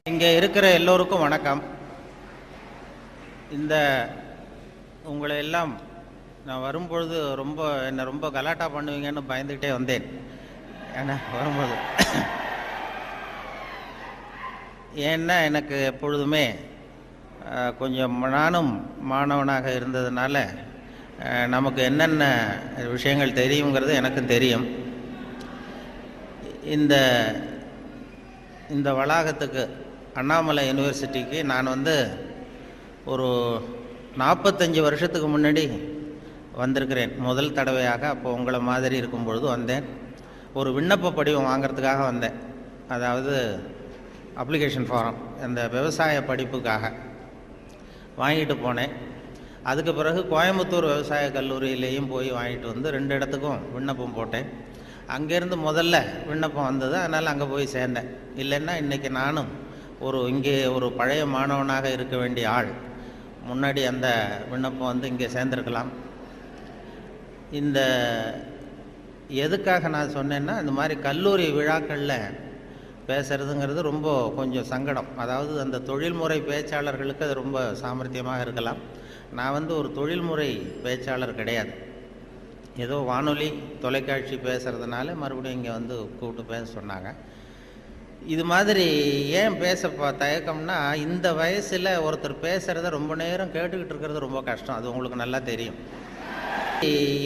இங்கே இருக்கிற எல்லோருக்கும் வணக்கம். இந்த உங்களை எல்லாம் நான் வரும்பொழுது என்னை ரொம்ப கலாட்டா பண்ணுவீங்கன்னு பயந்துக்கிட்டே வந்தேன். ஏன்னா வரும்போது ஏன்னா எனக்கு எப்பொழுதுமே கொஞ்சம் நானும் மாணவனாக இருந்ததுனால நமக்கு என்னென்ன விஷயங்கள் தெரியுங்கிறது எனக்கும் தெரியும். இந்த வளாகத்துக்கு அண்ணாமலை யூனிவர்சிட்டிக்கு நான் ஒரு 45 வருஷத்துக்கு முன்னாடி வந்திருக்கிறேன் முதல் தடவையாக. அப்போ உங்களை மாதிரி இருக்கும் பொழுது வந்தேன். ஒரு விண்ணப்ப படிவம் வாங்கிறதுக்காக வந்தேன். அதாவது அப்ளிகேஷன் ஃபாரம், அந்த விவசாய படிப்புக்காக வாங்கிட்டு போனேன். அதுக்கு பிறகு கோயம்புத்தூர் விவசாய கல்லூரியிலேயும் போய் வாங்கிட்டு வந்து 2 இடத்துக்கும் விண்ணப்பம் போட்டேன். அங்கேருந்து முதல்ல விண்ணப்பம் வந்தது, அதனால் அங்கே போய் சேர்ந்தேன். இல்லைன்னா இன்றைக்கி நானும் இங்கே ஒரு பழைய மாணவனாக இருக்க வேண்டிய ஆள் முன்னாடி அந்த விண்ணப்பம் இங்கே சேர்ந்துருக்கலாம். எதுக்காக நான் சொன்னேன்னா, இந்த மாதிரி கல்லூரி விழாக்களில் பேசுகிறதுங்கிறது ரொம்ப கொஞ்சம் சங்கடம். அதாவது அந்த தொழில்முறை பேச்சாளர்களுக்கு அது ரொம்ப சாமர்த்தியமாக இருக்கலாம். நான் ஒரு தொழில்முறை பேச்சாளர் கிடையாது. ஏதோ வானொலி தொலைக்காட்சி பேசுகிறதுனால மறுபடியும் இங்கே கூப்பிட்டு பேச சொன்னாங்க. இது மாதிரி ஏன் பேச தயக்கம்னா, இந்த வயசில் ஒருத்தர் பேசுகிறத ரொம்ப நேரம் கேட்டுக்கிட்டு இருக்கிறது ரொம்ப கஷ்டம். அது உங்களுக்கு நல்லா தெரியும்.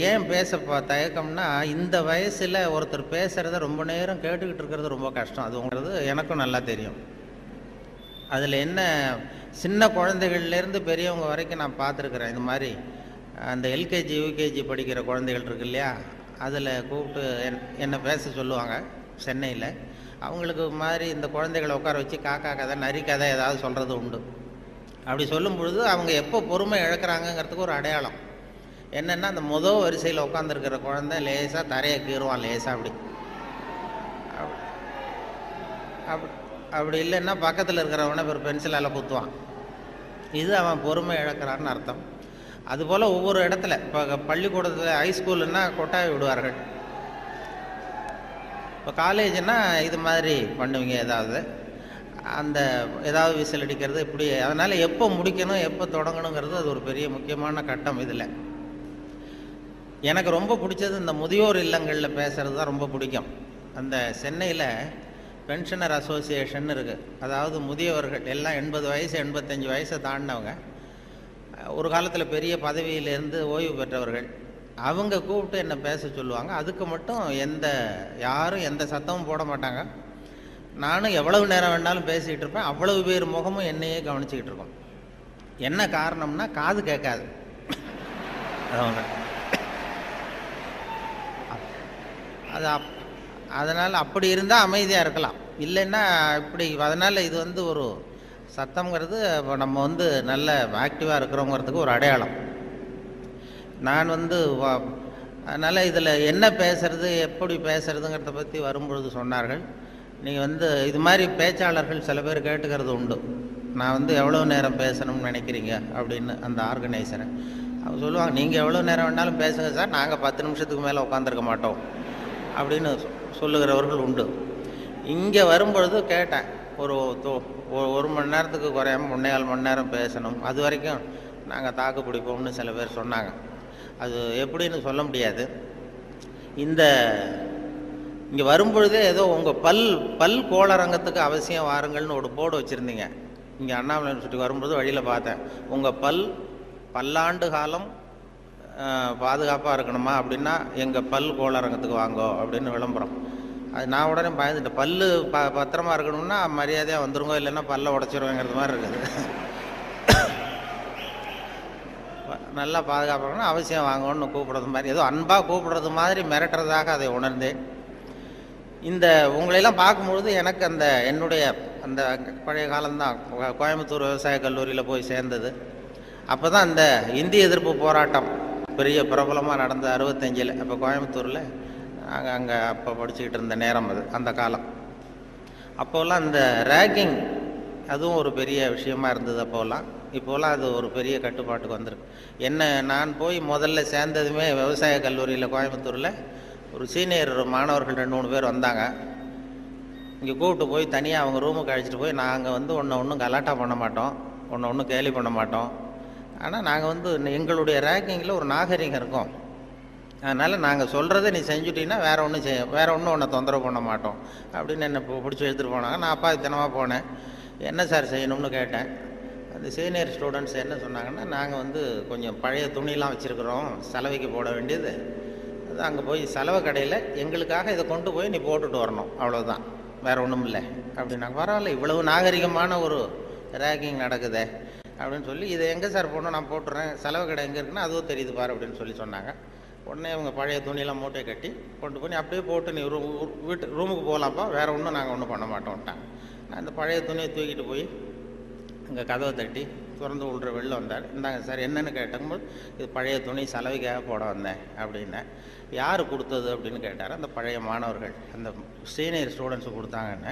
ஏன் பேச தயக்கம்னா, இந்த வயசில் ஒருத்தர் பேசுகிறத ரொம்ப நேரம் கேட்டுக்கிட்டு இருக்கிறது ரொம்ப கஷ்டம். அது எனக்கும் நல்லா தெரியும். அதில் என்ன, சின்ன குழந்தைகள்லேருந்து பெரியவங்க வரைக்கும் நான் பார்த்துருக்குறேன். இந்த மாதிரி அந்த எல்கேஜி யூகேஜி படிக்கிற குழந்தைகள் இருக்கு இல்லையா, அதில் கூப்பிட்டு என்னை பேச சொல்லுவாங்க சென்னையில். அவங்களுக்கு மாதிரி இந்த குழந்தைகளை உட்கார வச்சு காக்கா கதை நரி கதை ஏதாவது சொல்கிறது உண்டு. அப்படி சொல்லும் பொழுது அவங்க எப்போ பொறுமை இழக்கிறாங்கங்கிறதுக்கு ஒரு அடையாளம் என்னென்னா, அந்த முதல் வரிசையில் உட்காந்துருக்கிற குழந்தை லேசாக தரையை கீறுவான், லேசாக அப்படி இல்லைன்னா பக்கத்தில் இருக்கிறவனை ஒரு பென்சிலால் குத்துவான். இது அவன் பொறுமை இழக்கிறான்னு அர்த்தம். அதுபோல் ஒவ்வொரு இடத்துல, இப்போ பள்ளிக்கூடத்தில் ஹைஸ்கூலுன்னா கொட்டாய் விடுவார்கள். இப்போ காலேஜுன்னா இது மாதிரி பண்ணுவீங்க, ஏதாவது விசில் அடிக்கிறது இப்படி. அதனால் எப்போ முடிக்கணும் எப்போ தொடங்கணுங்கிறது அது ஒரு பெரிய முக்கியமான கட்டம். இதில் எனக்கு ரொம்ப பிடிச்சது இந்த முதியோர் இல்லங்களில் பேசுகிறது தான் ரொம்ப பிடிக்கும். அந்த சென்னையில் பென்ஷனர் அசோசியேஷன் இருக்குது. அதாவது முதியவர்கள் எல்லாம் 80 வயசு 85 வயசை தாண்டினவங்க, ஒரு காலத்தில் பெரிய பதவியிலேருந்து ஓய்வு பெற்றவர்கள். அவங்க கூப்பிட்டு என்னை பேச சொல்லுவாங்க. அதுக்கு மட்டும் யாரும் எந்த சத்தமும் போட மாட்டாங்க. நானும் எவ்வளவு நேரம் வேணாலும் பேசிக்கிட்டு இருப்பேன். அவ்வளவு பேர் முகமும் என்னையே கவனிச்சிக்கிட்டு இருக்கோம். என்ன காரணம்னா, காது கேட்காது. அதனால் அப்படி இருந்தால் அமைதியாக இருக்கலாம். இல்லைன்னா இப்படி. அதனால் இது ஒரு சத்தம்ங்கிறது இப்போ நம்ம நல்ல ஆக்டிவாக இருக்கிறோங்கிறதுக்கு ஒரு அடையாளம். நான் அதனால் இதில் என்ன பேசுறது எப்படி பேசுறதுங்கிறத பற்றி வரும்பொழுது சொன்னார்கள். நீங்கள் இது மாதிரி பேச்சாளர்கள் சில பேர் கேட்டுக்கிறது உண்டு. நான் எவ்வளோ நேரம் பேசணும்னு நினைக்கிறீங்க அப்படின்னு அந்த ஆர்கனைசரை அவங்க சொல்லுவாங்க. நீங்கள் எவ்வளோ நேரம் வேணாலும் பேசுங்க சார், நாங்கள் 10 நிமிஷத்துக்கு மேலே உட்காந்துருக்க மாட்டோம் அப்படின்னு சொல்லுகிறவர்கள் உண்டு. இங்கே வரும்பொழுது கேட்டேன், ஒரு மணி நேரத்துக்கு குறையாம 3.25 மணி நேரம் பேசணும், அது வரைக்கும் நாங்கள் தாக்கு பிடிப்போம்னு சில பேர் சொன்னாங்க. அது எப்படின்னு சொல்ல முடியாது. இங்கே வரும்பொழுதே ஏதோ உங்கள் பல் கோளரங்கத்துக்கு அவசியம் வாருங்கள்னு ஒரு போர்டு வச்சுருந்தீங்க. இங்கே அண்ணாமலை யூனிவர்சிட்டி வரும்பொழுது வழியில் பார்த்தேன். உங்கள் பல்லாண்டு காலம் பாதுகாப்பாக இருக்கணுமா அப்படின்னா எங்கள் பல் கோளரங்கத்துக்கு வாங்கோ அப்படின்னு விளம்பரம். அது நான் உடனே பயந்துட்டேன். பல்லு பத்திரமா இருக்கணும்னா மரியாதையாக வந்துருங்க, இல்லைன்னா பல்ல உடச்சிருவேங்கிறது மாதிரி இருக்குது. நல்லா பாதுகாப்பாகணும், அவசியம் வாங்கணும்னு கூப்பிடுறது மாதிரி, ஏதோ அன்பாக கூப்பிடுறது மாதிரி மிரட்டுறதாக அதை உணர்ந்தேன். உங்களையெல்லாம் பார்க்கும்பொழுது எனக்கு என்னுடைய அந்த பழைய காலம்தான். கோயம்புத்தூர் விவசாய கல்லூரியில் போய் சேர்ந்தது. அப்போ தான் இந்த இந்திய எதிர்ப்பு போராட்டம் பெரிய பிரபலமாக நடந்த 65. அப்போ கோயம்புத்தூரில் நாங்கள் அங்கே அப்போ படிச்சுக்கிட்டு இருந்த நேரம் அது, அந்த காலம். அப்போல்லாம் இந்த ரேக்கிங் அதுவும் ஒரு பெரிய விஷயமா இருந்தது அப்போல்லாம். இப்போலாம் அது ஒரு பெரிய கட்டுப்பாட்டுக்கு வந்திருக்கு. நான் போய் முதல்ல சேர்ந்ததுமே விவசாய கல்லூரியில் கோயம்புத்தூரில் ஒரு சீனியர் மாணவர்கள் 2-3 பேர் வந்தாங்க. இங்கே கூப்பிட்டு போய் தனியாக அவங்க ரூமுக்கு அழைச்சிட்டு போய் நாங்கள் வந்து ஒன்றும் கலாட்டா பண்ண மாட்டோம், ஒன்றும் கேலி பண்ண மாட்டோம். ஆனால் நாங்கள் வந்து எங்களுடைய ரேங்கிங்கில் ஒரு நாகரிகம் இருக்கும். அதனால் நாங்கள் சொல்கிறத நீ செஞ்சுட்டீங்கன்னா வேறு ஒன்றும் உன்னை தொந்தரவு பண்ண மாட்டோம் அப்படின்னு என்னை பிடிச்சி எடுத்துகிட்டு போனாங்க. நான் அப்பா தினமாக போனேன். என்ன சார் செய்யணும்னு கேட்டேன். அந்த சீனியர் ஸ்டூடெண்ட்ஸ் என்ன சொன்னாங்கன்னா, நாங்கள் வந்து கொஞ்சம் பழைய துணிலாம் வச்சுருக்குறோம், சலவைக்கு போட வேண்டியது. அது அங்கே போய் சலவை கடையில் எங்களுக்காக இதை கொண்டு போய் நீ போட்டுட்டு வரணும், அவ்வளோதான், வேறு ஒன்றும் இல்லை அப்படின்னாங்க. பரவாயில்ல, இவ்வளவு நாகரிகமான ஒரு ரேக்கிங் நடக்குதே அப்படின்னு சொல்லி, இதை எங்கே சார் போடணும், நான் போட்டுறேன், செலவு கடை எங்கே இருக்குன்னா அதுவும் தெரியுது பாரு அப்படின்னு சொல்லி சொன்னாங்க. உடனே அவங்க பழைய துணியெல்லாம் மூட்டையை கட்டி கொண்டு போய் அப்படியே போட்டு நீ ரூமுக்கு போகலாம்ப்பா, வேறு ஒன்றும் நாங்கள் ஒன்றும் பண்ண மாட்டோம்ட்டாங்க. நான் இந்த பழைய துணியை தூக்கிட்டு போய் அங்கே கதவை தட்டி திறந்து விட்ற வெளில வந்தார். இந்தாங்க சார் என்னென்னு கேட்டபோது, இது பழைய துணி சலவைக்காக போட வந்தேன் அப்படின்னேன். யார் கொடுத்தது அப்படின்னு கேட்டார். அந்த பழைய மாணவர்கள், அந்த சீனியர் ஸ்டூடெண்ட்ஸு கொடுத்தாங்கன்னு.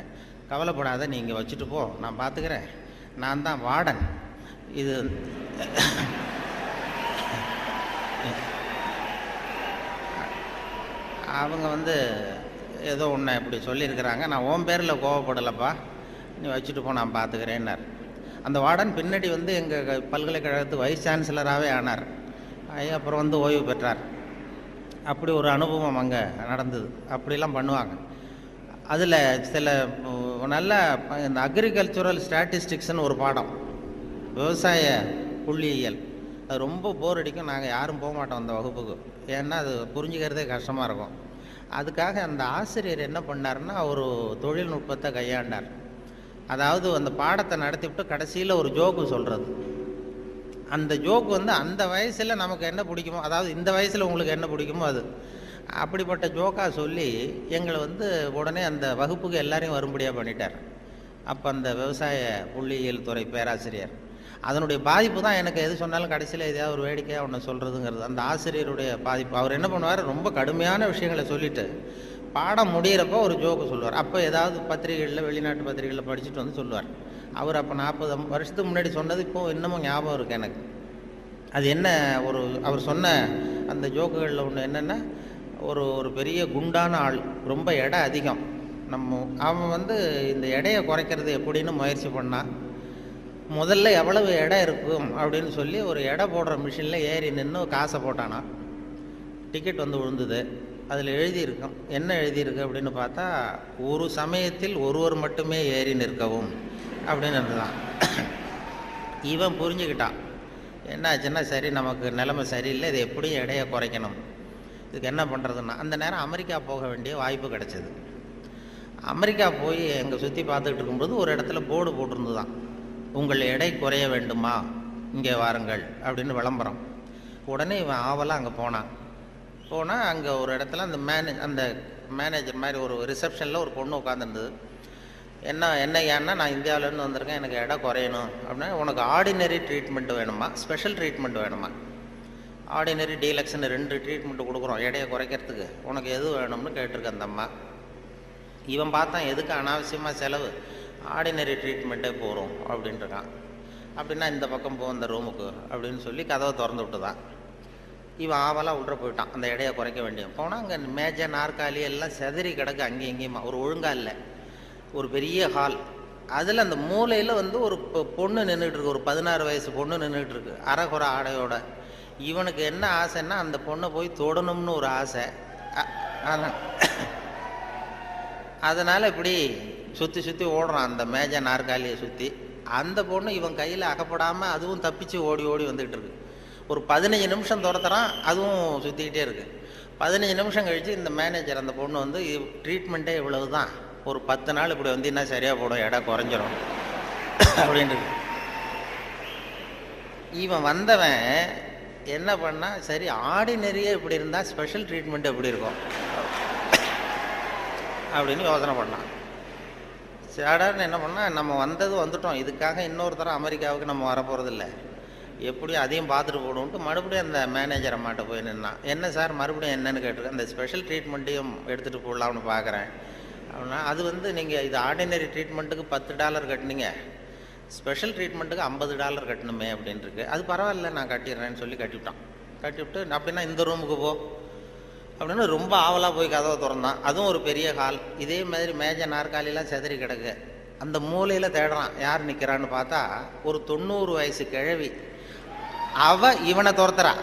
கவலைப்படாத, நீங்கள் வச்சுட்டு போ, நான் பார்த்துக்கிறேன், நான் தான் வார்டன். இது அவங்க வந்து ஏதோ ஒன்று இப்படி சொல்லியிருக்கிறாங்க, நான் உன் பேரில் கோவப்படலைப்பா, நீ வச்சுட்டு போ, நான் பார்த்துக்கிறேன்னார். அந்த வார்டன் பின்னாடி வந்து எங்கள் பல்கலைக்கழகத்து வைஸ் சான்சலராகவே ஆனார். அப்புறம் வந்து ஓய்வு பெற்றார். அப்படி ஒரு அனுபவம் அங்கே நடந்தது. அப்படிலாம் பண்ணுவாங்க. அதில் சில நல்ல இந்த அக்ரிகல்ச்சுரல் ஸ்டாட்டிஸ்டிக்ஸ்னு ஒரு பாடம், விவசாய புள்ளியியல், அது ரொம்ப போர் அடிக்கும். நாங்கள் யாரும் போக மாட்டோம் அந்த வகுப்புக்கு, ஏன்னா அது புரிஞ்சுக்கிறதே கஷ்டமாக இருக்கும். அதுக்காக அந்த ஆசிரியர் என்ன பண்ணார்னா, ஒரு தொழில்நுட்பத்தை கையாண்டார். அதாவது அந்த பாடத்தை நடத்திவிட்டு கடைசியில் ஒரு ஜோக்கு சொல்கிறது. அந்த ஜோக்கு வந்து அந்த வயசில் நமக்கு என்ன பிடிக்குமோ, அதாவது இந்த வயசில் உங்களுக்கு என்ன பிடிக்குமோ அது, அப்படிப்பட்ட ஜோக்காக சொல்லி எங்களை வந்து உடனே அந்த வகுப்புக்கு எல்லாரையும் வரும்படியாக பண்ணிட்டார். அப்போ அந்த விவசாய புள்ளியியல் துறை பேராசிரியர், அதனுடைய பாதிப்பு தான் எனக்கு எது சொன்னாலும் கடைசியில் எதையாவது ஒரு வேடிக்கையாக ஒன்று சொல்கிறதுங்கிறது. அந்த ஆசிரியருடைய பாதிப்பு. அவர் என்ன பண்ணுவார், ரொம்ப கடுமையான விஷயங்களை சொல்லிவிட்டு பாடம் முடிகிறப்போ ஒரு ஜோக்கு சொல்லுவார். அப்போ ஏதாவது பத்திரிகைகளில், வெளிநாட்டு பத்திரிகைகளில் படிச்சுட்டு வந்து சொல்லுவார். அவர் அப்போ 40 வருஷத்துக்கு முன்னாடி சொன்னது இப்போது இன்னமும் ஞாபகம் இருக்குது எனக்கு. அது என்ன, அவர் சொன்ன அந்த ஜோக்குகளில் ஒன்று என்னென்னா, ஒரு பெரிய குண்டான ஆள், ரொம்ப எடை அதிகம், அவன் வந்து இந்த எடையை குறைக்கிறது எப்படின்னு முயற்சி பண்ணான். முதல்ல எவ்வளவு எடை இருக்கும் அப்படின்னு சொல்லி ஒரு எடை போடுற மிஷினில் ஏறி நின்று காசை போட்டானா. டிக்கெட் வந்து விழுந்தது. அதில் எழுதியிருக்கும், என்ன எழுதியிருக்கு அப்படின்னு பார்த்தா, ஒரு சமயத்தில் ஒருவர் மட்டுமே ஏறி நிற்கவும் அப்படின்னு இருந்துதான். இவன் புரிஞ்சுக்கிட்டான், என்ன ஆச்சுன்னா, சரி நமக்கு நிலைமை சரியில்லை, இது எப்படியும் எடையை குறைக்கணும், இதுக்கு என்ன பண்ணுறதுன்னா, அந்த நேரம் அமெரிக்கா போக வேண்டிய வாய்ப்பு கிடச்சிது. அமெரிக்கா போய் எங்கே சுற்றி பார்த்துக்கிட்டு இருக்கும்போது ஒரு இடத்துல போர்டு போட்டிருந்துதான், உங்கள் எடை குறைய வேண்டுமா, இங்கே வாருங்கள் அப்படின்னு விளம்பரம். உடனே இவன் ஆவலாக அங்கே போனான். அங்கே ஒரு இடத்துல அந்த மேனேஜர் மாதிரி ஒரு ரிசப்ஷனில் ஒரு பொண்ணு உட்காந்துருந்தது. ஏன்னா நான் இந்தியாவிலேருந்து வந்திருக்கேன், எனக்கு எடை குறையணும் அப்படின்னா, உனக்கு ஆர்டினரி ட்ரீட்மெண்ட் வேணுமா, ஸ்பெஷல் ட்ரீட்மெண்ட் வேணுமா, ஆர்டினரி டீலக்ஸ்ன்னு 2 ட்ரீட்மெண்ட்டு கொடுக்குறோம் எடையை குறைக்கிறதுக்கு, உனக்கு எது வேணும்னு கேட்டிருக்க அந்த அம்மா. இவன் பார்த்தான், எதுக்கு அனாவசியமாக செலவு, ஆர்டினரி ட்ரீட்மெண்ட்டே போகிறோம் அப்படின்ட்டுருக்கான். அப்படின்னா இந்த பக்கம் போ அந்த ரூமுக்கு அப்படின்னு சொல்லி கதவை திறந்து விட்டு தான் இவன் ஆவலாக உள்ள போயிட்டான். அந்த எடையை குறைக்க வேண்டியது போனால் அங்கே மேஜை நாற்காலி எல்லாம் செதறி கிடக்கு, அங்கேயும் இங்கேயுமா, ஒரு ஒழுங்காக இல்லை. ஒரு பெரிய ஹால், அதில் அந்த மூலையில் வந்து ஒரு பொண்ணு நின்றுட்டுருக்கு, ஒரு 16 வயசு பொண்ணு நின்றுட்டுருக்கு, அரைகுறை ஆடையோட. இவனுக்கு என்ன ஆசைன்னா, அந்த பொண்ணை போய் தொடணும்னு ஒரு ஆசை. அதனால் இப்படி சுற்றி சுற்றி ஓடுறான் அந்த மேஜை நாற்காலியை சுற்றி. அந்த பொண்ணு இவன் கையில் அகப்படாமல் அதுவும் தப்பிச்சு ஓடி ஓடி வந்துக்கிட்டு இருக்கு. ஒரு 15 நிமிஷம் துரத்துறான், அதுவும் சுற்றிக்கிட்டே இருக்குது. 15 நிமிஷம் கழித்து இந்த மேனேஜர், அந்த பொண்ணு வந்து, ட்ரீட்மெண்ட்டே இவ்வளவு தான், ஒரு 10 நாள் இப்படி வந்தீங்கன்னா சரியாக போடும், எடை குறைஞ்சிரும் அப்படின்ட்டு. இவன் வந்தவன் என்ன பண்ணா, சரி ஆர்டினரியே இப்படி இருந்தால் ஸ்பெஷல் ட்ரீட்மெண்ட் எப்படி இருக்கும் அப்படின்னு யோசனை பண்ணான். சேடான்னு என்ன பண்ணால், நம்ம வந்துட்டோம், இதுக்காக இன்னொரு தரம் அமெரிக்காவுக்கு நம்ம வரப்போகிறதில்ல, எப்படியும் அதையும் பார்த்துட்டு போடுவோன்ட்டு மறுபடியும் அந்த மேனேஜர் அம்மாட்ட போய் நின்னான். என்ன சார் மறுபடியும் என்னன்னு கேட்டிருக்கேன். அந்த ஸ்பெஷல் ட்ரீட்மெண்ட்டையும் எடுத்துகிட்டு போடலாம்னு பார்க்குறேன் அப்படின்னா, அது வந்து நீங்கள் இது ஆர்டினரி ட்ரீட்மெண்ட்டுக்கு $10 கட்டினீங்க, ஸ்பெஷல் ட்ரீட்மெண்ட்டுக்கு $50 கட்டணுமே அப்படின்ட்டுருக்கு. அது பரவாயில்ல, நான் கட்டிடுறேன்னு சொல்லி கட்டிவிட்டான். கட்டிவிட்டு அப்படின்னா இந்த ரூமுக்கு போ, அப்படின்னு ரொம்ப ஆவலாக போய் கதவை திறந்தான். அதுவும் ஒரு பெரிய ஹால். இதே மாதிரி மேஜை நாற்காலிலாம் செதறி கிடக்கு. அந்த மூலையில் தேடுறான், யார் நிற்கிறான்னு பார்த்தா ஒரு 90 வயசு கிழவி. அவ இவனை துரத்துறா.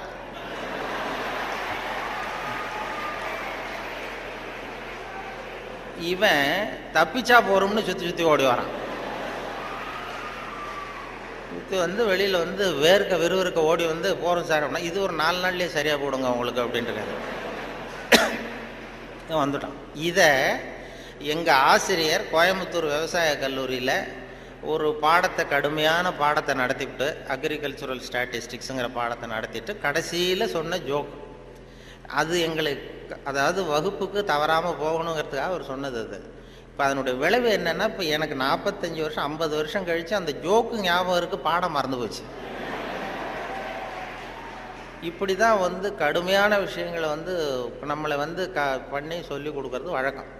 இவன் தப்பிச்சா போறோம்னு சுற்றி சுற்றி ஓடி வரான். சுற்றி வந்து வெளியில் வந்து விறுவிறுக்க ஓடி வந்து போகிறோம் சார் அப்படின்னா, இது ஒரு 4 நாள்லேயே சரியாக போடுங்க உங்களுக்கு அப்படின்ட்டு வந்துட்டான். இதை எங்கள் ஆசிரியர் கோயம்புத்தூர் விவசாய கல்லூரியில் ஒரு பாடத்தை, கடுமையான பாடத்தை நடத்திவிட்டு, அக்ரிகல்ச்சுரல் ஸ்டாட்டிஸ்டிக்ஸுங்கிற பாடத்தை நடத்திட்டு கடைசியில் சொன்ன ஜோக் அது எங்களுக்கு, அதாவது வகுப்புக்கு தவறாமல் போகணுங்கிறதுக்காக அவர் சொன்னது அது. இப்போ அதனுடைய விளைவு என்னென்னா, இப்போ எனக்கு 45 வருஷம் 50 வருஷம் கழித்து அந்த ஜோக்கு ஞாபகம் இருக்குது, பாடம் மறந்து போச்சு. இப்படி தான் வந்து கடுமையான விஷயங்களை வந்து நம்மளை வந்து பண்ணி சொல்லி கொடுக்கறது வழக்கம்.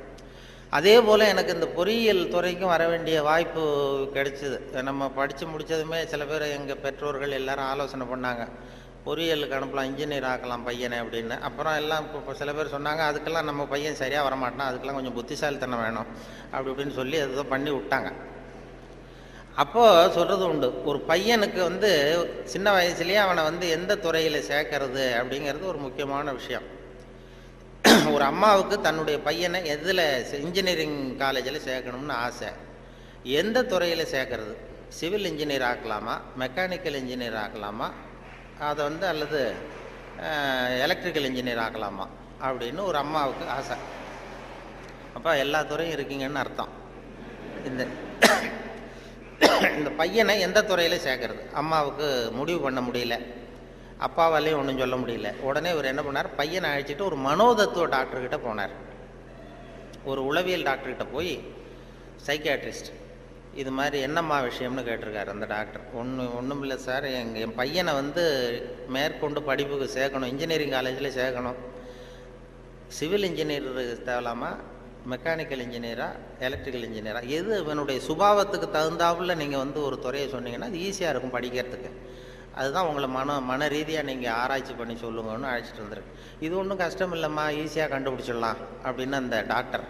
அதே போல் எனக்கு இந்த பொறியியல் துறைக்கும் வர வேண்டிய வாய்ப்பு கிடைச்சிது. நம்ம படித்து முடித்ததுமே சில பேர் எங்கள் பெற்றோர்கள் எல்லாரும் ஆலோசனை பண்ணாங்க, பொறியியலுக்கு அனுப்பலாம், இன்ஜினியர் ஆக்கலாம் பையனை அப்படின்னு. அப்புறம் எல்லாம் இப்போ சில பேர் சொன்னாங்க, அதுக்கெல்லாம் நம்ம பையன் சரியாக வரமாட்டான், அதுக்கெல்லாம் கொஞ்சம் புத்திசாலித்தனம் வேணும் அப்படி இப்படின்னு சொல்லி அதுதான் பண்ணி விட்டாங்க. அப்போது சொல்கிறது உண்டு, ஒரு பையனுக்கு வந்து சின்ன வயசுலேயே அவனை வந்து எந்த துறையில் சேர்க்கறது அப்படிங்கிறது ஒரு முக்கியமான விஷயம். ஒரு அம்மாவுக்கு தன்னுடைய பையனை எதில், இன்ஜினியரிங் காலேஜில் சேர்க்கணும்னு ஆசை. எந்த துறையில் சேர்க்கறது? சிவில் இன்ஜினியர் ஆக்கலாமா, மெக்கானிக்கல் இன்ஜினியர் ஆக்கலாமா, அதை வந்து அல்லது எலக்ட்ரிக்கல் இன்ஜினியர் ஆக்கலாமா அப்படின்னு ஒரு அம்மாவுக்கு ஆசை. அப்போ எல்லா துறையும் இருக்கீங்கன்னு அர்த்தம். இந்த பையனை எந்த துறையில் சேர்க்கறது அம்மாவுக்கு முடிவு பண்ண முடியல, அப்பாவாலையும் ஒன்றும் சொல்ல முடியல. உடனே இவர் என்ன பண்ணார், பையனை அழைச்சிட்டு ஒரு மனோதத்துவ டாக்டர்கிட்ட போனார். ஒரு உளவியல் டாக்டர்கிட்ட போய், சைக்கியாட்ரிஸ்ட், இது மாதிரி என்னம்மா விஷயம்னு கேட்டிருக்காரு அந்த டாக்டர். ஒன்றும் இல்லை சார், என் பையனை வந்து மேற்கொண்டு படிப்புக்கு சேர்க்கணும், இன்ஜினியரிங் காலேஜில் சேர்க்கணும். சிவில் இன்ஜினியர் தேவலாமா, மெக்கானிக்கல் இன்ஜினியரா, எலக்ட்ரிக்கல் இன்ஜினியரா, எது இவனுடைய சுபாவத்துக்கு தகுந்தாப்புல நீங்கள் வந்து ஒரு துறையை சொன்னீங்கன்னா அது ஈஸியாக இருக்கும் படிக்கிறதுக்கு. அதுதான் உங்களை மன ரீதியாக நீங்கள் ஆராய்ச்சி பண்ணி சொல்லுங்கன்னு அழைச்சிட்டு வந்துருக்கு. இது ஒன்றும் கஷ்டம் இல்லைம்மா, ஈஸியாக கண்டுபிடிச்சிடலாம் அப்படின்னு அந்த டாக்டர்.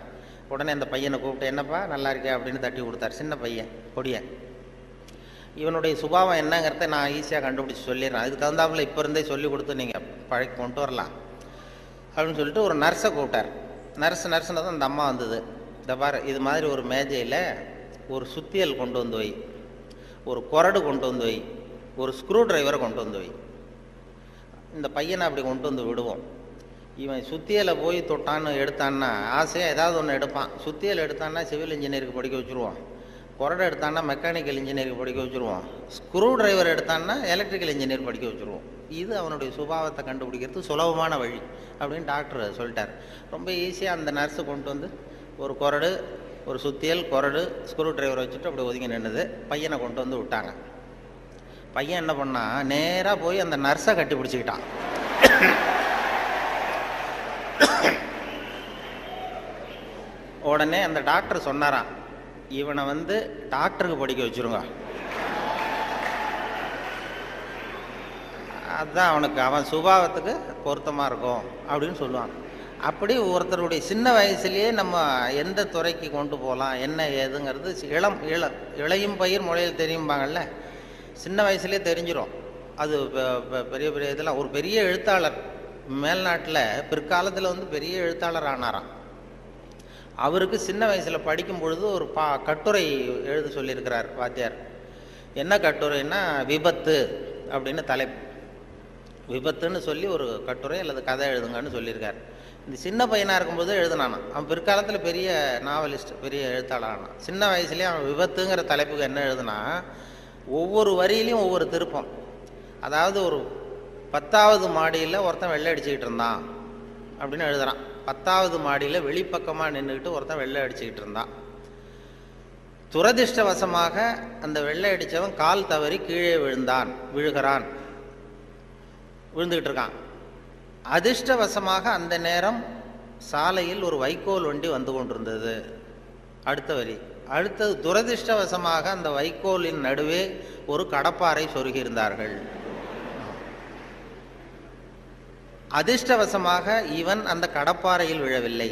உடனே அந்த பையனை கூப்பிட்டு, என்னப்பா நல்லா இருக்கே அப்படின்னு தட்டி கொடுத்தார். சின்ன பையன், கொடியன். இவனுடைய சுபாவம் என்னங்கிறத நான் ஈஸியாக கண்டுபிடிச்சி சொல்லிடுறேன், அதுக்கு தகுந்தாப்புல இப்போ இருந்தே சொல்லி கொடுத்து நீங்கள் பழக்கி கொண்டு வரலாம் அப்படின்னு சொல்லிட்டு ஒரு நர்ஸை கூப்பிட்டார். நர்ஸ்னு தான் அந்த அம்மா வந்தது. இந்த பாரு, இது மாதிரி ஒரு மேஜையில் ஒரு சுத்தியல் கொண்டு வந்து வை, ஒரு கொரடு கொண்டு வந்து வை, ஒரு ஸ்க்ரூ டிரைவரை கொண்டு வந்து வை. இந்த பையனை அப்படி கொண்டு வந்து விடுவோம். இவன் சுத்தியலை போய் தொட்டான்னு எடுத்தான்னா ஆசையாக ஏதாவது ஒன்று எடுப்பான். சுத்தியல் எடுத்தான்னா சிவில் இன்ஜினியருக்கு படிக்க வச்சுருவான், கொரடை எடுத்தான்னா மெக்கானிக்கல் இன்ஜினியருக்கு படிக்க வச்சுருவான், ஸ்க்ரூ டிரைவர் எடுத்தான்னா எலக்ட்ரிக்கல் இன்ஜினியர் படிக்க வச்சுருவோம். இது அவனுடைய சுபாவத்தை கண்டுபிடிக்கிறது சுலபமான வழி அப்படின்னு டாக்டர் சொல்லிட்டார். ரொம்ப ஈஸியாக அந்த நர்ஸு கொண்டு வந்து ஒரு கொரடு, ஒரு சுத்தியல், கொரடு, ஸ்க்ரூ டிரைவர் வச்சுட்டு அப்படி ஒதுங்கி நின்றுது. பையனை கொண்டு வந்து விட்டாங்க. பையன் என்ன பண்ணா, நேராக போய் அந்த நர்ஸை கட்டி பிடிச்சிக்கிட்டான். உடனே அந்த டாக்டர் சொன்னாராம், இவனை வந்து டாக்டருக்கு படிக்க வச்சுருங்க, அதுதான் அவனுக்கு அவன் சுபாவத்துக்கு பொருத்தமாக இருக்கும் அப்படின்னு சொல்லுவான். அப்படி ஒருத்தருடைய சின்ன வயசுலேயே நம்ம எந்த துறைக்கு கொண்டு போகலாம் என்ன ஏதுங்கிறது இளையும் பயிர் முளையில் தெரியும்பாங்கள்ல, சின்ன வயசுலேயே தெரிஞ்சிடும். அது பெரிய பெரிய இதெல்லாம். ஒரு பெரிய எழுத்தாளர் மேல்நாட்டில் பிற்காலத்தில் வந்து பெரிய எழுத்தாளர் ஆனாராம். அவருக்கு சின்ன வயசில் படிக்கும் பொழுது ஒரு கட்டுரை எழுத சொல்லியிருக்கிறார் வாத்தியார். என்ன கட்டுரைன்னா, விபத்து அப்படின்னு தலைப்பு. விபத்துன்னு சொல்லி ஒரு கட்டுரை அல்லது கதை எழுதுங்கன்னு சொல்லியிருக்கார். இந்த சின்ன பையனாக இருக்கும்போது எழுதுனானான். அவன் பிற்காலத்தில் பெரிய நாவலிஸ்ட், பெரிய எழுத்தாளர் ஆனான். சின்ன வயசுலேயே அவன் விபத்துங்கிற தலைப்புக்கு என்ன எழுதுனா, ஒவ்வொரு வரியிலையும் ஒவ்வொரு திருப்பம். அதாவது ஒரு 10வது மாடியில் ஒருத்தன் வெள்ளை அடிச்சுக்கிட்டு இருந்தான் அப்படின்னு எழுதுறான். 10வது மாடியில் வெளிப்பக்கமாக நின்றுக்கிட்டு ஒருத்தன் வெள்ளை அடிச்சுக்கிட்டு இருந்தான். துரதிர்ஷ்டவசமாக அந்த வெள்ளை அடித்தவன் கால் தவறி கீழே விழுகிறான், விழுந்துக்கிட்டு இருக்கான். அதிர்ஷ்டவசமாக அந்த நேரம் சாலையில் ஒரு வைக்கோல் வண்டி வந்து கொண்டிருந்தது. அடுத்த வரி. அடுத்தது, துரதிர்ஷ்டவசமாக அந்த வைக்கோலின் நடுவே ஒரு கடப்பாரை சொருகியிருந்தார்கள். அதிர்ஷ்டவசமாக இவன் அந்த கடப்பாறையில் விழவில்லை,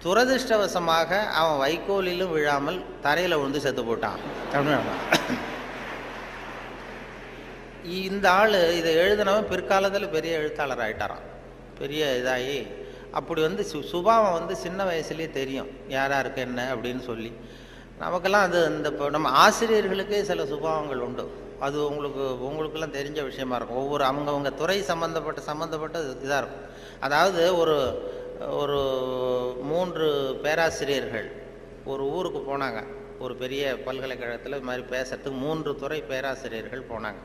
துரதிர்ஷ்டவசமாக அவன் வைக்கோலிலும் விழாமல் தரையில் விழுந்து செத்து போட்டான் அப்படின்னு. இந்த ஆள் இதை எழுதினவன் பிற்காலத்தில் பெரிய எழுத்தாளர் ஆகிட்டாரான், பெரிய இதாகி. அப்படி வந்து சுபாவம் வந்து சின்ன வயசுலேயே தெரியும் யார் யாருக்கு என்ன அப்படின்னு சொல்லி. நமக்கெல்லாம் அது இந்த இப்போ நம்ம ஆசிரியர்களுக்கே சில சுபாவங்கள் உண்டு. அது உங்களுக்கெல்லாம் தெரிஞ்ச விஷயமா இருக்கும். ஒவ்வொரு அவங்கவுங்க துறை சம்மந்தப்பட்ட இதாக இருக்கும். அதாவது ஒரு 3 பேராசிரியர்கள் ஒரு ஊருக்கு போனாங்க. ஒரு பெரிய பல்கலைக்கழகத்தில் இது மாதிரி பேசுறதுக்கு 3 துறை பேராசிரியர்கள் போனாங்க.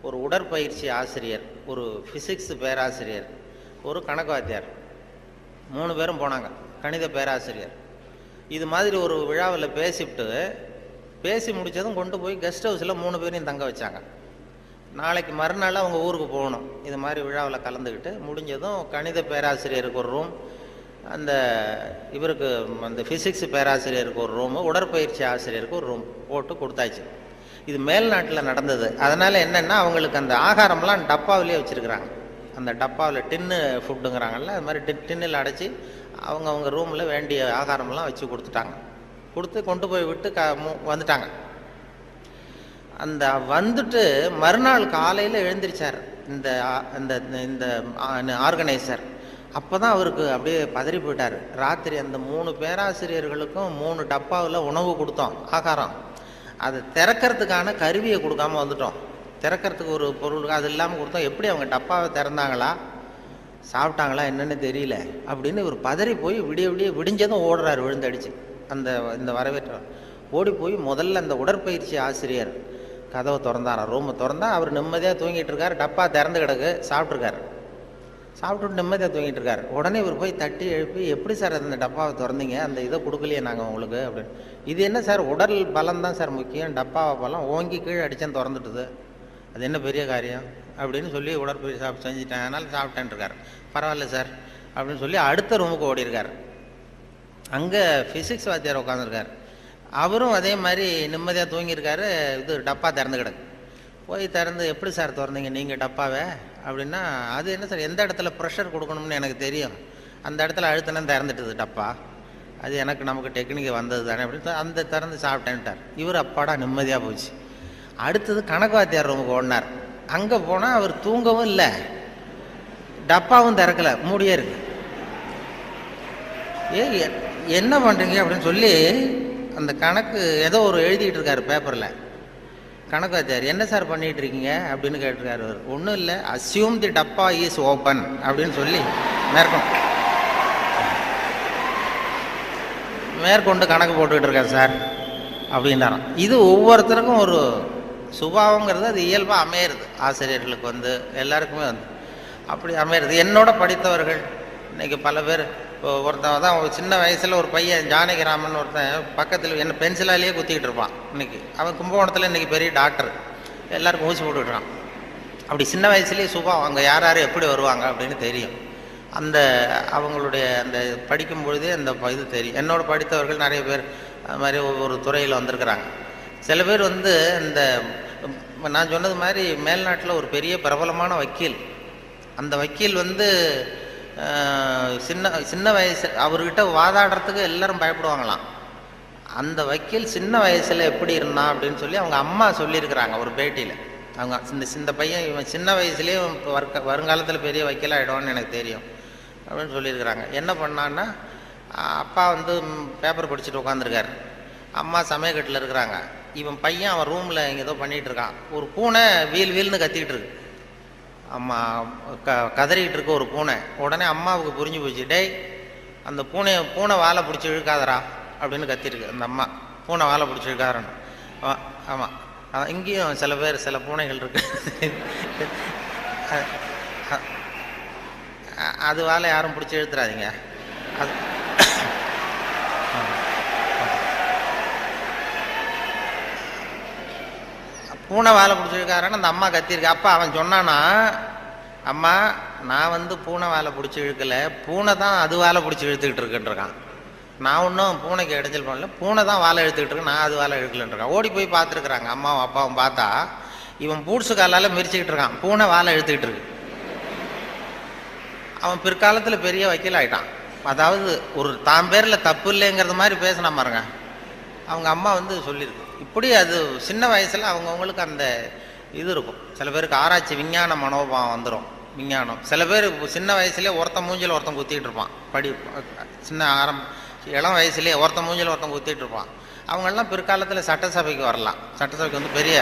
ஒரு உடற்பயிற்சி ஆசிரியர், ஒரு ஃபிசிக்ஸ் பேராசிரியர், ஒரு கணக்கு வாத்தியார், 3 பேரும் போனாங்க. கணித பேராசிரியர் இது மாதிரி ஒரு விழாவில் பேசி முடித்ததும் கொண்டு போய் கெஸ்ட் ஹவுஸில் 3 பேரையும் தங்க வச்சாங்க. நாளைக்கு மறுநாள் அவங்க ஊருக்கு போகணும். இது மாதிரி விழாவில் கலந்துக்கிட்டு முடிஞ்சதும் கணித பேராசிரியருக்கு ஒரு ரூம், இவருக்கு அந்த ஃபிசிக்ஸ் பேராசிரியருக்கு ஒரு ரூமு, உடற்பயிற்சி ஆசிரியருக்கு ஒரு ரூம் போட்டு கொடுத்தாச்சு. இது மேல்நாட்டில் நடந்தது. அதனால் என்னென்னா அவங்களுக்கு அந்த ஆகாரம்லாம் டப்பாவிலே வச்சுருக்குறாங்க. அந்த டப்பாவில் டின்னு ஃபுட்டுங்கிறாங்கல்ல, அது மாதிரி டின்னில் அடைச்சி அவங்க ரூமில் வேண்டிய ஆகாரமெல்லாம் வச்சு கொடுத்து கொண்டு போய் விட்டு வந்துட்டாங்க. அந்த வந்துட்டு மறுநாள் காலையில் எழுந்திரிச்சார் இந்த ஆர்கனைசர். அப்போ தான் அவருக்கு அப்படியே பதறி போயிட்டார். ராத்திரி அந்த 3 பேராசிரியர்களுக்கும் 3 டப்பாவில் உணவு கொடுத்தோம், ஆகாரம். அதை திறக்கிறதுக்கான கருவியை கொடுக்காம வந்துட்டோம். திறக்கிறதுக்கு ஒரு பொருள் அது இல்லாமல் கொடுத்தோம். எப்படி அவங்க டப்பாவை திறந்தாங்களா சாப்பிட்டாங்களா என்னன்னு தெரியல அப்படின்னு ஒரு பதறி போய் விடிஞ்சதும் ஓடுறாரு விழுந்தடிச்சு. இந்த வரவேற்ற ஓடி போய் முதல்ல அந்த உடற்பயிற்சி ஆசிரியர் கதவை திறந்தாராம். ரூமை திறந்தா அவர் நிம்மதியாக தூங்கிட்டு இருக்காரு. டப்பா திறந்து கிடக்கு, சாப்பிட்டுட்டு நிம்மதியாக தூங்கிட்டு இருக்காரு. உடனே இவர் போய் தட்டி எழுப்பி, எப்படி சார் அந்த டப்பாவை திறந்தீங்க, அந்த இதை கொடுக்கலையே நாங்கள் உங்களுக்கு அப்படின்னு. இது என்ன சார், உடல் பலம் தான் சார் முக்கியம், டப்பாவை பலம் ஓங்கி கீழே அடித்தேன் திறந்துட்டுது, அது என்ன பெரிய காரியம் அப்படின்னு சொல்லி உடற்பயிற்சி செஞ்சுட்டேன், அதனால சாப்பிட்டேன் இருக்கார். பரவாயில்ல சார் அப்படின்னு சொல்லி அடுத்த ரூமுக்கு ஓடி இருக்கார். அங்கே ஃபிசிக்ஸ் வாத்தியார் உட்காந்துருக்கார். அவரும் அதே மாதிரி நிம்மதியாக தூங்கியிருக்காரு. இது டப்பா திறந்து கிடக்கு. போய் திறந்து, எப்படி சார் திறந்தீங்க நீங்கள் டப்பாவை அப்படின்னா, அது என்ன சார், எந்த இடத்துல ப்ரெஷர் கொடுக்கணும்னு எனக்கு தெரியும், அந்த இடத்துல அழுத்தினா திறந்துட்டுது டப்பா, அது நமக்கு டெக்னிக்கு வந்தது தானே அப்படின்னு அந்த திறந்து சாப்பிட்டேன்ட்டார். இவர் அப்பாடா நிம்மதியாக போச்சு. அடுத்தது கணக்கு வாத்தியார் ரூமுக்கு ஓடினார். அங்கே போனால் அவர் தூங்கவும் இல்லை, டப்பாவும் திறக்கலை, மூடியே இருக்கு. என்ன பண்ணுறீங்க அப்படின்னு சொல்லி அந்த கணக்கு ஏதோ ஒரு எழுதிட்டு இருக்காரு பேப்பரில். கணக்கு வாத்தியார், என்ன சார் பண்ணிட்டு இருக்கீங்க அப்படின்னு கேட்டிருக்காரு. அவர் ஒன்றும் இல்லை, அஸ்யூம் தி டப்பா இஸ் ஓப்பன் அப்படின்னு சொல்லி மேற்கொண்டு கணக்கு போட்டுக்கிட்டு இருக்காரு சார் அப்படின்னாராம். இது ஒவ்வொருத்தருக்கும் ஒரு சுபாவங்கிறது அது இயல்பாக அமையிறது. ஆசிரியர்களுக்கு எல்லாருக்குமே அப்படி அமையிறது. என்னோட படித்தவர்கள் இன்னைக்கு பல பேர், ஒருத்தன் தான் ஒரு சின்ன வயசில் ஒரு பையன் ஜானகிராமன் ஒருத்தன் பக்கத்தில் என்ன பென்சிலாலேயே குத்திக்கிட்டு இருப்பான். இன்னைக்கு அவன் கும்பகோணத்தில் இன்னைக்கு பெரிய டாக்டர், எல்லாருக்கும் ஊசி போட்டுக்கிட்டான். அப்படி சின்ன வயசுலேயே சுபாவம், அவங்க யார் யார் எப்படி வருவாங்க அப்படின்னு தெரியும். அவங்களுடைய அந்த படிக்கும் பொழுதே அந்த இது தெரியும். என்னோட படித்தவர்கள் நிறைய பேர் அது மாதிரி ஒவ்வொரு துறையில் வந்திருக்கிறாங்க. சில பேர் இந்த நான் சொன்னது மாதிரி மேல்நாட்டில் ஒரு பெரிய பிரபலமான வக்கீல். அந்த வக்கீல் சின்ன வயசு அவர்கிட்ட வாதாடுறதுக்கு எல்லாரும் பயப்படுவாங்களாம். அந்த வக்கீல் சின்ன வயசில் எப்படி இருந்தான் அப்படின்னு சொல்லி அவங்க அம்மா சொல்லியிருக்கிறாங்க ஒரு பேட்டியில். அவங்க இந்த பையன் இவன் சின்ன வயசுலேயே வருங்காலத்தில் பெரிய வக்கீல் ஆகிடுவான்னு எனக்கு தெரியும் அப்படின்னு சொல்லியிருக்கிறாங்க. என்ன பண்ணான்னா, அப்பா பேப்பர் படிச்சுட்டு உட்காந்துருக்காரு, அம்மா சமயக்கட்டில் இருக்கிறாங்க. இவன் பையன் அவன் ரூமில் இங்கே ஏதோ பண்ணிகிட்டு இருக்கான். ஒரு பூனை வீல்னு கத்திக்கிட்டு இருக்கு. அம்மா கதறிக்கிட்டு இருக்க ஒரு பூனை. உடனே அம்மாவுக்கு புரிஞ்சு போச்சு, டேய் அந்த பூனை வாழை பிடிச்சி இழுக்காதரா அப்படின்னு கத்திருக்கு அந்த அம்மா. பூனை வாழை பிடிச்சி இழுக்காதரன்னு. ஆமாம், இங்கேயும் சில பூனைகள் இருக்கு, அது வாழை யாரும் பிடிச்சி இழுத்துறாதீங்க. அது பூனை வாழை பிடிச்சிருக்காருன்னு அந்த அம்மா கத்திருக்கு. அப்பா அவன் சொன்னானா, அம்மா நான் பூனை வாழை பிடிச்சி இழுக்கல, பூனை தான் அது வாழை பிடிச்சி இழுத்துக்கிட்டு இருக்குன்றான். நான் ஒன்றும் பூனைக்கு இடைஞ்சல் பண்ணல, பூனை தான் வாழை இழுத்துக்கிட்டு இருக்கு, நான் அது வாழை இழுக்கலன்றான். ஓடி போய் பார்த்துருக்குறாங்க அம்மாவும் அப்பாவும். பார்த்தா இவன் பூட்ஸு காலால் மிரிச்சுக்கிட்டு இருக்கான், பூனை வாழை இழுத்துக்கிட்டு இருக்கு. அவன் பிற்காலத்தில் பெரிய வக்கீல் ஆகிட்டான். அதாவது ஒரு தான் பேரில் தப்பு இல்லைங்கிறது மாதிரி பேசினா பாருங்க. அவங்க அம்மா வந்து சொல்லியிருக்கு. இப்படி அது சின்ன வயசில் அவங்கவுங்களுக்கு அந்த இது இருக்கும். சில பேருக்கு ஆராய்ச்சி விஞ்ஞான மனோபாவம் வந்துடும். விஞ்ஞானம் சில பேர் சின்ன வயசுலேயே ஒருத்தன் மூஞ்சில் ஒருத்தன் குத்திட்டு இருப்பான். சின்ன இளம் வயசுலேயே ஒருத்தன் மூஞ்சில் ஒருத்தன் குத்திட்டு இருப்பான். அவங்கெல்லாம் பிற்காலத்தில் சட்டசபைக்கு வரலாம். சட்டசபைக்கு வந்து பெரிய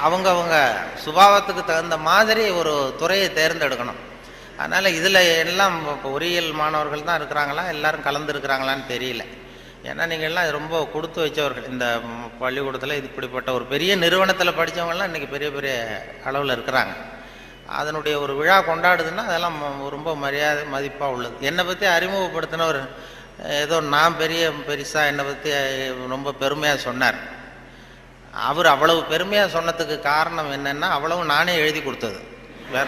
அவங்கவுங்க சுபாவத்துக்கு தகுந்த மாதிரி ஒரு துறையை தேர்ந்தெடுக்கணும். அதனால் இதில் எல்லாம் இப்போ பொறியியல் மாணவர்கள் தான் இருக்கிறாங்களா, எல்லாரும் கலந்துருக்கிறாங்களான்னு தெரியல. ஏன்னா நீங்கள் எல்லாம் ரொம்ப கொடுத்து வச்சவர்கள். இந்த பள்ளிக்கூடத்தில் இது இப்படிப்பட்ட ஒரு பெரிய நிறுவனத்தில் படித்தவங்கலாம் இன்றைக்கி பெரிய பெரிய அளவில் இருக்கிறாங்க. அதனுடைய ஒரு விழா கொண்டாடுதுன்னா அதெல்லாம் ரொம்ப மரியாதை மதிப்பாக உள்ளது. என்னை பற்றி அறிமுகப்படுத்தினவர் ஏதோ நான் பெருசாக என்னை பற்றி ரொம்ப பெருமையாக சொன்னார். அவர் அவ்வளவு பெருமையாக சொன்னதுக்கு காரணம் என்னென்னா அவ்வளவு நானே எழுதி கொடுத்தது. வேற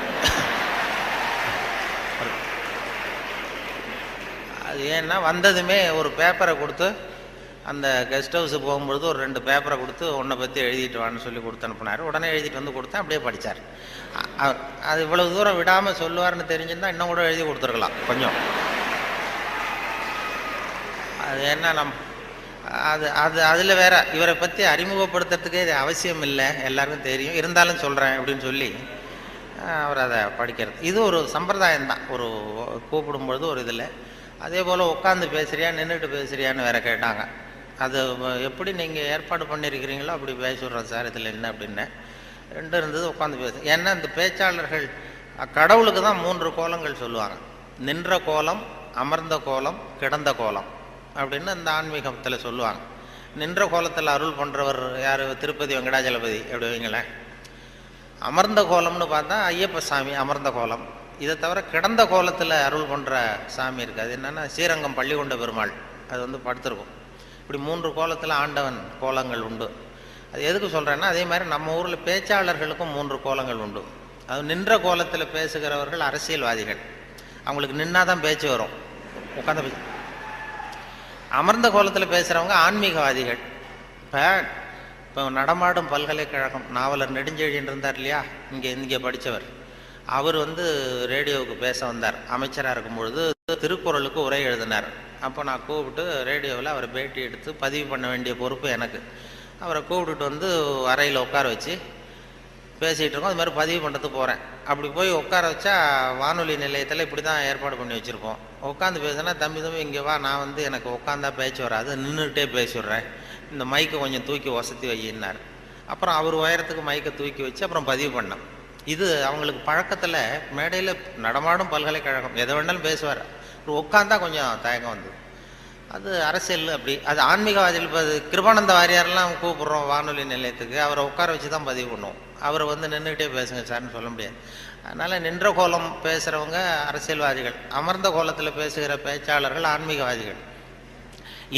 அது ஏன்னா வந்ததுமே ஒரு பேப்பரை கொடுத்து, அந்த கெஸ்ட் ஹவுஸுக்கு போகும்பொழுது ஒரு 2 பேப்பரை கொடுத்து உன்னை பற்றி எழுதிட்டு வான்னு சொல்லி கொடுத்து அனுப்புனார். உடனே எழுதிட்டு வந்து கொடுத்தேன். அப்படியே படித்தார். அது இவ்வளவு தூரம் விடாமல் சொல்லுவார்னு தெரிஞ்சிருந்தால் இன்னும் கூட எழுதி கொடுத்துருக்கலாம் கொஞ்சம். அது என்ன அதில் வேற இவரை பற்றி அறிமுகப்படுத்துறதுக்கே இது அவசியம் இல்லை, எல்லாருக்கும் தெரியும், இருந்தாலும் சொல்கிறேன் அப்படின்னு சொல்லி அவர் அதை படிக்கிறது. இது ஒரு சம்பிரதாயம்தான். ஒரு கூப்பிடும்பொழுது ஒரு இதில் அதே போல் உட்காந்து பேசுறியா நின்றுட்டு பேசுறியான்னு வேற கேட்டாங்க. அது எப்படி நீங்கள் ஏற்பாடு பண்ணியிருக்கிறீங்களோ அப்படி பேசிடுறோம் சார், இதில் என்ன அப்படின்னு 2 இருந்தது. உட்காந்து பேசு. ஏன்னா இந்த பேச்சாளர்கள் கடவுளுக்கு தான் 3 கோலங்கள் சொல்லுவாங்க. நின்ற கோலம், அமர்ந்த கோலம், கிடந்த கோலம் அப்படின்னு இந்த ஆன்மீகத்தில் சொல்லுவாங்க. நின்ற கோலத்தில் அருள் பண்ணுறவர் யார்? திருப்பதி வெங்கடாஜலபதி அப்படி வைங்களேன். அமர்ந்த கோலம்னு பார்த்தா ஐயப்ப சாமி அமர்ந்த கோலம். இதை தவிர கிடந்த கோலத்தில் அருள் பண்ணுற சாமி இருக்குது. அது என்னென்னா ஸ்ரீரங்கம் பள்ளிகொண்ட பெருமாள். அது வந்து படுத்திருக்கும். இப்படி 3 கோலத்தில் ஆண்டவன் கோலங்கள் உண்டு. அது எதுக்கு சொல்கிறேன்னா, அதே மாதிரி நம்ம ஊரில் பேச்சாளர்களுக்கும் 3 கோலங்கள் உண்டு. அது நின்ற கோலத்தில் பேசுகிறவர்கள் அரசியல்வாதிகள். அவங்களுக்கு நின்னா தான் பேச்சு வரும், உட்காந்து பேச்சு. அமர்ந்த கோலத்தில் பேசுகிறவங்க ஆன்மீகவாதிகள். இப்போ நடமாடும் பல்கலைக்கழகம் நாவலர் நெடுஞ்செழியன் இருந்தார் இல்லையா, இங்கே படித்தவர். அவர் வந்து ரேடியோவுக்கு பேச வந்தார். அமைச்சராக இருக்கும்பொழுது திருக்குறளுக்கு உரை எழுதினார். அப்போ நான் கூப்பிட்டு ரேடியோவில் அவரை பேட்டி எடுத்து பதிவு பண்ண வேண்டிய பொறுப்பு எனக்கு. அவரை கூப்பிட்டுட்டு வந்து அறையில் உட்கார வச்சு பேசிகிட்டு இருக்கோம். அது மாதிரி பதிவு பண்ணுறதுக்கு போகிறேன். அப்படி போய் உட்கார வச்சா வானொலி நிலையத்தில் இப்படி தான் ஏற்பாடு பண்ணி வச்சுருப்போம். உட்காந்து பேசுனா, தம்பி இங்கே வா, நான் வந்து எனக்கு உட்காந்தா பேச்சு வராது, நின்றுட்டே பேசிடுறேன், இந்த மைக்கை கொஞ்சம் தூக்கி வசதி வையினார். அப்புறம் அவர் உயரத்துக்கு மைக்கை தூக்கி வச்சு அப்புறம் பதிவு பண்ணேன். இது அவங்களுக்கு பழக்கத்தில் மேடையில் நடமாடும் பல்கலைக்கழகம் எதை வேணாலும் பேசுவார். உட்காந்தா கொஞ்சம் தயக்கம் வந்து. அது அரசியல் அப்படி. அது ஆன்மீகவாதிகள். இப்போ கிருபானந்த வாரியாரெல்லாம் கூப்பிட்றோம் வானொலி நிலையத்துக்கு, அவரை உட்கார வச்சு தான் பதிவு பண்ணுவோம். அவரை வந்து நின்றுக்கிட்டே பேசுங்க சார்னு சொல்ல முடியாது. அதனால் நின்ற கோலம் பேசுகிறவங்க அரசியல்வாதிகள், அமர்ந்த கோலத்தில் பேசுகிற பேச்சாளர்கள் ஆன்மீகவாதிகள்.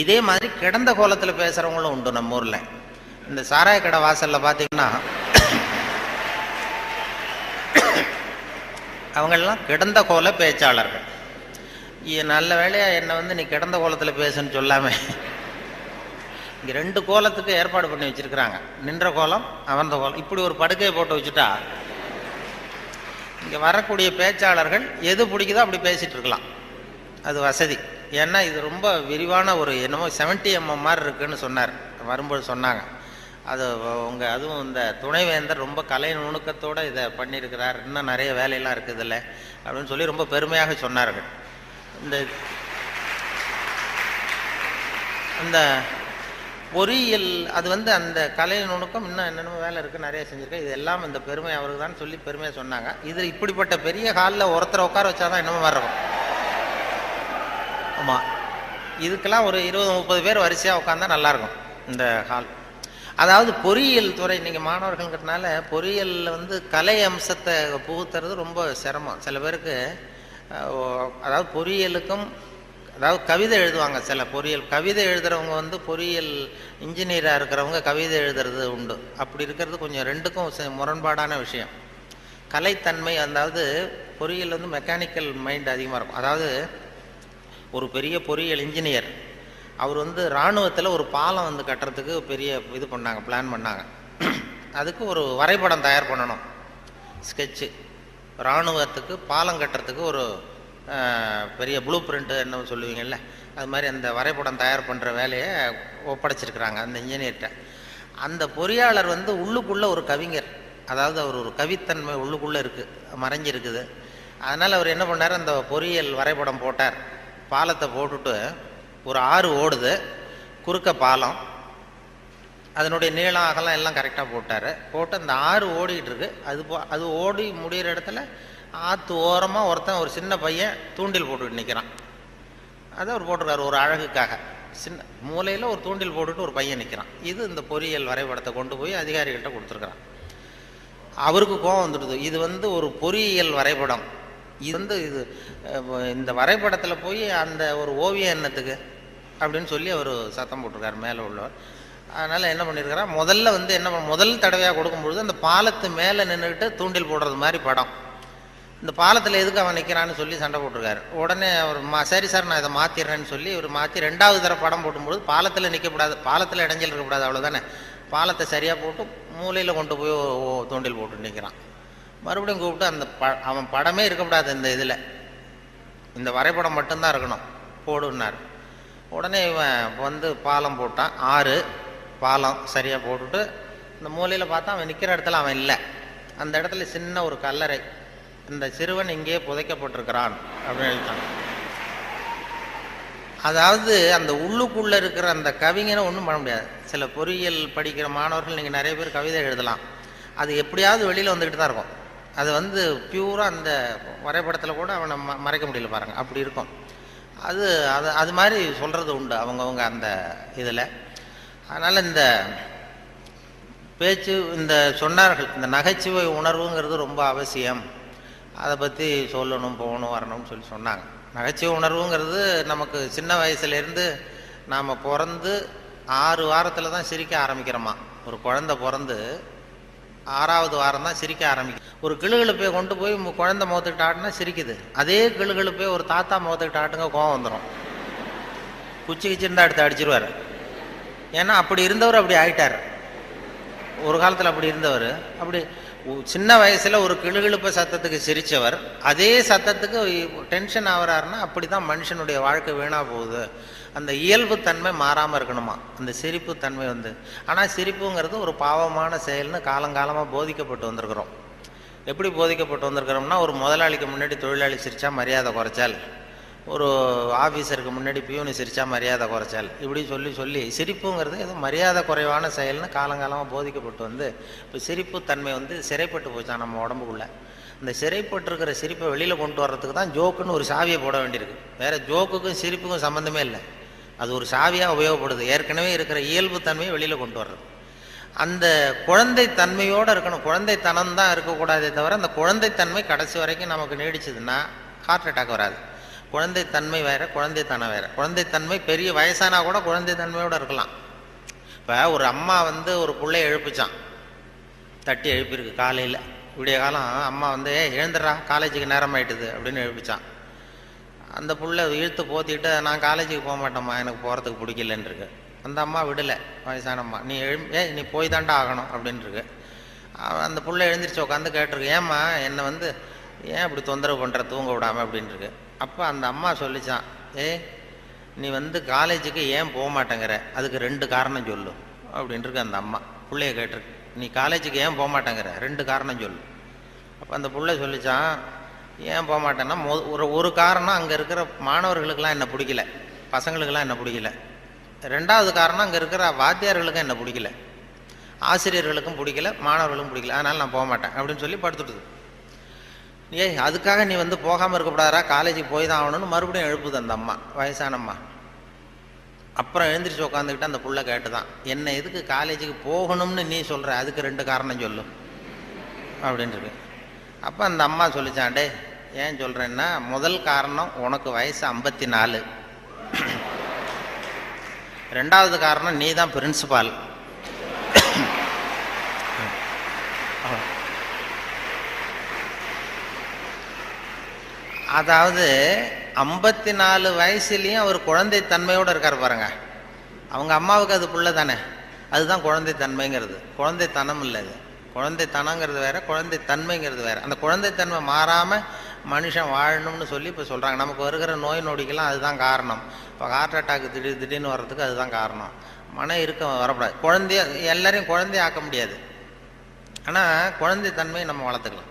இதே மாதிரி கிடந்த கோலத்தில் பேசுகிறவங்களும் உண்டு நம்ம ஊரில். இந்த சாராய கடை வாசலில் பார்த்தீங்கன்னா அவங்களெல்லாம் கிடந்த கோல பேச்சாளர்கள். நல்ல வேலையாக என்னை வந்து நீ கிடந்த கோலத்தில் பேசுன்னு சொல்லாமல் இங்கே 2 கோலத்துக்கு ஏற்பாடு பண்ணி வச்சுருக்கிறாங்க. நின்ற கோலம், அமர்ந்த கோலம். இப்படி ஒரு படுக்கையை போட்டு வச்சுட்டா இங்கே வரக்கூடிய பேச்சாளர்கள் எது பிடிக்குதோ அப்படி பேசிகிட்டு இருக்கலாம். அது வசதி. ஏன்னா இது ரொம்ப விரிவான ஒரு என்னமோ 70 mm மாதிரி இருக்குன்னு சொன்னார் வரும்போது சொன்னாங்க. அது அதுவும் இந்த துணைவேந்தர் ரொம்ப கலை நுணுக்கத்தோடு இதை பண்ணியிருக்கிறார், இன்னும் நிறைய வேலையெல்லாம் இருக்குது இல்லை அப்படின்னு சொல்லி ரொம்ப பெருமையாக சொன்னார்கள். இந்த பொறியியல் அது வந்து அந்த கலை நுணுக்கம் இன்னும் என்னென்ன வேலை இருக்குது, நிறைய செஞ்சுருக்கேன். இது எல்லாம் இந்த பெருமை அவருக்கு தான் சொல்லி பெருமையாக சொன்னாங்க. இது இப்படிப்பட்ட பெரிய ஹாலில் ஒருத்தரை உட்கார வச்சாதான் என்னமோ மாதிரி இருக்கும். ஆமாம், இதுக்கெல்லாம் ஒரு 20-30 பேர் வரிசையாக உட்காந்தா நல்லாயிருக்கும் இந்த ஹால். அதாவது பொறியியல் துறை நீங்கள் மாணவர்கள்ங்கிறதுனால பொறியியலில் வந்து கலை அம்சத்தை புகுத்துறது ரொம்ப சிரமம். சில பேருக்கு அதாவது பொறியியலுக்கும் அதாவது கவிதை எழுதுவாங்க. சில பொறியியல் கவிதை எழுதுகிறவங்க வந்து பொறியியல் இன்ஜினியராக இருக்கிறவங்க கவிதை எழுதுறது உண்டு. அப்படி இருக்கிறது கொஞ்சம் 2க்கும் முரண்பாடான விஷயம். கலைத்தன்மை, அதாவது பொறியியல் வந்து மெக்கானிக்கல் மைண்ட் அதிகமாக இருக்கும். அதாவது ஒரு பெரிய பொறியியல் இன்ஜினியர் அவர் வந்து இராணுவத்தில் ஒரு பாலம் வந்து கட்டுறதுக்கு பெரிய இது பண்ணாங்க, பிளான் பண்ணாங்க. அதுக்கு ஒரு வரைபடம் தயார் பண்ணணும். ஸ்கெட்சு, இராணுவத்துக்கு பாலம் கட்டுறதுக்கு ஒரு பெரிய ப்ளூ பிரிண்ட்டு என்ன சொல்லுவீங்கள்ல, அது மாதிரி அந்த வரைபடம் தயார் பண்ணுற வேலையை ஒப்படைச்சிருக்கிறாங்க அந்த இன்ஜினியர்கிட்ட. அந்த பொறியாளர் வந்து உள்ளுக்குள்ளே ஒரு கவிஞர், அதாவது அவர் ஒரு கவித்தன்மை உள்ளுக்குள்ளே இருக்குது, மறைஞ்சிருக்குது. அதனால் அவர் என்ன பண்ணார், அந்த பொறியியல் வரைபடம் போட்டார். பாலத்தை போட்டுட்டு ஒரு ஆறு ஓடுது, குறுக்க பாலம், அதனுடைய நீளம் அகலம் எல்லாம் கரெக்டாக போட்டு அந்த ஆறு ஓடிக்கிட்டு இருக்கு. அது ஓடி முடிகிற இடத்துல ஆற்று ஓரமாக ஒருத்தன் ஒரு சின்ன பையன் தூண்டில் போட்டுக்கிட்டு நிற்கிறான். அதை அவர் போட்டிருக்காரு ஒரு அழகுக்காக. சின்ன மூலையில் ஒரு தூண்டில் போட்டுட்டு ஒரு பையன் நிற்கிறான். இது இந்த பொறியியல் வரைபடத்தை கொண்டு போய் அதிகாரிகள்கிட்ட கொடுத்துருக்குறான். அவருக்கு கோபம் வந்துடுது. இது வந்து ஒரு பொறியியல் வரைபடம், இது இந்த வரைபடத்தில் போய் அந்த ஒரு ஓவியம் என்னத்துக்கு அப்படின்னு சொல்லி அவர் சத்தம் போட்டிருக்காரு மேலே உள்ளவர். அதனால் என்ன பண்ணியிருக்கிறார், முதல் தடவையாக கொடுக்கும்பொழுது அந்த பாலத்து மேலே நின்றுக்கிட்டு தூண்டில் போடுறது மாதிரி படம். இந்த பாலத்தில் எதுக்கு அவன் நிற்கிறான்னு சொல்லி சண்டை போட்டிருக்காரு. உடனே அவர் சரி சார் நான் இதை மாற்றிடுறேன்னு சொல்லி இவர் மாற்றி 2வது தடவை படம் போடும்போது பாலத்தில் நிற்கக்கூடாது, பாலத்தில் இடைஞ்சல் இருக்கக்கூடாது, அவ்வளோதானே. பாலத்தை சரியாக போட்டு மூலையில் கொண்டு போய் தூண்டில் போட்டு நிற்கிறான். மறுபடியும் கூப்பிட்டு அவன் படமே இருக்கக்கூடாது இந்த இதில், இந்த வரைபடம் மட்டும்தான் இருக்கணும் போடுன்னார். உடனே இவன் வந்து பாலம் போட்டான். 6 பாலம் சரியாக போட்டுட்டு இந்த மூலையில் பார்த்தா அவன் நிற்கிற இடத்துல அவன் இல்லை. அந்த இடத்துல சின்ன ஒரு கல்லறை, இந்த சிறுவன் இங்கே புதைக்கப்பட்டிருக்கிறான் அப்படின்னு எழுதிட்டான். அதாவது அந்த உள்ளுக்குள்ளே இருக்கிற அந்த கவிஞனை ஒன்றும் பண்ண முடியாது. சில பொறியியல் படிக்கிற மாணவர்கள் நீங்கள் நிறைய பேர் கவிதை எழுதலாம், அது எப்படியாவது வெளியில் வந்துக்கிட்டு தான் இருக்கும். அது வந்து பியூராக அந்த வரைபடத்தில் கூட அவனை மறைக்க முடியல பாருங்கள், அப்படி இருக்கும். அது மாதிரி சொல்கிறது உண்டு அவங்கவுங்க அந்த இதில். அதனால் இந்த பேச்சு இந்த சொன்னார்கள், இந்த நகைச்சுவை உணர்வுங்கிறது ரொம்ப அவசியம், அதை பற்றி சொல்லணும் போகணும் வரணும்னு சொல்லி சொன்னாங்க. நகைச்சுவை உணர்வுங்கிறது நமக்கு சின்ன வயசுலேருந்து நாம் பிறந்து 6 வாரத்தில் தான் சிரிக்க ஆரம்பிக்கிறோமா. ஒரு குழந்தை பிறந்து 6வது வாரம் தான் சிரிக்க ஆரம்பிக்கும். ஒரு கிளுகிழுப்பை கொண்டு போய் குழந்தை முகத்துக்கிட்ட ஆட்டினா சிரிக்குது. அதே கிளுகிழுப்பை ஒரு தாத்தா முகத்துக்கிட்ட ஆட்டுங்க கோவம் வந்துடும், குச்சி கிச்சிருந்தா எடுத்து அடிச்சிருவார். ஏன்னா அப்படி இருந்தவர் அப்படி ஆயிட்டார். ஒரு காலத்தில் அப்படி இருந்தவர் அப்படி சின்ன வயசில் ஒரு கிளுகிழுப்ப சத்தத்துக்கு சிரித்தவர் அதே சத்தத்துக்கு டென்ஷன் ஆகிறாருன்னா அப்படி தான் மனுஷனுடைய வாழ்க்கை வீணாக போகுது. அந்த இயல்பு தன்மை மாறாமல் இருக்கணுமா அந்த சிரிப்பு தன்மை வந்து. ஆனால் சிரிப்புங்கிறது ஒரு பாவமான செயல்னு காலங்காலமாக போதிக்கப்பட்டு வந்திருக்கிறோம். எப்படி போதிக்கப்பட்டு வந்திருக்கிறோம்னா, ஒரு முதலாளிக்கு முன்னாடி தொழிலாளி சிரித்தா மரியாதை குறைச்சால், ஒரு ஆஃபீஸருக்கு முன்னாடி பியூனு சிரித்தா மரியாதை குறைச்சால், இப்படி சொல்லி சொல்லி சிரிப்புங்கிறது ஏதோ மரியாதை குறைவான செயல்னு காலங்காலமாக போதிக்கப்பட்டு வந்து இப்போ சிரிப்பு தன்மை வந்து சிறைப்பட்டு போச்சான் நம்ம உடம்புக்குள்ளே. இந்த சிறைப்பட்டுருக்கிற சிரிப்பை வெளியில் கொண்டு வர்றதுக்கு தான் ஜோக்குன்னு ஒரு சாவியை போட வேண்டியிருக்கு. வேறு ஜோக்குக்கும் சிரிப்புக்கும் சம்மந்தமே இல்லை, அது ஒரு சாவியாக உபயோகப்படுது. ஏற்கனவே இருக்கிற இயல்பு தன்மையை வெளியில் கொண்டு வர்றது. அந்த குழந்தை தன்மையோடு இருக்கணும், குழந்தைத்தனம் தான் இருக்கக்கூடாதே தவிர அந்த குழந்தைத்தன்மை கடைசி வரைக்கும் நமக்கு நீடிச்சதுன்னா ஹார்ட் அட்டாக் வராது. குழந்தைத்தன்மை வேறு, குழந்தைத்தனம் வேறு. குழந்தைத்தன்மை பெரிய வயசானா கூட குழந்தைத்தன்மையோடு இருக்கலாம். இப்போ ஒரு அம்மா வந்து ஒரு பிள்ளைய எழுப்பிச்சான், தட்டி எழுப்பியிருக்கு காலையில் விடிய காலம். அம்மா வந்து எழுந்துடுறா காலேஜுக்கு நேரம் ஆயிட்டுது அப்படின்னு எழுப்பிச்சான். அந்த புள்ள இழுத்து போத்திட்டு நான் காலேஜுக்கு போக மாட்டேம்மா, எனக்கு போகிறதுக்கு பிடிக்கலன்னு இருக்கு. அந்த அம்மா விடலை, வயசான அம்மா. நீ போய் தாண்டா ஆகணும் அப்படின்ட்டுருக்கு. அந்த புள்ள எழுந்திரிச்சு உட்காந்து கேட்டிருக்கு, ஏம்மா என்னை வந்து ஏன் இப்படி தொந்தரவு பண்ணுற தூங்க விடாமல் அப்படின்ட்டுருக்கு. அப்போ அந்த அம்மா சொல்லிச்சான், நீ வந்து காலேஜுக்கு ஏன் போக மாட்டேங்கிற, அதுக்கு 2 காரணம் சொல்லு அப்படின்ட்டுருக்கு. அந்த அம்மா பிள்ளைய கேட்டிருக்கு, நீ காலேஜுக்கு ஏன் போக மாட்டேங்கிற 2 காரணம் சொல்லு. அப்போ அந்த பிள்ளை சொல்லிச்சான், ஏன் போக மாட்டேன்னா ஒரு காரணம் அங்கே இருக்கிற மாணவர்களுக்கெல்லாம் என்ன பிடிக்கல, பசங்களுக்கெல்லாம் என்ன பிடிக்கல. 2வது காரணம் அங்கே இருக்கிற வாத்தியார்களுக்கும் என்ன பிடிக்கல, ஆசிரியர்களுக்கும் பிடிக்கல, மாணவர்களுக்கும் பிடிக்கல, அதனால் நான் போக மாட்டேன் அப்படின்னு சொல்லி படுத்துட்டுது. அதுக்காக நீ வந்து போகாமல் இருக்கக்கூடாதா, காலேஜுக்கு போய் தான் ஆகணும்னு மறுபடியும் எழுப்புது அந்த அம்மா, வயசான அம்மா. அப்புறம் எழுந்திரிச்சு உட்காந்துக்கிட்டு அந்த புள்ள கேட்டுதான், என்ன எதுக்கு காலேஜுக்கு போகணும்னு நீ சொல்கிற, அதுக்கு 2 காரணம் சொல்லு அப்படின்ட்டு. அப்போ அந்த அம்மா சொல்லிச்சாண்டே, ஏன் சொல்கிறேன்னா, முதல் காரணம் உனக்கு வயசு 54, 2வது காரணம் நீ தான் பிரின்சிபால். அதாவது 54 வயசுலேயும் அவர் குழந்தைத்தன்மையோடு இருக்கார் பாருங்க. அவங்க அம்மாவுக்கு அது புள்ள தானே, அதுதான் குழந்தைத்தன்மைங்கிறது, குழந்தைத்தனம் இல்லை அது. குழந்தைத்தனங்கிறது வேற, குழந்தைத்தன்மைங்கிறது வேற. அந்த குழந்தைத்தன்மை மாறாமல் மனுஷன் வாழணும்னு சொல்லி இப்போ சொல்கிறாங்க. நமக்கு வருகிற நோய் நொடிக்கெல்லாம் அதுதான் காரணம். இப்போ ஹார்ட் அட்டாக்கு திடீர்னு வர்றதுக்கு அதுதான் காரணம். மன இருக்கம் வரக்கூடாது. குழந்தைய எல்லாரையும் குழந்தைய ஆக்க முடியாது, ஆனால் குழந்தைத்தன்மையை நம்ம வளர்த்துக்கலாம்.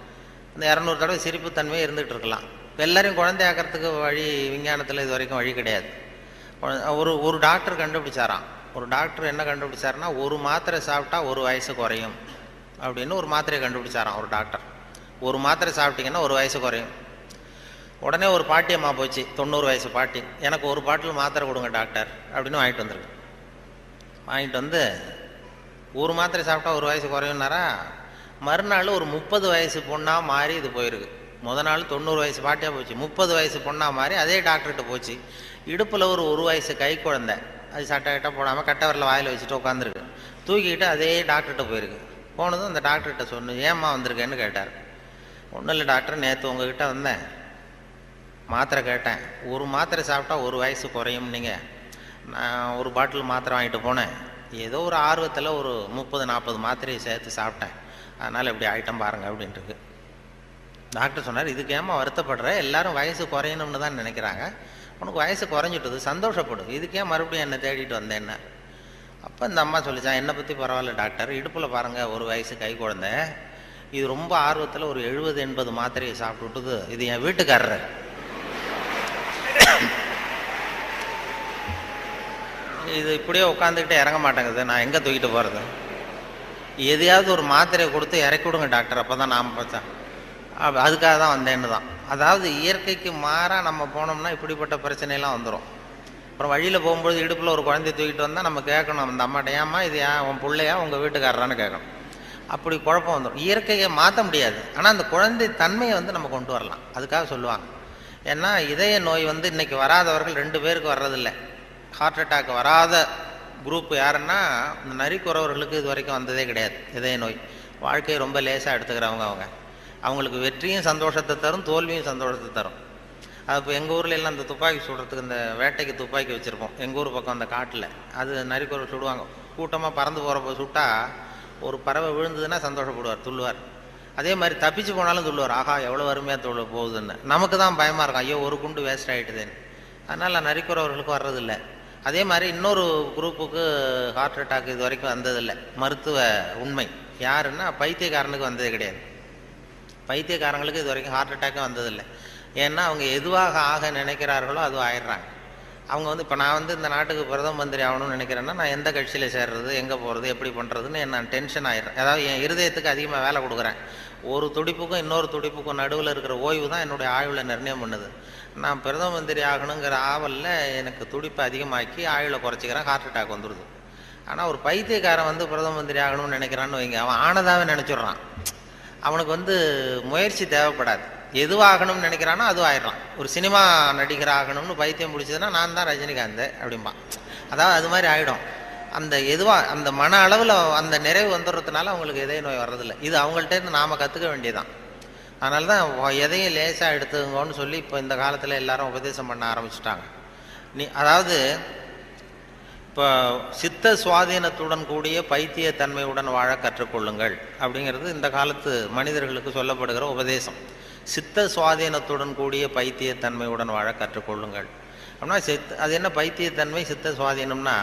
இந்த 200 தடவை சிரிப்புத்தன்மையே இருந்துகிட்டு இருக்கலாம். இப்போ எல்லாரையும் குழந்தை ஆக்கிறதுக்கு வழி விஞ்ஞானத்தில் இது வரைக்கும் வழி கிடையாது. ஒரு டாக்டர் கண்டுபிடிச்சாராம். ஒரு டாக்டர் என்ன கண்டுபிடிச்சாருன்னா, ஒரு மாத்திரை சாப்பிட்டா 1 வயசு குறையும் அப்படின்னு ஒரு மாத்திரையை கண்டுபிடிச்சாராம் ஒரு டாக்டர். ஒரு மாத்திரை சாப்பிட்டீங்கன்னா 1 வயசு குறையும். உடனே ஒரு பாட்டியம்மா போச்சு, 90 வயசு பாட்டி, எனக்கு ஒரு பாட்டில் மாத்திரை கொடுங்க டாக்டர் அப்படின்னு வாங்கிட்டு வந்துருக்கு. வாங்கிட்டு வந்து ஒரு மாத்திரை சாப்பிட்டா 1 வயசு குறையும்னாரா. மறுநாள் ஒரு 30 வயசு பொண்ணாக மாறி இது போயிருக்கு. நாள் 90 வயசு பாட்டியாக போச்சு, 30 வயசு பொண்ணாக மாறி அதே டாக்டர்கிட்ட போச்சு. இடுப்பில் ஒரு வயசு கை குழந்தை, அது சட்டை கிட்ட போடாமல் கட்டவரில் வாயில் வச்சுட்டு உட்காந்துருக்கு. தூக்கிக்கிட்டு அதே டாக்டர்கிட்ட போயிருக்கு. போனதும் அந்த டாக்டர்கிட்ட சொன்னேன், ஏம்மா வந்திருக்கேன்னு கேட்டார். ஒன்றும் இல்லை டாக்டர், நேற்று உங்ககிட்ட வந்தேன், மாத்திரை கேட்டேன், ஒரு மாத்திரை சாப்பிட்டா 1 வயசு குறையும். நீங்கள் நான் ஒரு பாட்டில் மாத்திரை வாங்கிட்டு போனேன், ஏதோ ஒரு ஆர்வத்தில் ஒரு 30-40 மாத்திரையை சேர்த்து சாப்பிட்டேன், அதனால் இப்படி ஆகிட்டம் பாருங்க அப்படின்ட்டு. டாக்டர் சொன்னார், இதுக்கு ஏமா வருத்தப்படுற, எல்லாரும் வயசு குறையணும்னு தான் நினைக்கிறாங்க, உனக்கு வயசு குறைஞ்சிட்டது, சந்தோஷப்படு, இதுக்கே மறுபடியும் என்னை தேடிட்டு வந்தேன். அப்போ இந்த அம்மா சொல்லிச்சான், என்னை பற்றி பரவாயில்ல டாக்டர், இடுப்பில் பாருங்கள் 1 வயசு கை குழந்தை, இது ரொம்ப ஆர்வத்தில் ஒரு 70-80 மாத்திரையை சாப்பிட்டுட்டுது, இது என் வீட்டுக்காரர். இது இப்படியே உட்காந்துக்கிட்டே இறங்க மாட்டேங்குது, நான் எங்கே தூக்கிட்டு போகிறது, எதையாவது ஒரு மாத்திரையை கொடுத்து இறக்கி விடுங்க டாக்டர், அப்போ தான் நாம் பார்த்தேன், அதுக்காக தான் வந்தேன்னு தான். அதாவது இயற்கைக்கு மாறாக நம்ம போனோம்னா இப்படிப்பட்ட பிரச்சனையெல்லாம் வந்துடும். அப்புறம் வழியில் போகும்போது இடுப்பில் ஒரு குழந்தைய தூக்கிட்டு வந்தால் நம்ம கேட்கணும் அந்த அம்மாட்ட, ஏம்மா இது ஏன் உன் பிள்ளையா உங்கள் வீட்டுக்காரரான்னு கேட்கணும். அப்படி குழப்பம் வந்துடும். இயற்கையை மாற்ற முடியாது, ஆனால் அந்த குழந்தை தன்மையை நம்ம கொண்டு வரலாம், அதுக்காக சொல்லுவாங்க. ஏன்னா இதய நோய் இன்றைக்கி வராதவர்கள் 2 பேருக்கு வர்றதில்லை. ஹார்ட் அட்டாக் வராத குரூப் யாருன்னா, இந்த நரிக்குறவர்களுக்கு இது வரைக்கும் வந்ததே கிடையாது இதய நோய். வாழ்க்கையை ரொம்ப லேசாக எடுத்துக்கிறவங்க. அவங்களுக்கு வெற்றியும் சந்தோஷத்தை தரும், தோல்வியும் சந்தோஷத்தை தரும். அது இப்போ எங்கள் ஊரில் எல்லாம் இந்த துப்பாக்கி சுடுறதுக்கு, இந்த வேட்டைக்கு துப்பாக்கி வச்சுருப்போம் எங்கள் ஊர் பக்கம் அந்த காட்டில். அது நரிக்குறவை சுடுவாங்க, கூட்டமாக பறந்து போகிறப்ப சுட்டால் ஒரு பறவை விழுந்ததுன்னா சந்தோஷப்படுவார், துள்ளுவார். அதே மாதிரி தப்பிச்சு போனாலும் துள்ளுவார், ஆஹா எவ்வளோ அருமையாக போகுதுன்னு. நமக்கு தான் பயமாக இருக்கும், ஐயோ ஒரு குண்டு வேஸ்ட் ஆகிட்டுதுன்னு. அதனால் நரிக்குறவர்களுக்கு வர்றதில்லை. அதே மாதிரி இன்னொரு குரூப்புக்கு ஹார்ட் அட்டாக் இது வரைக்கும் வந்ததில்லை. மருத்துவ உண்மை யாருன்னா, பைத்தியக்காரனுக்கு வந்ததே கிடையாது. பைத்தியக்காரங்களுக்கு இது வரைக்கும் ஹார்ட் அட்டாக்கும் வந்ததில்லை. ஏன்னா அவங்க எதுவாக ஆக நினைக்கிறார்களோ அதுவும் ஆயிடுறாங்க. அவங்க இப்போ நான் இந்த நாட்டுக்கு பிரதம மந்திரி ஆகணும்னு நினைக்கிறேன்னா, நான் எந்த கட்சியில் சேர்றது, எங்கே போகிறது, எப்படி பண்ணுறதுன்னு நான் டென்ஷன் ஆகிடுறேன். அதாவது என் இருதயத்துக்கு அதிகமாக வேலை கொடுக்குறேன். ஒரு துடிப்புக்கும் இன்னொரு துடிப்புக்கும் நடுவில் இருக்கிற ஓய்வு தான் என்னுடைய ஆயுளை நிர்ணயம் பண்ணுது. நான் பிரதம மந்திரி ஆகணுங்கிற ஆவலில் எனக்கு துடிப்பை அதிகமாக்கி ஆயுளை குறைச்சிக்கிறேன், ஹார்ட் அட்டாக் வந்துடுது. ஆனால் ஒரு பைத்தியக்காரன் பிரதம மந்திரி ஆகணும்னு நினைக்கிறான்னு வைங்க, அவன் ஆனதாகவே நினச்சிட்றான். அவனுக்கு முயற்சி தேவைப்படாது. எதுவாகணும்னு நினைக்கிறானோ அதுவும் ஆயிடலாம். ஒரு சினிமா நடிகர் ஆகணும்னு பைத்தியம் பிடிச்சதுன்னா, நான் தான் ரஜினிகாந்த் அப்படிம்பான். அதாவது அது மாதிரி ஆகிடும். அந்த அந்த மன அளவில் அந்த நிறைவு வந்துடுறதுனால அவங்களுக்கு இதய நோய் வர்றதில்லை. இது அவங்கள்ட்டேருந்து நாம் கற்றுக்க வேண்டியதான். அதனால தான் எதையும் லேசாக எடுத்துங்கன்னு சொல்லி இப்போ இந்த காலத்தில் எல்லாரும் உபதேசம் பண்ண ஆரம்பிச்சுட்டாங்க. அதாவது இப்போ சித்த சுவாதீனத்துடன் கூடிய பைத்தியத்தன்மையுடன் வாழ கற்றுக்கொள்ளுங்கள் அப்படிங்கிறது இந்த காலத்து மனிதர்களுக்கு சொல்லப்படுகிற உபதேசம். சித்த சுவாதீனத்துடன் கூடிய பைத்தியத்தன்மையுடன் வாழ கற்றுக்கொள்ளுங்கள் அப்படின்னா, அது என்ன பைத்தியத்தன்மை சித்த சுவாதீனம்னா,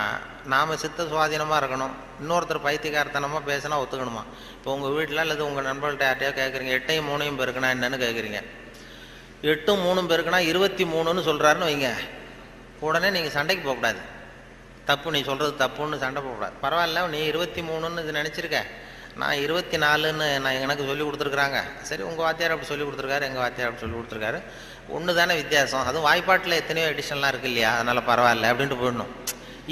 நாம் சித்த சுவாதீனமாக இருக்கணும், இன்னொருத்தர் பைத்தியக்காரத்தனமாக பேசினா ஒத்துக்கணுமா? இப்போ உங்கள் வீட்டில் அல்லது உங்கள் நண்பர்கள்ட்ட யார்ட்டையோ கேட்குறீங்க, 8ஐயும் 3ஐயும் பெருக்குனா என்னன்னு கேட்குறீங்க. 8ம் 3ம் பெருக்குனா 23ன்னு சொல்கிறாருன்னு வைங்க, உடனே நீங்கள் சண்டைக்கு போகக்கூடாது. தப்பு, நீ சொல்கிறது தப்புன்னு சண்டை போகக்கூடாது. பரவாயில்ல, நீ 23ன்னு இது நினச்சிருக்க, நான் 24ன்னு எனக்கு சொல்லி கொடுத்துருக்குறாங்க. சரி, உங்கள் வாத்தியார் அப்படி சொல்லி கொடுத்துருக்காரு, எங்கள் வாத்தியார் அப்படி சொல்லி கொடுத்துருக்காரு, ஒன்று தானே வித்தியாசம், அதுவும் வாய்ப்பாட்டில் எத்தனையோ எடிஷன்லாம் இருக்குது இல்லையா, அதனால் பரவாயில்ல அப்படின்ட்டு போயிடணும்.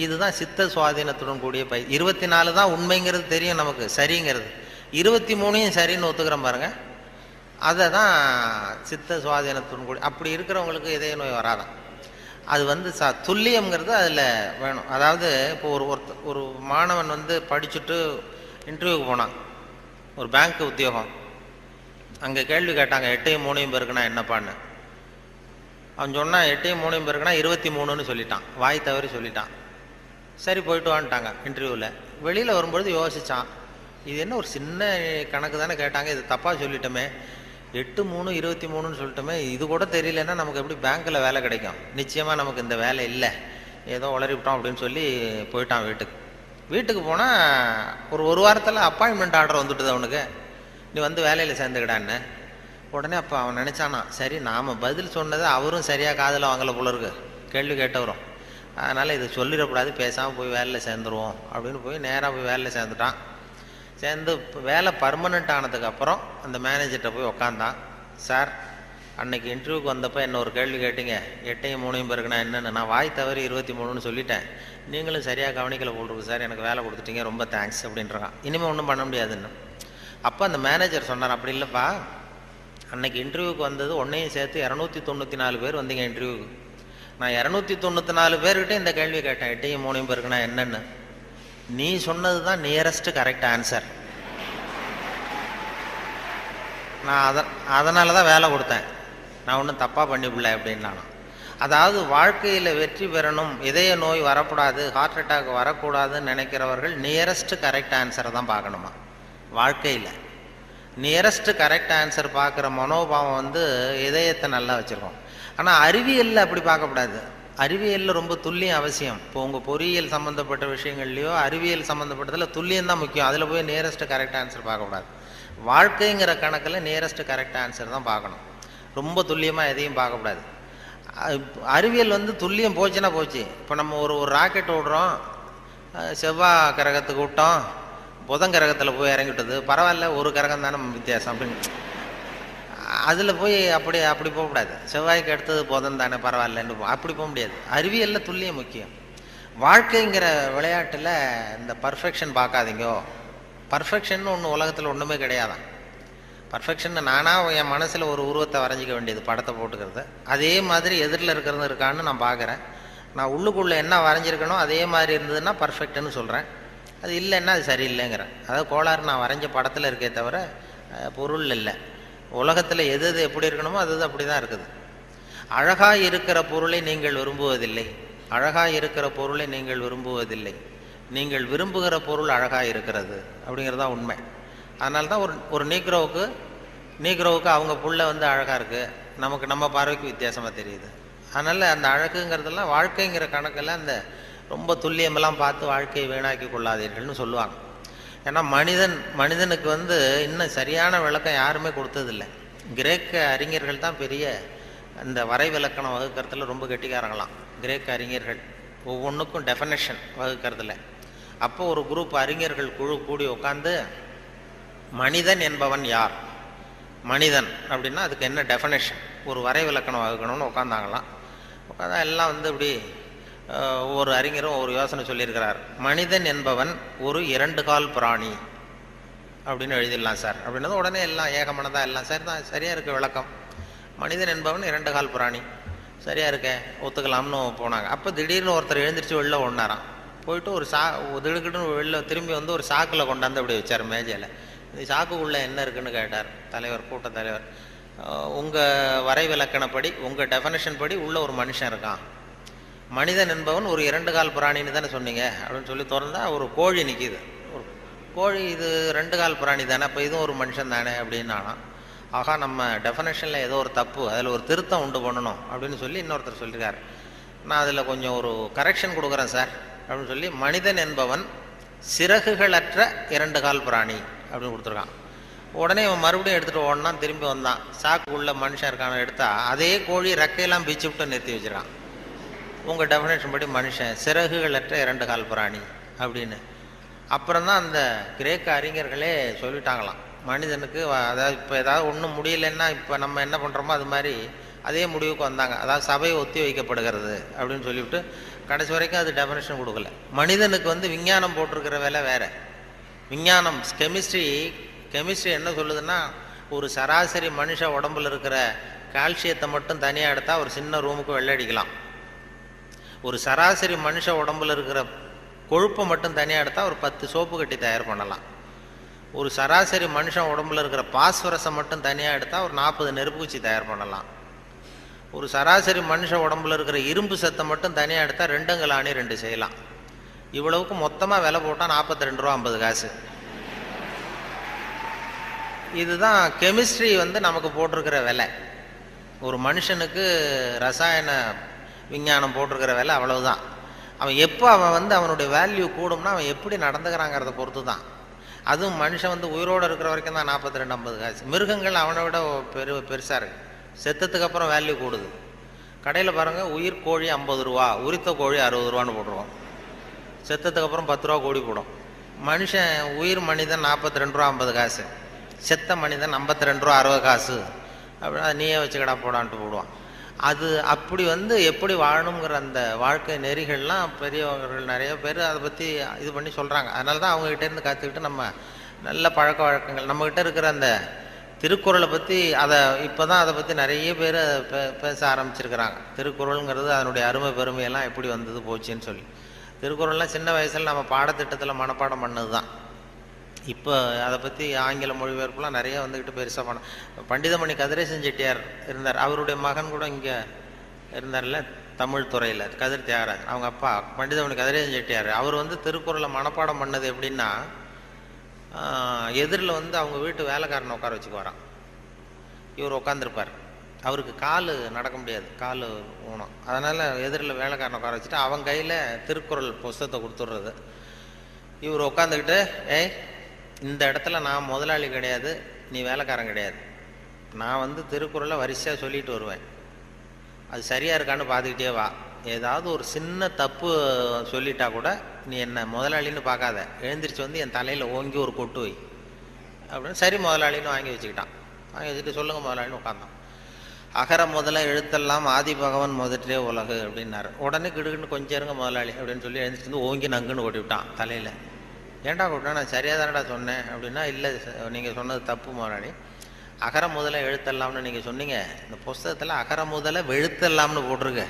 இதுதான் சித்த சுவாதீனத்துடன் கூடிய 24 தான் உண்மைங்கிறது தெரியும் நமக்கு, சரிங்கிறது. 23ஐயும் சரின்னு ஒத்துக்கிறோம் பாருங்க, அதை தான் சித்த சுவாதீனத்துடன் கூடிய. அப்படி இருக்கிறவங்களுக்கு இதய நோய் வராதான். அது துல்லியம்ங்கிறது அதில் வேணும். அதாவது இப்போ ஒரு மாணவன் படிச்சுட்டு இன்டர்வியூக்கு போனான், ஒரு பேங்க் உத்தியோகம். அங்கே கேள்வி கேட்டாங்க, 8ஐயும் 3ஐயும் பெருக்குனா என்னப்பான்னு. அவன் சொன்னான், 8ஐயும் 3ஐயும் பெருக்குனா 23ன்னு சொல்லிட்டான், வாய் தவறி சொல்லிட்டான். சரி, போயிட்டு வான்ட்டாங்க இன்டர்வியூவில். வெளியில் வரும்பொழுது யோசித்தான், இது என்ன ஒரு சின்ன கணக்கு தானே கேட்டாங்க, இது தப்பாக சொல்லிட்டோமே, 8-3-23 சொல்லிட்டோமே, இது கூட தெரியலன்னா நமக்கு எப்படி பேங்க்கில் வேலை கிடைக்கும்? நிச்சயமாக நமக்கு இந்த வேலை இல்லை, ஏதோ உளறிவிட்டோம் அப்படின்னு சொல்லி போயிட்டான் வீட்டுக்கு. வீட்டுக்கு போனால் ஒரு வாரத்தில் அப்பாயின்மெண்ட் ஆர்டர் வந்துட்டுது அவனுக்கு, நீ வந்து வேலையில் சேர்ந்துக்கிடான்னு. உடனே அப்போ அவன் நினச்சானா, சரி நாம் பதில் சொன்னதை அவரும் சரியாக காதில் வாங்கலை போல இருக்கு, கேள்வி கேட்டவரும், அதனால் இதை சொல்லிடக்கூடாது, பேசாமல் போய் வேலையில் சேர்ந்துருவோம் அப்படின்னு போய் நேராக போய் வேலையில் சேர்ந்துட்டான். சேர்ந்து வேலை பர்மனெண்ட் ஆனதுக்கப்புறம் அந்த மேனேஜர்கிட்ட போய் உக்காந்தான். சார், அன்னைக்கு இன்டர்வியூக்கு வந்தப்போ என்ன ஒரு கேள்வி கேட்டீங்க, 8-3 பேருக்குன்னா என்னென்னு, நான் வாய் தவறி 23 சொல்லிட்டேன், நீங்களும் சரியாக கவனிக்கலை போட்டிருக்கு சார், எனக்கு வேலை கொடுத்துட்டீங்க, ரொம்ப தேங்க்ஸ் அப்படின்றான். இனிமேல் ஒன்றும் பண்ண முடியாதுன்னு. அப்போ அந்த மேனேஜர் சொன்னார், அப்படி இல்லைப்பா, அன்னைக்கு இன்டர்வியூக்கு வந்தது ஒன்றையும் சேர்த்து 294 பேர் வந்தீங்க இன்டர்வியூக்கு, நான் 294 பேர்கிட்ட இந்த கேள்வி கேட்டேன், 8-3 பேருக்குன்னா என்னென்னு, நீ சொன்னது தான் நியரஸ்ட் கரெக்ட் ஆன்சர், நான் அதனால தான் வேலை கொடுத்தேன், நான் ஒன்றும் தப்பாக பண்ணிவிடல அப்படின்னா. அதாவது வாழ்க்கையில் வெற்றி பெறணும், இதய நோய் வரக்கூடாது, ஹார்ட் அட்டாக் வரக்கூடாதுன்னு நினைக்கிறவர்கள் நியரஸ்ட் கரெக்ட் ஆன்சரை தான் பார்க்கணுமா. வாழ்க்கையில் நியரஸ்ட் கரெக்ட் ஆன்சர் பார்க்குற மனோபாவம் வந்து இதயத்தை நல்லா வச்சுருக்கோம். ஆனால் அறிவியலில் அப்படி பார்க்கக்கூடாது. அறிவியலில் ரொம்ப துல்லியம் அவசியம். இப்போ உங்கள் பொறியியல் சம்மந்தப்பட்ட விஷயங்கள்லையோ அறிவியல் சம்மந்தப்பட்டதில் துல்லியம் தான் முக்கியம், அதில் போய் நியரஸ்ட் கரெக்ட் ஆன்சர் பார்க்கக்கூடாது. வாழ்க்கைங்கிற கணக்கில் நியரஸ்ட் கரெக்ட் ஆன்சர் தான் பார்க்கணும், ரொம்ப துல்லியமாக எதையும் பார்க்கக்கூடாது. அறிவியல் வந்து துல்லியம் போச்சுன்னா போச்சு. இப்போ நம்ம ஒரு ராக்கெட் விடுறோம், செவ்வாய் கிரகத்துக்கு விட்டோம், புதன் கிரகத்தில் போய் இறங்கிட்டது, பரவாயில்ல, ஒரு கிரகம் தானே வித்தியாசம் அப்படின்னு அதில் போய் அப்படி போகக்கூடாது. செவ்வாய்க்கு அடுத்தது புதன் தானே, பரவாயில்லன்னு அப்படி போக முடியாது. அறிவியலில் துல்லியம் முக்கியம். வாழ்க்கைங்கிற விளையாட்டில் இந்த பர்ஃபெக்ஷன் பார்க்காதீங்கோ. பர்ஃபெக்ஷன் ஒன்று உலகத்தில் ஒன்றுமே கிடையாதான். பர்ஃபெக்ஷன் நானாக என் மனசில் ஒரு உருவத்தை வரைஞ்சிக்க வேண்டியது, படத்தை போட்டுக்கிறது, அதே மாதிரி எதிரில் இருக்கிறது இருக்கான்னு நான் பார்க்குறேன். நான் உள்ளுக்குள்ளே என்ன வரைஞ்சிருக்கணும் அதே மாதிரி இருந்ததுன்னா பர்ஃபெக்ட்னு சொல்கிறேன், அது இல்லைன்னா அது சரியில்லைங்கிறேன். அதாவது கோளாறு நான் வரைஞ்ச படத்தில் இருக்கே தவிர பொருள் இல்லை. உலகத்தில் எது எது எப்படி இருக்கணுமோ அது அப்படி தான் இருக்குது. அழகாக இருக்கிற பொருளை நீங்கள் விரும்புவதில்லை, அழகாக இருக்கிற பொருளை நீங்கள் விரும்புவதில்லை, நீங்கள் விரும்புகிற பொருள் அழகாக இருக்கிறது அப்படிங்கிறது தான் உண்மை. அதனால தான் ஒரு நீக்ரோவுக்கு அவங்க புள்ள வந்து அழகாக இருக்குது, நமக்கு நம்ம பார்வைக்கு வித்தியாசமாக தெரியுது. அதனால் அந்த அழகுங்கிறதெல்லாம் வாழ்க்கைங்கிற கணக்கில் அந்த ரொம்ப துல்லியமெல்லாம் பார்த்து வாழ்க்கையை வீணாக்கி கொள்ளாதீர்கள்னு சொல்லுவாங்க. ஏன்னா மனிதனுக்கு வந்து இன்னும் சரியான விளக்கம் யாருமே கொடுத்ததில்லை. கிரேக்க அறிஞர்கள் தான் பெரிய இந்த வரைவிலக்கணம் வகுக்கிறதுல ரொம்ப கெட்டிக்காரங்களாம். கிரேக்க அறிஞர்கள் ஒவ்வொன்றுக்கும் டெஃபனேஷன் வகுக்கிறதுல. அப்போ ஒரு குரூப் அறிஞர்கள் குழு கூடி உட்காந்து மனிதன் என்பவன் யார், மனிதன் அப்படின்னா அதுக்கு என்ன டெஃபனேஷன், ஒரு வரைவிலக்கணம் வகுக்கணும்னு உட்காந்தாங்களாம். உட்காந்தா எல்லாம் வந்து இப்படி ஒவ்வொரு அறிஞரும் ஒரு யோசனை சொல்லியிருக்கிறார். மனிதன் என்பவன் ஒரு 2 கால் பிராணி அப்படின்னு எழுதிடலாம் சார் அப்படின்னது உடனே எல்லாம் ஏகமனதாக எல்லாம் சரி தான், சரியாக இருக்க விளக்கம். மனிதன் என்பவன் 2 கால் பிராணி, சரியாக இருக்க, ஒத்துக்கலாம்னு போனாங்க. அப்போ திடீர்னு ஒருத்தர் எழுந்திரிச்சு வெளில ஒன்றாராம். போயிட்டு ஒரு திடுக்கிட்டுன்னு வெளில திரும்பி வந்து ஒரு சாக்கில் கொண்டாந்து அப்படி வச்சார் மேஜையில். இந்த சாக்குக்குள்ளே என்ன இருக்குன்னு கேட்டார் தலைவர், கூட்ட தலைவர். உங்கள் வரைவிலக்கணப்படி, உங்கள் டெஃபனேஷன் படி உள்ள ஒரு மனுஷன் இருக்கான், மனிதன் என்பவன் ஒரு 2 கால் பிராணின்னு தானே சொன்னீங்க அப்படின்னு சொல்லி திறந்தா ஒரு கோழி நிற்கிது. ஒரு கோழி, இது 2 கால் பிராணி தானே, அப்போ இதுவும் ஒரு மனுஷன் தானே அப்படின்னானா. ஆகா, நம்ம டெஃபனேஷனில் ஏதோ ஒரு தப்பு, அதில் ஒரு திருத்தம் உண்டு பண்ணணும் அப்படின்னு சொல்லி இன்னொருத்தர் சொல்லியிருக்காரு. நான் அதில் கொஞ்சம் ஒரு கரெக்ஷன் கொடுக்குறேன் சார் அப்படின்னு சொல்லி மனிதன் என்பவன் சிறகுகளற்ற 2 கால் பிராணி அப்படின்னு கொடுத்துருக்கான். உடனே இவன் மறுபடியும் எடுத்துகிட்டு ஓடனான், திரும்பி வந்தான், சாக்கு உள்ள மனுஷன் இருக்கான எடுத்தா அதே கோழி ரெக்கையெல்லாம் பிச்சு விட்டு நிறுத்தி வச்சிருக்கான். உங்கள் டெஃபினேஷன் படி மனுஷன் சிறகுகளற்ற 2 கால் பிராணி அப்படின்னு. அப்புறம் தான் அந்த கிரேக்க அறிஞர்களே சொல்லிட்டாங்களாம், மனிதனுக்கு அதாவது இப்போ ஏதாவது ஒன்றும் முடியலன்னா இப்போ நம்ம என்ன பண்ணுறோமோ அது மாதிரி அதே முடிவுக்கு வந்தாங்க. அதாவது சபை ஒத்தி வைக்கப்படுகிறது அப்படின்னு சொல்லிவிட்டு கடைசி வரைக்கும் அது டெஃபினேஷன் கொடுக்கல. மனிதனுக்கு வந்து விஞ்ஞானம் போட்டிருக்கிற வேலை வேறு. விஞ்ஞானம் கெமிஸ்ட்ரி என்ன சொல்லுதுன்னா, ஒரு சராசரி மனுஷ உடம்புல இருக்கிற கால்சியத்தை மட்டும் தனியாக எடுத்தால் ஒரு சின்ன ரூமுக்கு வெள்ளை அடிக்கலாம். ஒரு சராசரி மனுஷ உடம்புல இருக்கிற கொழுப்பை மட்டும் தனியாக எடுத்தால் ஒரு 10 சோப்பு கட்டி தயார் பண்ணலாம். ஒரு சராசரி மனுஷன் உடம்புல இருக்கிற பாஸ்பரஸை மட்டும் தனியாக எடுத்தால் ஒரு 40 நெருப்புக்குச்சி தயார் பண்ணலாம். ஒரு சராசரி மனுஷ உடம்புல இருக்கிற இரும்பு சத்தை மட்டும் தனியாக எடுத்தால் 2 கலாணி 2 செய்யலாம். இவ்வளவுக்கு மொத்தமாக விலை போட்டால் 42 ரூபா 50 காசு. இதுதான் கெமிஸ்ட்ரி நமக்கு போட்டிருக்கிற விலை. ஒரு மனுஷனுக்கு ரசாயன விஞ்ஞானம் போட்டிருக்கிற விலை அவ்வளவுதான். அவன் எப்போ அவன் அவனுடைய வேல்யூ கூடும்னா அவன் எப்படி நடந்துக்கிறாங்கிறத பொறுத்து தான். அதுவும் மனுஷன் உயிரோடு இருக்கிற வரைக்கும் தான் 42-50 காசு. மிருகங்கள் அவனை விட பெருசாக இருக்கு. செத்தத்துக்கு அப்புறம் வேல்யூ கூடுது. கடையில் பாருங்கள், உயிர் கோழி 50 ரூபா, உரித்த கோழி 60 ரூபான்னு போட்டுருவோம். செத்தத்துக்கு அப்புறம் 10 ரூபா கோழி போடும். மனுஷன் உயிர் மனிதன் 42 ரூபா 50 காசு, செத்த மனிதன் 52 ரூபா 60 காசு. அப்படின்னா நீயே வச்சுக்கடா போடான்ட்டு போடுவான். அது அப்படி எப்படி வாழணுங்கிற அந்த வாழ்க்கை நெறிகள்லாம் பெரியவர்கள் நிறைய பேர் அதை பற்றி இது பண்ணி சொல்கிறாங்க. அதனால தான் அவங்ககிட்டேருந்து கற்றுக்கிட்டு நம்ம நல்ல பழக்க வழக்கங்கள் நம்மக்கிட்ட இருக்கிற அந்த திருக்குறளை பற்றி இப்போ தான் அதை பற்றி நிறைய பேர் பேச ஆரம்பிச்சிருக்கிறாங்க. திருக்குறளுங்கிறது அதனுடைய அருமை பெருமையெல்லாம் எப்படி வந்தது போச்சுன்னு சொல்லி. திருக்குறள்லாம் சின்ன வயசில் நம்ம பாடத்திட்டத்தில் மனப்பாடம் பண்ணது தான். இப்போ அதை பற்றி ஆங்கில மொழிபெயர்ப்புலாம் நிறைய பெருசாக பண்டிதமணி கதிரேசன் செட்டியார் இருந்தார். அவருடைய மகன் கூட இங்கே இருந்தார்ல, தமிழ் துறையில் கதிர் தியாகராஜன். அவங்க அப்பா பண்டிதமணி கதிரேசன் செட்டியார். அவர் திருக்குறளை மனப்பாடம் பண்ணது எப்படின்னா, எதிரில் அவங்க வீட்டு வேலைக்காரனை உட்கார வச்சுக்குவாராம். இவர் உட்காந்துருப்பார். அவருக்கு கால் நடக்க முடியாது, கால் ஊனம். அதனால் எதிரில் வேலைக்காரனை உட்கார வச்சுட்டு அவன் கையில் திருக்குறள் புஸ்தகத்தை கொடுத்துட்றது. இவர் உட்காந்துக்கிட்டு, இந்த இடத்துல நான் முதலாளி கிடையாது, நீ வேலைக்காரன் கிடையாது, நான் திருக்குறளை வரிசையாக சொல்லிட்டு வருவேன், அது சரியாக இருக்கான்னு பார்த்துக்கிட்டே வா, ஏதாவது ஒரு சின்ன தப்பு சொல்லிட்டா கூட நீ என்ன முதலாளின்னு பார்க்காத, எழுந்திரிச்சு என் தலையில் ஓங்கி ஒரு கொட்டு வை அப்படின்னு. சரி முதலாளின்னு வாங்கி வச்சுக்கிட்டான். வாங்கி வச்சுட்டு சொல்லுங்கள் முதலாளின்னு உட்காந்தான். அகர முதல எழுத்தெல்லாம் ஆதி பகவன் முதற்றே உலகு அப்படின்னாரு. உடனே கிடுக்குன்னு கொஞ்சம் இருங்க முதலாளி அப்படின்னு சொல்லி எழுந்திரிச்சு ஓங்கி நங்குன்னு கொட்டி விட்டான் தலையில். ஏன்டா கொட்டினா, நான் சரியாக தானடா சொன்னேன் அப்படின்னா, இல்லை நீங்கள் சொன்னது தப்பு முதலாளி, அகர முதல எழுத்தெல்லாம்னு நீங்கள் சொன்னீங்க, இந்த புஸ்தகத்தில் அகர முதல வெழுத்தெல்லாம்னு போட்டிருக்கு,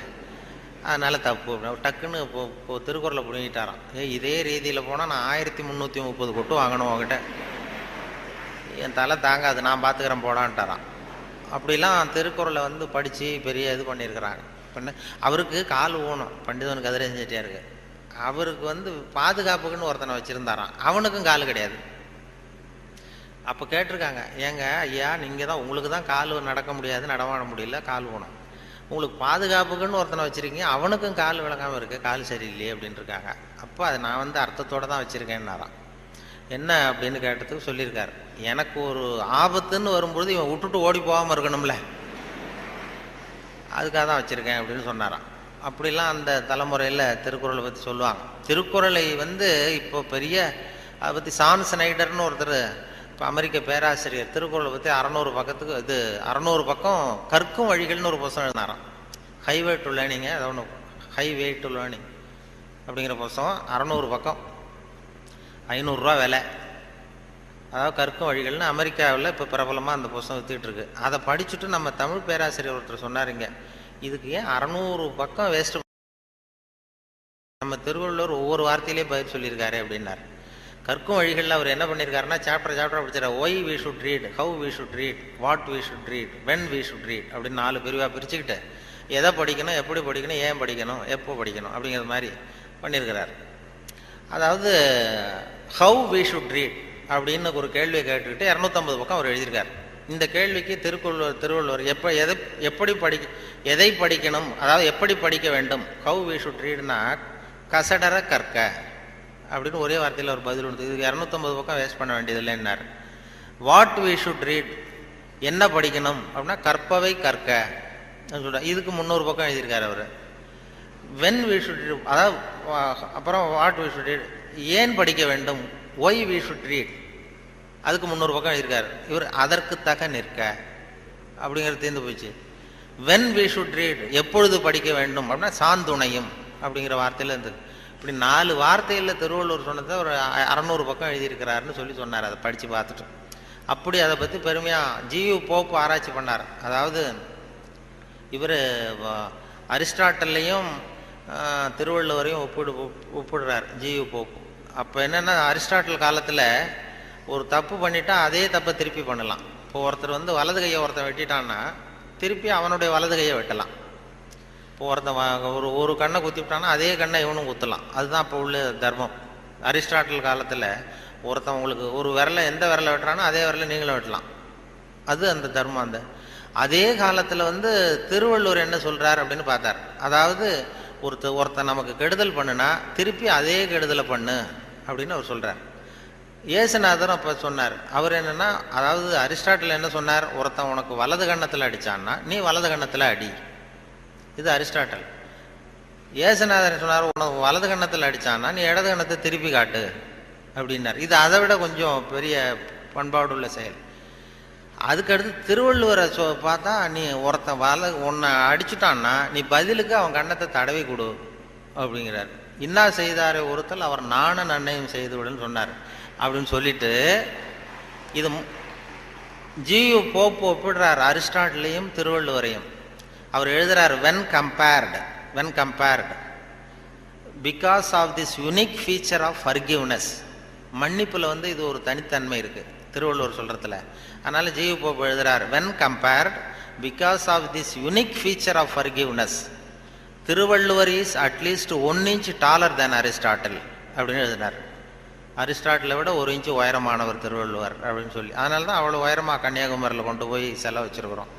அதனால் தப்பு அப்படின்னு டக்குன்னு இப்போ திருக்குறளை பிடிங்கிட்டாரான். இதே ரீதியில் போனால் நான் 1330 கொட்டு வாங்கணும் உங்ககிட்ட, என் தலை தாங்காது, நான் பார்த்துக்கிறேன் போடான்ட்டாரான். அப்படிலாம் திருக்குறளை படித்து பெரிய இது பண்ணியிருக்கிறாங்க. அவருக்கு கால் ஊனம், பண்டிதன் கதிரேசன் செட்டியாருக்கு. அவருக்கு பாதுகாப்புக்குன்னு ஒருத்தனை வச்சுருந்தாரான், அவனுக்கும் கால் கிடையாது. அப்போ கேட்டிருக்காங்க, ஏங்க ஐயா நீங்கள் தான், உங்களுக்கு தான் கால் நடக்க முடியாது, நடமாட முடியல, கால் ஊனம், உங்களுக்கு பாதுகாப்புக்குன்னு ஒருத்தனை வச்சுருக்கீங்க, அவனுக்கும் கால் விளங்காமல் இருக்குது, கால் சரியில்லையே அப்படின்னு இருக்காங்க. அப்போ அதை நான் அர்த்தத்தோடு தான் வச்சுருக்கேன்னாரான். என்ன அப்படின்னு கேட்டதுக்கு சொல்லியிருக்காரு, எனக்கு ஒரு ஆபத்துன்னு வரும்பொழுது இவன் விட்டுட்டு ஓடி போகாமல் இருக்கணும்ல, அதுக்காக தான் வச்சுருக்கேன் அப்படின்னு சொன்னாரான். அப்படிலாம் அந்த தலைமுறையில் திருக்குறளை பற்றி சொல்லுவாங்க. திருக்குறளை இப்போ பெரிய அதை பற்றி சான் ஸ்னைடர்னு ஒருத்தர், இப்போ அமெரிக்க பேராசிரியர், திருக்குறளை பற்றி 600 பக்கத்துக்கு 600 பக்கம் கற்கும் வழிகள்னு ஒரு புத்தகம் எழுதினாராம். ஹைவே டு லேர்னிங், அது ஒன்று ஹைவே டு லேர்னிங் அப்படிங்கிற புத்தகம் 600 பக்கம், 500 ரூபா விலை. அதாவது கற்கும் வழிகள்னு அமெரிக்காவில் இப்போ பிரபலமாக அந்த புத்தகம் வித்துக்கிட்டு இருக்கு. அதை படிச்சுட்டு நம்ம தமிழ் பேராசிரியர் ஒருத்தர் சொன்னாருங்க, இதுக்கு ஏன் 600 பக்கம் வேஸ்ட், நம்ம திருவள்ளுவர் ஒவ்வொரு வார்த்தையிலேயே பதில் சொல்லியிருக்காரு அப்படின்னார். கற்கும் வழிகளில் அவர் என்ன பண்ணியிருக்காருன்னா, சாப்டர் படிச்சார். Why we should read, how we should read, what we should read, when we should read அப்படின்னு 4 பிரிவாக பிரிச்சுக்கிட்டு எதை படிக்கணும், எப்படி படிக்கணும், ஏன் படிக்கணும், எப்போ படிக்கணும் அப்படிங்கிற மாதிரி பண்ணியிருக்கிறார். அதாவது ஹவு வி ஷுட் ரீட் அப்படின்னு ஒரு கேள்வியை கேட்டுக்கிட்டு 250 பக்கம் அவர் எழுதியிருக்கார். இந்த கேள்விக்கு திருவள்ளுவர் எதை படிக்கணும், அதாவது எப்படி படிக்க வேண்டும், ஹவு வி ஷுட் ரீட்னா கசடர கற்க அப்படின்னு ஒரே வார்த்தையில் ஒரு பதில் கொடுத்து, இதுக்கு 250 பக்கம் வேஸ்ட் பண்ண வேண்டியதில்லைன்னார். வாட் வி ஷுட் ரீட், என்ன படிக்கணும் அப்படின்னா கற்பவை கற்க சொல்ற, இதுக்கு 300 பக்கம் எழுதியிருக்காரு அவர். வென் வி ஷுட் ரீட், அதாவது அப்புறம் வாட் வி ஷுட் ரீட், ஏன் படிக்க வேண்டும், ஒய் வி ஷுட் ரீட், அதுக்கு 300 பக்கம் எழுதியிருக்காரு. இவர் அதற்கு தக நிற்க அப்படிங்கிறது தீர்ந்து போச்சு. வென் வி ஷுட் ரீட், எப்பொழுது படிக்க வேண்டும் அப்படின்னா சாந்துணையும் அப்படிங்கிற வார்த்தையில் இருந்தது. இப்படி 4 வார்த்தையில் திருவள்ளுவர் சொன்னதை ஒரு 600 பக்கம் எழுதியிருக்கிறாருன்னு சொல்லி சொன்னார். அதை படித்து பார்த்துட்டு அப்படி அதை பற்றி பெருமையாக ஜியு போப்பு ஆராய்ச்சி பண்ணார். அதாவது இவர் அரிஸ்டாட்டல்லையும் திருவள்ளுவரையும் ஒப்பிடுறார் ஜியு போப்பு. அப்போ என்னென்னா, அரிஸ்டாட்டில் காலத்தில் ஒரு தப்பு பண்ணிட்டா அதே தப்பை திருப்பி பண்ணலாம். இப்போ ஒருத்தர் வலது கையை ஒருத்தன் வெட்டிட்டான்னா திருப்பி அவனுடைய வலது கையை வெட்டலாம். இப்போ ஒருத்தன் ஒரு கண்ணை குத்திவிட்டான்னா அதே கண்ணை இவனும் குத்தலாம். அதுதான் இப்போ உள்ள தர்மம். அரிஸ்டாட்டில் காலத்தில் ஒருத்தன் உங்களுக்கு ஒரு விரலை எந்த விரலை வெட்டுறானோ அதே விரலை நீங்களும் வெட்டலாம். அது அந்த தர்மம். அந்த அதே காலத்தில் வந்து திருவள்ளுவர் என்ன சொல்கிறார் அப்படின்னு பார்த்தார். அதாவது ஒருத்தன் நமக்கு கெடுதல் பண்ணுனா திருப்பி அதே கெடுதலை பண்ணு அப்படின்னு அவர் சொல்கிறார். இயேசுநாதரும் அப்போ சொன்னார். அவர் என்னென்னா, அதாவது அரிஸ்டாட்டில் என்ன சொன்னார், ஒருத்தன் உனக்கு வலது கன்னத்தில் அடித்தான்னா நீ வலது கன்னத்தில் அடி. இது அரிஸ்டாட்டல். இயேசுநாதர் சொன்னார், உனக்கு வலது கன்னத்தில் அடித்தான்னா நீ இடது கன்னத்தை திருப்பி காட்டு அப்படின்னார். இது அதை விட கொஞ்சம் பெரிய பண்பாடுள்ள செயல். அதுக்கடுத்து திருவள்ளுவரை பார்த்தா, நீ ஒருத்தன் உன்னை அடிச்சுட்டான்னா நீ பதிலுக்கு அவன் கன்னத்தை தடவி கொடு அப்படிங்கிறார். இன்னா செய்தாரை ஒருத்தல் அவர் நானும் நன்னையும் செய்து விடுன்னு சொன்னார். அப்படின்னு சொல்லிட்டு இது ஜியு போப் ஒப்பிடுறார் அரிஸ்டாட்டிலையும் திருவள்ளுவரையும். அவர் எழுதுறார், when compared because of this unique feature of forgiveness. மன்னிப்புல வந்து இது ஒரு தனித்தன்மை இருக்கு திருவள்ளுவர் சொல்றதுல. அதனால ஜியு போப் எழுதுறார், when compared because of this unique feature of forgiveness, Thiruvalluvar is at least 1 inch taller than Aristotle அப்படின்னு எழுதினார். அரிஸ்டாட்டிலை விட 1 இன்ச்சு உயரமானவர் திருவள்ளுவர் அப்படின்னு சொல்லி. அதனால தான் அவ்வளோ உயரமாக கன்னியாகுமரியில் கொண்டு போய் செலவு வச்சுருக்குறோம்.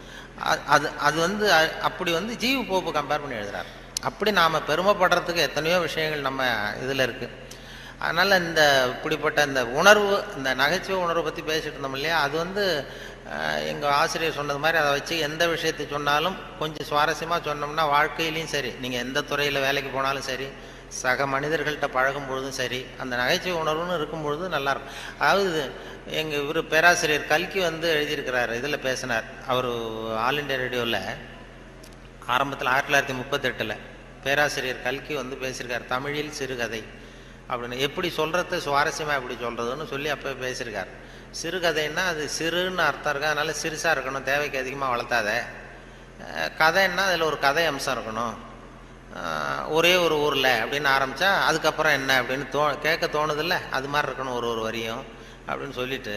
அது வந்து அப்படி வந்து ஜியு போப்பு கம்பேர் பண்ணி எழுதுறாரு. அப்படி நாம் பெருமைப்படுறதுக்கு எத்தனையோ விஷயங்கள் நம்ம இதில் இருக்குது. அதனால் இப்படிப்பட்ட இந்த உணர்வு, இந்த நகைச்சுவை உணர்வை பற்றி பேசிகிட்டு இருந்தோம் இல்லையா, அது வந்து எங்கள் ஆசிரியர் சொன்னது மாதிரி அதை வச்சு எந்த விஷயத்தை சொன்னாலும் கொஞ்சம் சுவாரஸ்யமாக சொன்னோம்னா வாழ்க்கையிலையும் சரி, நீங்கள் எந்த துறையில் வேலைக்கு போனாலும் சரி, சக மனிதர்கள்ட்ட பழகும் பொழுதும் சரி, அந்த நகைச்சுவை உணர்வுன்னு இருக்கும் பொழுது நல்லாயிருக்கும். அதாவது எங்கள் இவர் பேராசிரியர் கல்கி வந்து எழுதியிருக்கிறார், இதில் பேசினார். அவர் ஆல் இண்டியா ரேடியோவில் ஆரம்பத்தில் 1938 பேராசிரியர் கல்கி வந்து பேசியிருக்கார், தமிழில் சிறுகதை அப்படின்னு. எப்படி சொல்கிறது, சுவாரஸ்யமாக எப்படி சொல்கிறதுன்னு சொல்லி அப்போ பேசியிருக்கார். சிறுகதைன்னா அது சிறுன்னு அர்த்தம் இருக்கு, அதனால சிறுசாக இருக்கணும், தேவைக்கு அதிகமாக வளர்த்தாத. கதைன்னா அதில் ஒரு கதை அம்சம் இருக்கணும், ஒரே ஒரு ஊரில் அப்படின்னு ஆரம்பித்தா அதுக்கப்புறம் என்ன அப்படின்னு கேட்க தோணுதில்ல, அது மாதிரி இருக்கணும் ஒரு வரியும் அப்படின்னு சொல்லிட்டு,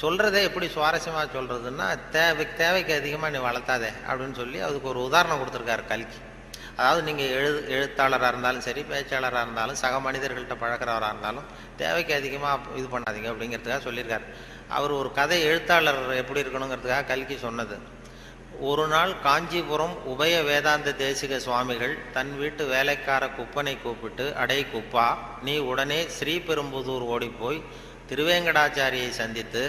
சொல்கிறதே எப்படி சுவாரஸ்யமாக சொல்கிறதுன்னா தேவைக்கு அதிகமாக நீ வளர்த்தாதே அப்படின்னு சொல்லி அதுக்கு ஒரு உதாரணம் கொடுத்துருக்காரு கல்கி. அதாவது நீங்கள் எழுத்தாளராக இருந்தாலும் சரி, பேச்சாளராக இருந்தாலும், சக மனிதர்கள்ட்ட பழக்கிறவராக இருந்தாலும் தேவைக்கு அதிகமாக இது பண்ணாதீங்க அப்படிங்கிறதுக்காக சொல்லியிருக்காரு. அவர் ஒரு கதை எழுத்தாளர் எப்படி இருக்கணுங்கிறதுக்காக கல்கி சொன்னது. ஒரு நாள் காஞ்சிபுரம் உபய வேதாந்த தேசிக சுவாமிகள் தன் வீட்டு வேலைக்கார குப்பனை கூப்பிட்டு, அடை குப்பா, நீ உடனே ஸ்ரீபெரும்புதூர் ஓடிப்போய் திருவேங்கடாச்சாரியை சந்தித்து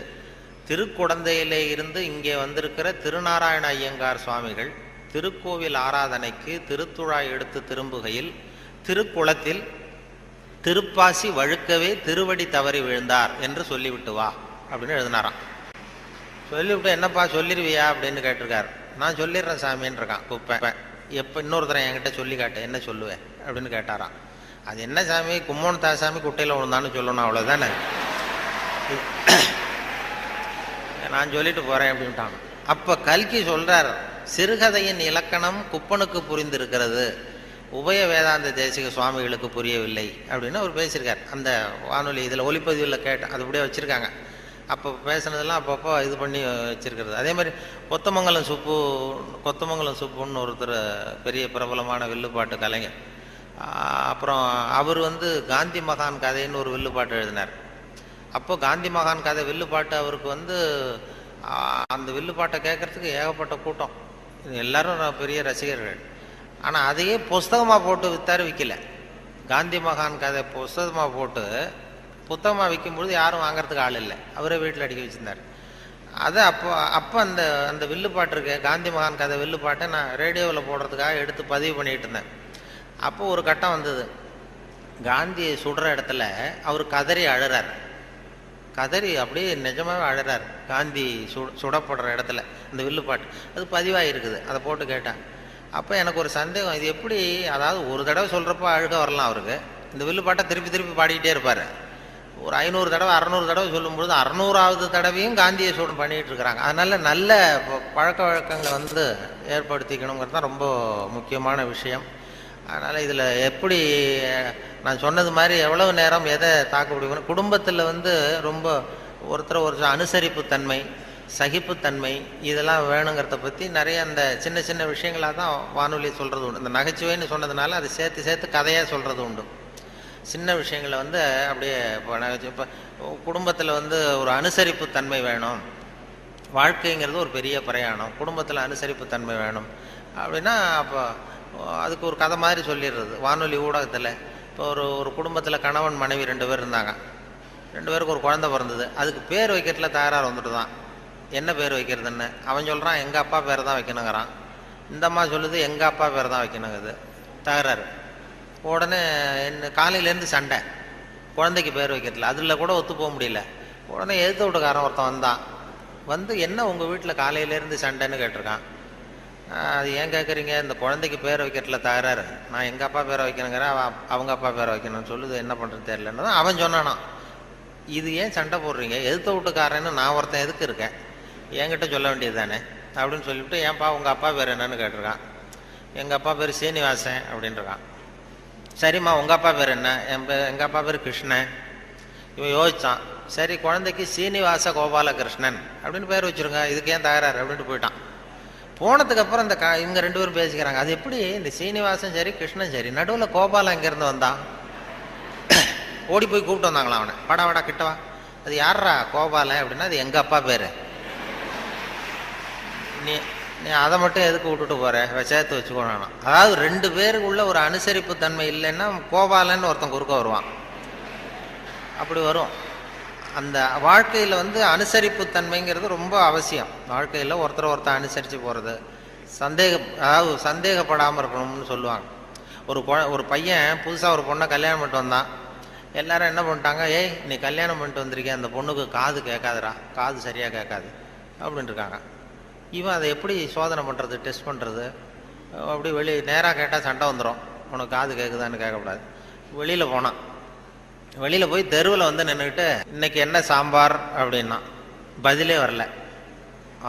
திருக்குடந்தையிலே இருந்து இங்கே வந்திருக்கிற திருநாராயண ஐயங்கார் சுவாமிகள் திருக்கோவில் ஆராதனைக்கு திருத்துழாய் எடுத்து திரும்புகையில் திருக்குளத்தில் திருப்பாசி வழுக்கவே திருவடி தவறி விழுந்தார் என்று சொல்லிவிட்டு வா அப்படின்னு எழுதினாராம். சொல்லிவிட்டு, என்னப்பா சொல்லிடுவியா அப்படின்னு கேட்டிருக்காரு. நான் சொல்லிடுறேன் சாமின்னு இருக்கான் குப்பை. எப்போ இன்னொருத்தரை என்கிட்ட சொல்லி காட்டு, என்ன சொல்லுவேன் அப்படின்னு கேட்டாராம். அது என்ன சாமி, கும்மோன் தாசாமி குட்டையில் விழுந்தான்னு சொல்லணும், அவ்வளோதானே, நான் சொல்லிட்டு போகிறேன் அப்படின்ட்டாங்க. அப்போ கல்கி சொல்கிறார், சிறுகதையின் இலக்கணம் குப்பனுக்கு புரிந்திருக்கிறது, உபய வேதாந்த தேசிக சுவாமிகளுக்கு புரியவில்லை அப்படின்னு அவர் பேசியிருக்கார். அந்த வானொலி இதில் ஒலிப்பதிவில் கேட்டேன், அது அப்படியே வச்சுருக்காங்க. அப்போ பேசுனதெல்லாம் அப்பப்போ இது பண்ணி வச்சுருக்கிறது. அதே மாதிரி கொத்தமங்கலம் சுப்புன்னு ஒருத்தர் பெரிய பிரபலமான வில்லுப்பாட்டு கலைஞர். அப்புறம் அவர் வந்து காந்தி மகான் கதைன்னு ஒரு வில்லுப்பாட்டு எழுதினார். அப்போ காந்தி மகான் கதை வில்லுப்பாட்டு அவருக்கு வந்து அந்த வில்லுப்பாட்டை கேட்குறதுக்கு ஏகப்பட்ட கூட்டம், எல்லாரும் பெரிய ரசிகர்கள். ஆனால் அதையே புஸ்தகமாக போட்டு விற்கல. காந்தி மகான் கதை புஸ்தகமாக போட்டு புத்தகமாக விற்கும்பொழுது யாரும் வாங்கிறதுக்கு ஆள் இல்லை, அவரே வீட்டில் அடிக்க வச்சுருந்தார். அதை அப்போ அந்த வில்லுப்பாட்டு இருக்கு, காந்தி மகான் கதை வில்லுப்பாட்டை நான் ரேடியோவில் போடுறதுக்காக எடுத்து பதிவு பண்ணிகிட்டு இருந்தேன். அப்போ ஒரு கட்டம் வந்தது, காந்தியை சுடுற இடத்துல அவர் கதறி அழுறார். கதறி அப்படியே நிஜமாகவே அழுறார் காந்தி சுடப்படுற இடத்துல. இந்த வில்லுப்பாட்டு அது பதிவாக இருக்குது, அதை போட்டு கேட்டேன். அப்போ எனக்கு ஒரு சந்தேகம், இது எப்படி, அதாவது ஒரு தடவை சொல்கிறப்போ அழுக வரலாம் அவருக்கு, இந்த வில்லுப்பாட்டை திருப்பி பாடிக்கிட்டே இருப்பார். ஒரு 500 தடவை 600 தடவை சொல்லும்பொழுது 600வது தடவையும் காந்தியை சூடு பண்ணிகிட்டு இருக்கிறாங்க. அதனால் நல்ல பழக்க வழக்கங்களை வந்து ஏற்படுத்திக்கணுங்கிறது தான் ரொம்ப முக்கியமான விஷயம். அதனால் இதில் எப்படி நான் சொன்னது மாதிரி எவ்வளவு நேரம் எதை தாக்க முடியும், குடும்பத்தில் வந்து ரொம்ப ஒரு அனுசரிப்புத்தன்மை, சகிப்புத்தன்மை இதெல்லாம் வேணுங்கிறத பற்றி நிறைய அந்த சின்ன சின்ன விஷயங்களாக தான் வானொலி சொல்கிறது உண்டு. இந்த நகைச்சுவைன்னு சொன்னதுனால அதை சேர்த்து கதையாக சொல்கிறது உண்டு. சின்ன விஷயங்களை வந்து அப்படியே இப்போ குடும்பத்தில் வந்து ஒரு அனுசரிப்புத்தன்மை வேணும், வாழ்க்கைங்கிறது ஒரு பெரிய பிரயாணம், குடும்பத்தில் அனுசரிப்பு தன்மை வேணும் அப்படின்னா அப்போ அதுக்கு ஒரு கதை மாதிரி சொல்லிடுறது வானொலி ஊடகத்தில். இப்போ ஒரு குடும்பத்தில் கணவன் மனைவி 2 பேர் இருந்தாங்க. 2 பேருக்கு ஒரு குழந்தை பிறந்தது. அதுக்கு பேர் வைக்கிறதுல தகராறு வந்துட்டு தான். என்ன பேர் வைக்கிறதுன்னு அவன் சொல்கிறான் எங்கள் அப்பா பேர் தான் வைக்கணுங்கிறான். இந்த அம்மா சொல்லுது எங்கள் அப்பா பேர் தான் வைக்கணுங்குது. தகராறு. உடனே என்ன காலையிலேருந்து சண்டை குழந்தைக்கு பேர் வைக்கிறதுல. அதில் கூட ஒத்து போக முடியல. உடனே எதிர்த்து வீட்டுக்காரன் ஒருத்தன் வந்தான். வந்து என்ன உங்கள் வீட்டில் காலையிலேருந்து சண்டைன்னு கேட்டிருக்கான். அது ஏன் கேட்குறீங்க, இந்த குழந்தைக்கு பேர் வைக்கிறதுல தகராறு, நான் எங்கள் அப்பா பேரை வைக்கணுங்கிற அவங்க அப்பா பேரை வைக்கணும்னு சொல்லுது, என்ன பண்ணுறது தெரியலன்னு தான் அவன் சொன்னானான். இது ஏன் சண்டை போடுறீங்க, எதிர்த்த வீட்டுக்காரன்னு நான் ஒருத்தன் எதுக்கு இருக்கேன், என்கிட்ட சொல்ல வேண்டியது தானே அப்படின்னு சொல்லிவிட்டு ஏன்ப்பா உங்கள் அப்பா பேர் என்னன்னு கேட்டிருக்கான். எங்கள் அப்பா பேர் சீனிவாசன் அப்படின்ட்டுருக்கான். சரிம்மா உங்கள் அப்பா பேர் என்ன, எங்கள் அப்பா பேர் கிருஷ்ணன். இவன் யோசித்தான். சரி குழந்தைக்கு சீனிவாச கோபாலகிருஷ்ணன் அப்படின்னு பேர் வச்சுருங்க, இதுக்கு ஏன் தகராறு அப்படின்ட்டு போயிட்டான். போனதுக்கப்புறம் இந்த இவங்க 2 பேரும் பேசிக்கிறாங்க. அது எப்படி இந்த சீனிவாசன் சரி கிருஷ்ணன் சரி, நடுவில் கோபாலம் எங்கேருந்து வந்தான். ஓடி போய் கூப்பிட்டு வந்தாங்களாம் அவனை. வாடா கிட்டவா, அது யாரா கோபாலன் அப்படின்னா அது எங்கள் அப்பா பேர், நீ நீ அதை மட்டும் எதுக்கு விட்டுட்டு போற, சேர்த்து வச்சுக்கோனா. அதாவது 2 பேருக்குள்ள ஒரு அனுசரிப்பு தன்மை இல்லைன்னா கோபாலன்னு ஒருத்தன் குறுக்க வருவான். அப்படி வரும். அந்த வாழ்க்கையில் அனுசரிப்பு தன்மைங்கிறது ரொம்ப அவசியம். வாழ்க்கையில் ஒருத்தர் அனுசரித்து போகிறது, அதாவது சந்தேகப்படாமல் இருக்கணும்னு சொல்லுவாங்க. ஒரு பையன் புதுசாக ஒரு பொண்ணை கல்யாணம் பண்ணிட்டு வந்தான். எல்லாரும் என்ன பண்ணிட்டாங்க, ஏய் நீ கல்யாணம் பண்ணிட்டு வந்திருக்கேன், அந்த பொண்ணுக்கு காது கேட்காதுடா, காது சரியாக கேட்காது அப்படின்ட்டு இருக்காங்க. இவன் அதை எப்படி சோதனை பண்ணுறது, டெஸ்ட் பண்ணுறது, அப்படி நேராக கேட்டால் சண்டை வந்துடும், உனக்கு காது கேட்குதான்னு கேட்கக்கூடாது. வெளியில் போனான். வெளியில் போய் தெருவில் நின்றுக்கிட்டு இன்னைக்கு என்ன சாம்பார் அப்படின்னா பதிலே வரல.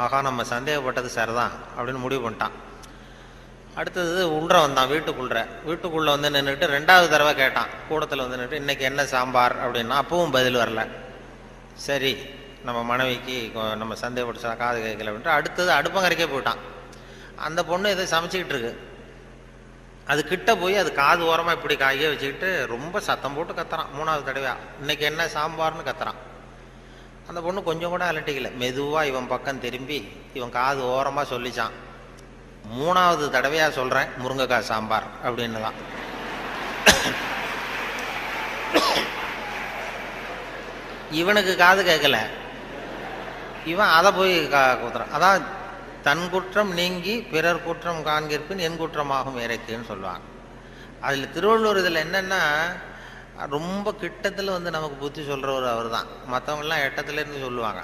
ஆகா நம்ம சந்தேகப்பட்டது சரிதான் அப்படின்னு முடிவு பண்ணிட்டான். அடுத்தது உள்ற வந்தான், வீட்டுக்குள்ளே நின்றுக்கிட்டு 2வது தடவை கேட்டான். கூடத்தில் நின்றுட்டு இன்னைக்கு என்ன சாம்பார் அப்படின்னா அப்பவும் பதில் வரல. சரி நம்ம மனைவிக்கு நம்ம சந்தேகப்பட்டு காது கேட்கல அப்படின்ட்டு அடுத்தது அடுப்பங்கரைக்கே போயிட்டான். அந்த பொண்ணு எதை சமைச்சிக்கிட்டு இருக்கு. அது கிட்ட போய் அது காது ஓரமாக இப்படி காய வச்சுக்கிட்டு ரொம்ப சத்தம் போட்டு கத்துறான். 3வது தடவையா இன்னைக்கு என்ன சாம்பார்னு கத்துறான். அந்த பொண்ணு கொஞ்சம் கூட அலட்டிக்கல. மெதுவாக இவன் பக்கம் திரும்பி இவன் காது ஓரமாக சொல்லிச்சான், 3வது தடவையா சொல்கிறேன் முருங்கைக்காய் சாம்பார் அப்படின்னு தான். இவனுக்கு காது கேட்கல. இவன் அதை போய் குத்துறான். அதான் தன் குற்றம் நீங்கி பிறர் குற்றம் காண்கிற்பின் என் குற்றமாகும் இறைக்குன்னு சொல்லுவாங்க. அதில் திருவள்ளுவர் இதில் என்னென்னா ரொம்ப கிட்டத்தில் நமக்கு புத்தி சொல்கிறவர் அவர் தான். மற்றவங்களாம் எட்டத்துலேருந்து சொல்லுவாங்க.